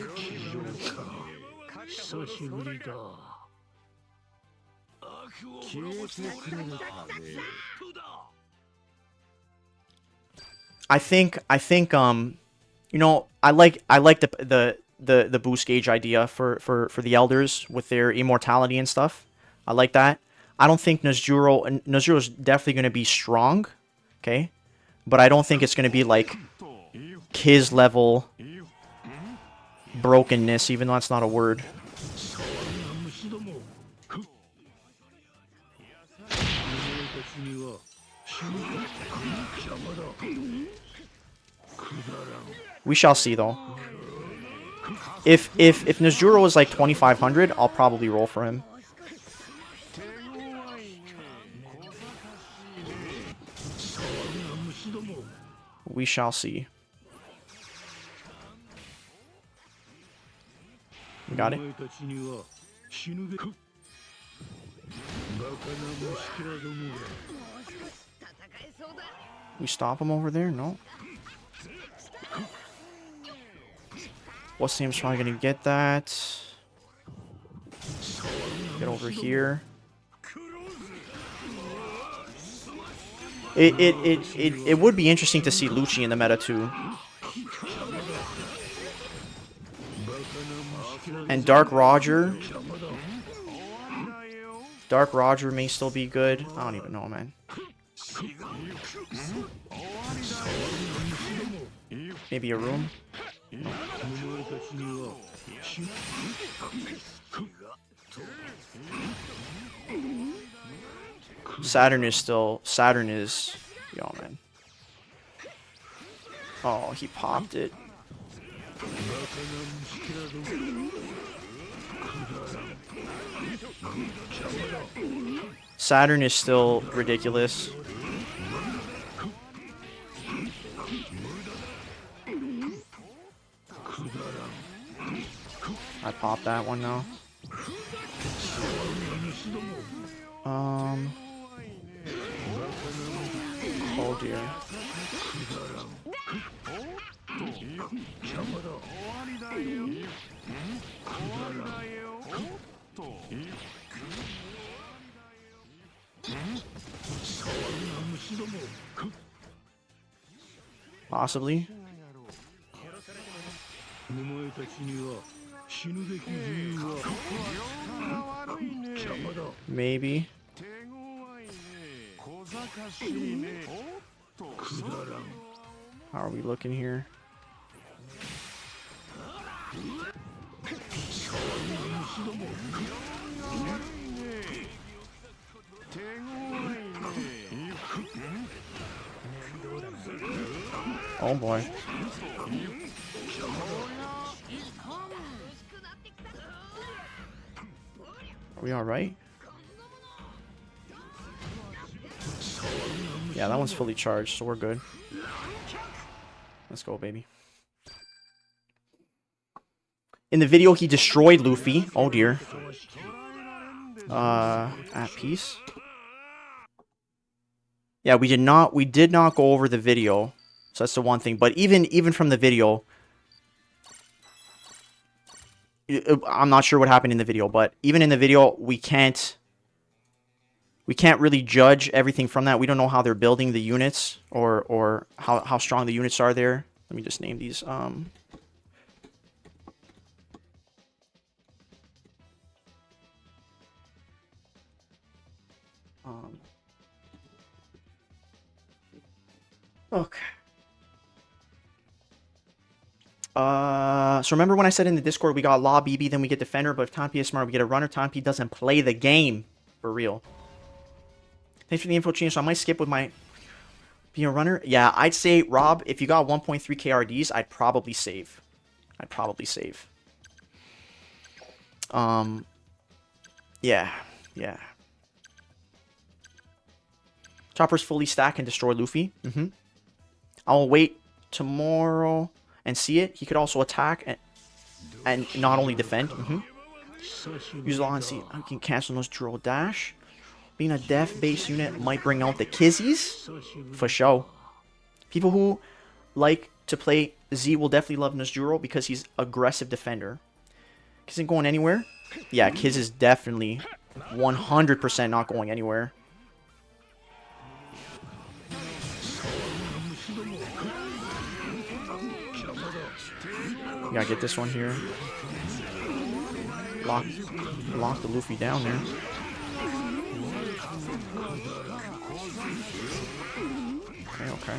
I think you know, I like the boost gauge idea for the elders with their immortality and stuff. I like that. I don't think Nezjuro is definitely going to be strong, okay? But I don't think it's going to be like Kiz level brokenness, even though that's not a word. We shall see, though. If Nezjuro is like 2500, I'll probably roll for him. We shall see. We got it. We stop him over there? No. Wasim's probably gonna get that. Get over here. It would be interesting to see Lucci in the meta too. And Dark Roger. Dark Roger may still be good. I don't even know, man. Maybe a room? No. Saturn is... Yo, man. Oh, he popped it. Saturn is still ridiculous. I popped that one now. Oh dear. Possibly. Maybe. How are we looking here? Oh boy. Are we alright? Yeah, that one's fully charged, so we're good. Let's go, baby. In the video, he destroyed Luffy. Oh dear. At peace. Yeah, we did not go over the video. So that's the one thing. But even from the video, I'm not sure what happened in the video, but even in the video, we can't really judge everything from that. We don't know how they're building the units or how strong the units are there. Let me just name these. Okay. So remember when I said in the Discord we got Law BB, then we get Defender, but if Tanpi is smart, we get a runner. Tanpi doesn't play the game. For real. Thanks for the info, change. So I might skip with my being a runner. Yeah, I'd say, Rob, if you got 1.3 KRDs, I'd probably save. Yeah. Chopper's fully stacked and destroy Luffy. I'll wait tomorrow and see it. He could also attack and not only defend. Use law and see. I can cancel those drill dash. Being a def base unit might bring out the Kizzies. For sure. People who like to play Z will definitely love Nezjuro because he's aggressive defender. Kiz isn't going anywhere. Yeah, Kiz is definitely 100% not going anywhere. Gotta get this one here. Lock the Luffy down there. Okay.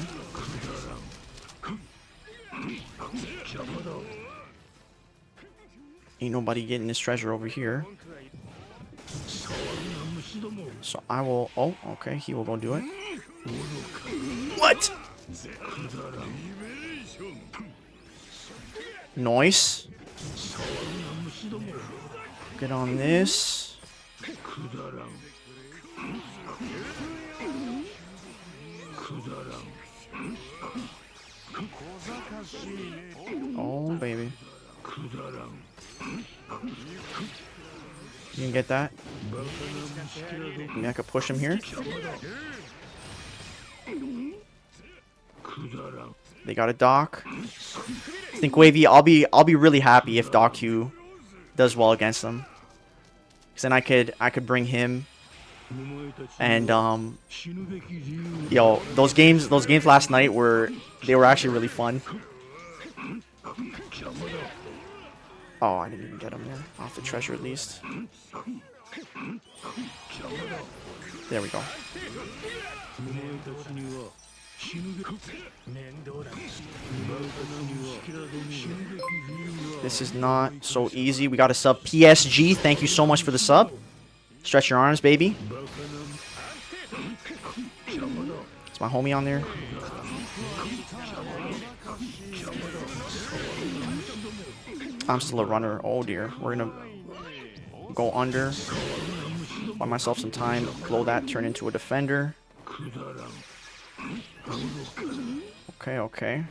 Ain't nobody getting this treasure over here. So I will... Oh, okay. He will go do it. What? Nice. Get on this. Oh, baby. You can get that. Maybe I could push him here. They got a Doc. I think Wavy, I'll be really happy if Doc Q does well against them. Cause then I could bring him and yo, those games last night were actually really fun. Oh, I didn't even get him there. Off the treasure at least. There we go. This is not so easy. We got a sub. PSG, thank you so much for the sub. Stretch your arms, baby. Is my homie on there? I'm still a runner. Oh dear. We're gonna go under. Buy myself some time. Blow that. Turn into a defender. Okay.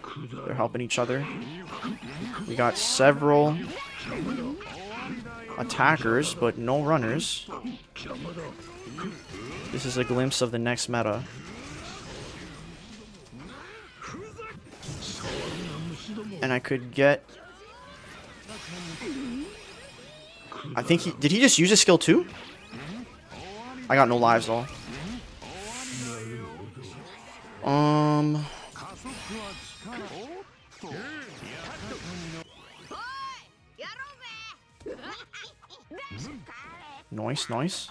They're helping each other. We got several attackers, but no runners. This is a glimpse of the next meta. And I could get... I think did he just use his skill too? I got no lives though. Nice.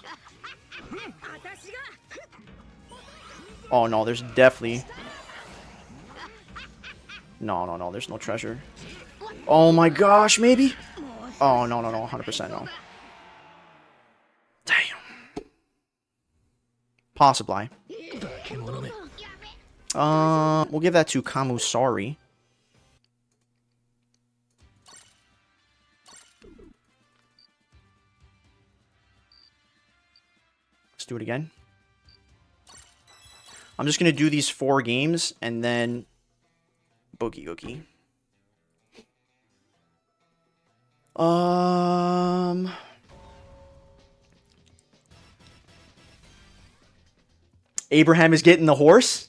Oh no, there's definitely... No, there's no treasure. Oh my gosh, maybe? Oh, no, 100% no. Damn. Possibly. We'll give that to Kamusari. Let's do it again. I'm just going to do these 4 games and then Boogie Oogie. Abraham is getting the horse.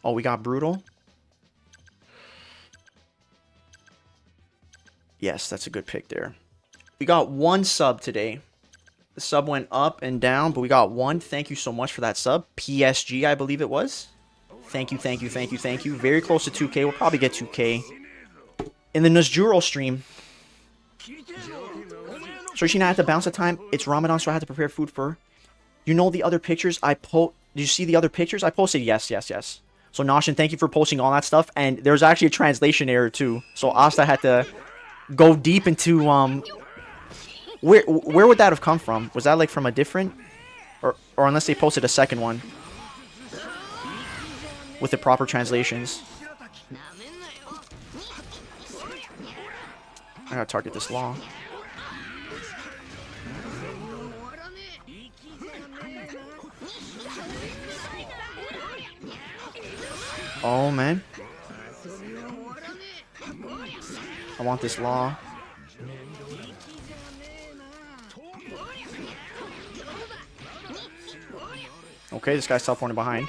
Oh, we got Brutal. Yes, that's a good pick there. We got 1 sub today. The sub went up and down, but we got 1. Thank you so much for that sub. PSG, I believe it was. Thank you. Very close to 2K. We'll probably get 2K in the Nozjuro stream. So I had to bounce at time. It's Ramadan, so I had to prepare food for. You know the other pictures I Did you see the other pictures I posted? Yes. So Noshin, thank you for posting all that stuff. And there's actually a translation error too. So Asta had to go deep into where would that have come from? Was that like from a different, or unless they posted a second one with the proper translations. I gotta target this law. Oh man, I want this law. Okay, this guy's teleporting behind.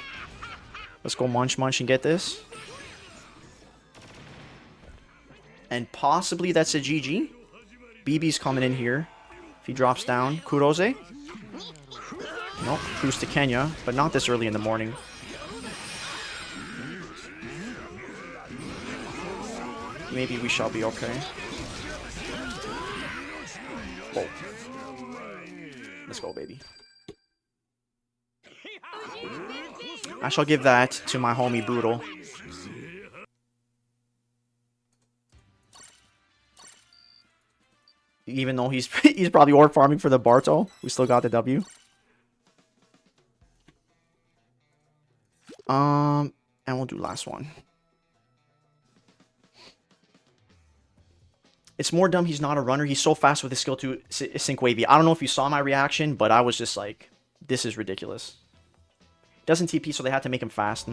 Let's go munch and get this. And possibly that's a GG. BB's coming in here. If he drops down. Kurose. Nope, cruise to Kenya, but not this early in the morning. Maybe we shall be okay. Whoa. Let's go, baby. I shall give that to my homie Brutal. Even though he's probably orb farming for the Barto, we still got the W. And we'll do last one. It's more dumb he's not a runner. He's so fast with his skill to sync wavy. I don't know if you saw my reaction, but I was just like, this is ridiculous. Doesn't TP, so they had to make him fast.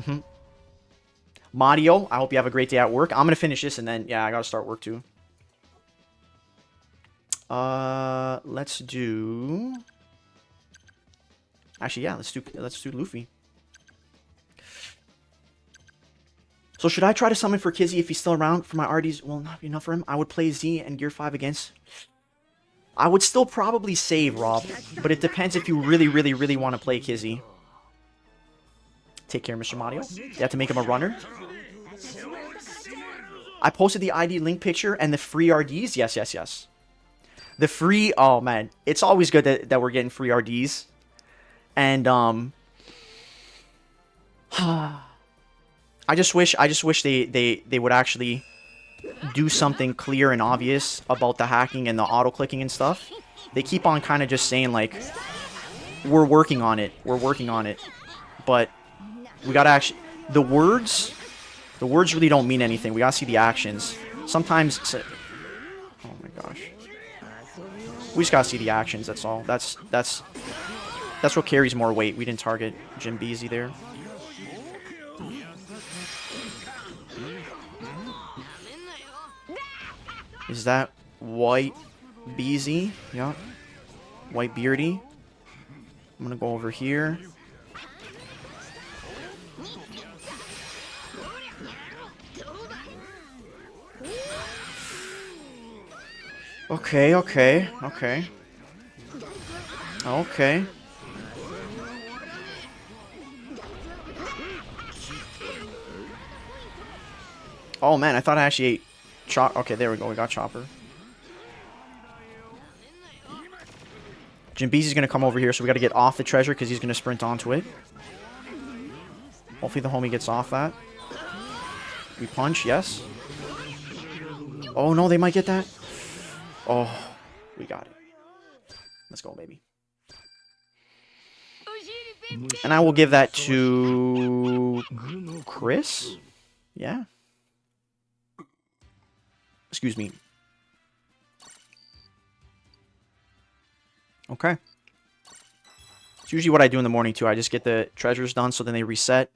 Mario, I hope you have a great day at work. I'm going to finish this, and then, yeah, I got to start work too. Let's do... Actually, yeah, let's do Luffy. So should I try to summon for Kizzy if he's still around? For my RDs will not be enough for him. I would play Z and Gear 5 against... I would still probably save Rob, but it depends if you really want to play Kizzy. Take care, Mr. Mario. You have to make him a runner. I posted the ID link picture and the free RDs. Yes. The free... Oh, man. It's always good that we're getting free RDs. And, I just wish they would actually do something clear and obvious about the hacking and the auto-clicking and stuff. They keep on kind of just saying, like, we're working on it. But we gotta actually... The words really don't mean anything. We gotta see the actions. Sometimes... Oh my gosh. We just gotta see the actions, that's all. That's what carries more weight. We didn't target Jim Beezy there. Is that White Beezy? Yeah. White Beardy. I'm gonna go over here. Okay. Oh man, I thought I actually ate okay, there we go. We got Chopper. Jimbeezy's gonna come over here, so we gotta get off the treasure because he's gonna sprint onto it. Hopefully the homie gets off that. We punch, yes. Oh, no, they might get that. Oh, we got it. Let's go, baby. And I will give that to Chris. Yeah. Excuse me. Okay. It's usually what I do in the morning, too. I just get the treasures done, so then they reset.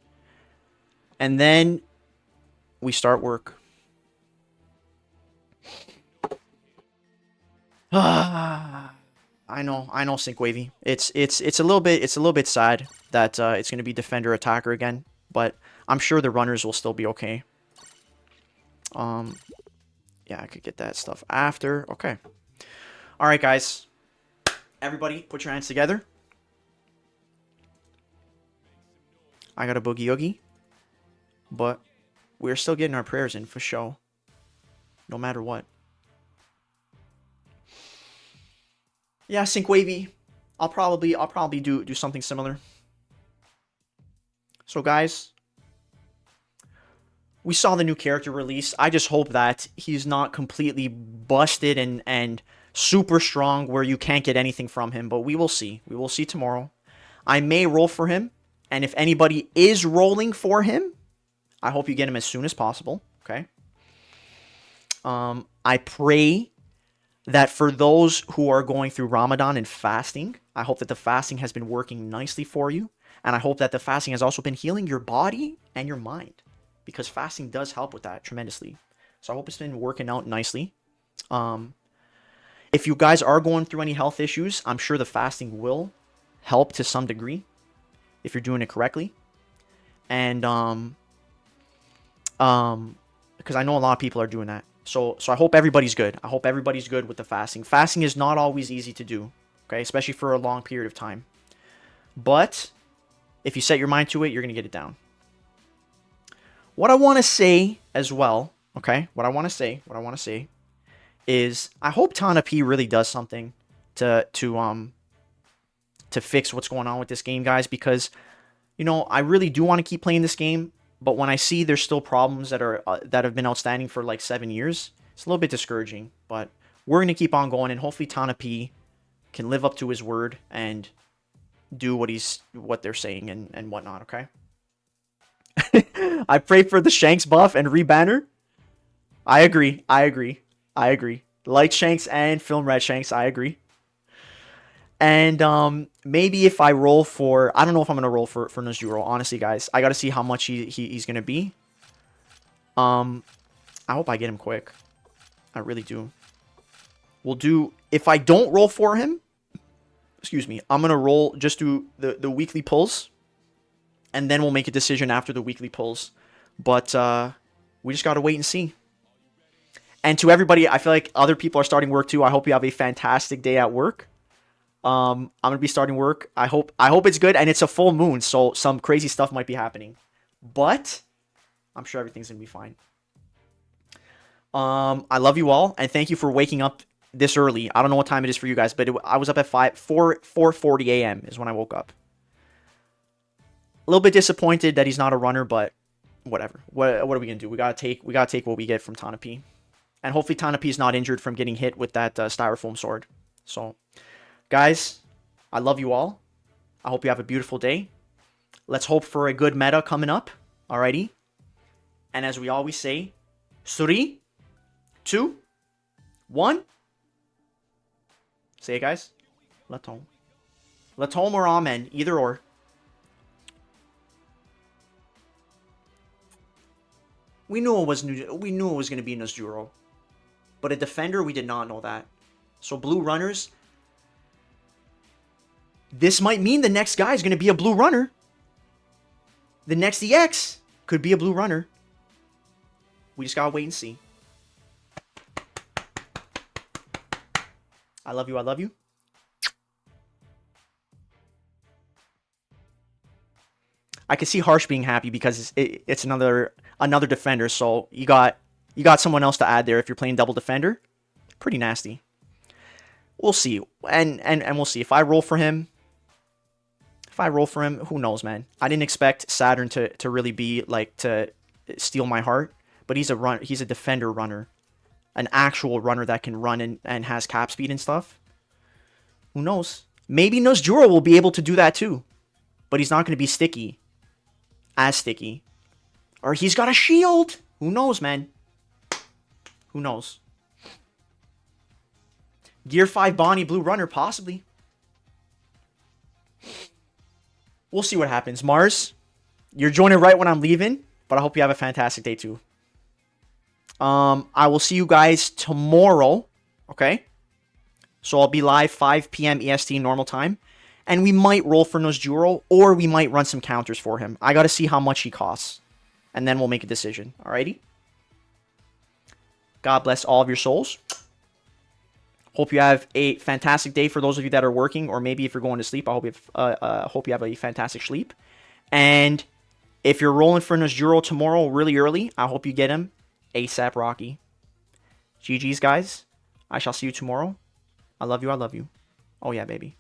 And then we start work. I know, Sync Wavy. It's a little bit sad that it's gonna be defender attacker again, but I'm sure the runners will still be okay. Yeah, I could get that stuff after. Okay. All right, guys. Everybody, put your hands together. I got a boogie oogie, but we're still getting our prayers in for show, no matter what. Yeah, Sync Wavy. I'll probably do something similar. So guys, we saw the new character release. I just hope that he's not completely busted and super strong where you can't get anything from him, but we will see. We will see tomorrow. I may roll for him, and if anybody is rolling for him, I hope you get him as soon as possible, okay? I pray that for those who are going through Ramadan and fasting, I hope that the fasting has been working nicely for you. And I hope that the fasting has also been healing your body and your mind, because fasting does help with that tremendously. So I hope it's been working out nicely. If you guys are going through any health issues, I'm sure the fasting will help to some degree if you're doing it correctly. And because I know a lot of people are doing that. So I hope everybody's good. I hope everybody's good with the fasting. Fasting is not always easy to do, okay? Especially for a long period of time. But if you set your mind to it, you're going to get it down. What I want to say as well, okay? What I want to say is I hope Tana P really does something to fix what's going on with this game, guys, because you know, I really do want to keep playing this game. But when I see there's still problems that have been outstanding for like 7 years, it's a little bit discouraging. But we're going to keep on going, and hopefully Tana P can live up to his word and do what they're saying and whatnot, okay? I pray for the Shanks buff and rebanner. I agree. Light Shanks and Film Red Shanks, I agree. And maybe if I roll for... I don't know if I'm going to roll for Nozuro, honestly, guys. I got to see how much he's going to be. I hope I get him quick. I really do. We'll do... If I don't roll for him... Excuse me. I'm going to roll... Just do the weekly pulls. And then we'll make a decision after the weekly pulls. But we just got to wait and see. And to everybody, I feel like other people are starting work too. I hope you have a fantastic day at work. I'm gonna be starting work. I hope it's good, and it's a full moon, so some crazy stuff might be happening, but I'm sure everything's gonna be fine. I love you all, and thank you for waking up this early. I don't know what time it is for you guys, but I was up at 4:40 a.m. is when I woke up. A little bit disappointed that he's not a runner, but whatever. What are we gonna do? We gotta take what we get from Tana P, and hopefully Tana P is not injured from getting hit with that styrofoam sword. So. Guys, I love you all. I hope you have a beautiful day. Let's hope for a good meta coming up. Alrighty? And as we always say, 3, 2, 1. Say it, guys. Latom. Latom or Amen. Either or. We knew it was going to be Nozuro. But a defender, we did not know that. So blue runners... This might mean the next guy is going to be a blue runner. The next EX could be a blue runner. We just got to wait and see. I love you. I love you. I can see Harsh being happy because it's another defender. So you got someone else to add there if you're playing double defender. Pretty nasty. We'll see. And we'll see. If I roll for him, who knows, man? I didn't expect Saturn to really be, like, to steal my heart. but he's a defender runner. An actual runner that can run and has cap speed and stuff. Who knows? Maybe Nozjuro will be able to do that too. But he's not going to be sticky. As sticky. Or he's got a shield. Who knows, man? Who knows? Gear 5 Bonnie Blue Runner, possibly. We'll see what happens. Mars, you're joining right when I'm leaving. But I hope you have a fantastic day too. I will see you guys tomorrow, okay? So I'll be live 5 p.m. EST normal time. And we might roll for Nozjuro, or we might run some counters for him. I got to see how much he costs. And then we'll make a decision, alrighty? God bless all of your souls. Hope you have a fantastic day for those of you that are working, or maybe if you're going to sleep, I hope you have a fantastic sleep. And if you're rolling for Nozjuro tomorrow really early, I hope you get him ASAP Rocky. GG's, guys. I shall see you tomorrow. I love you. I love you. Oh, yeah, baby.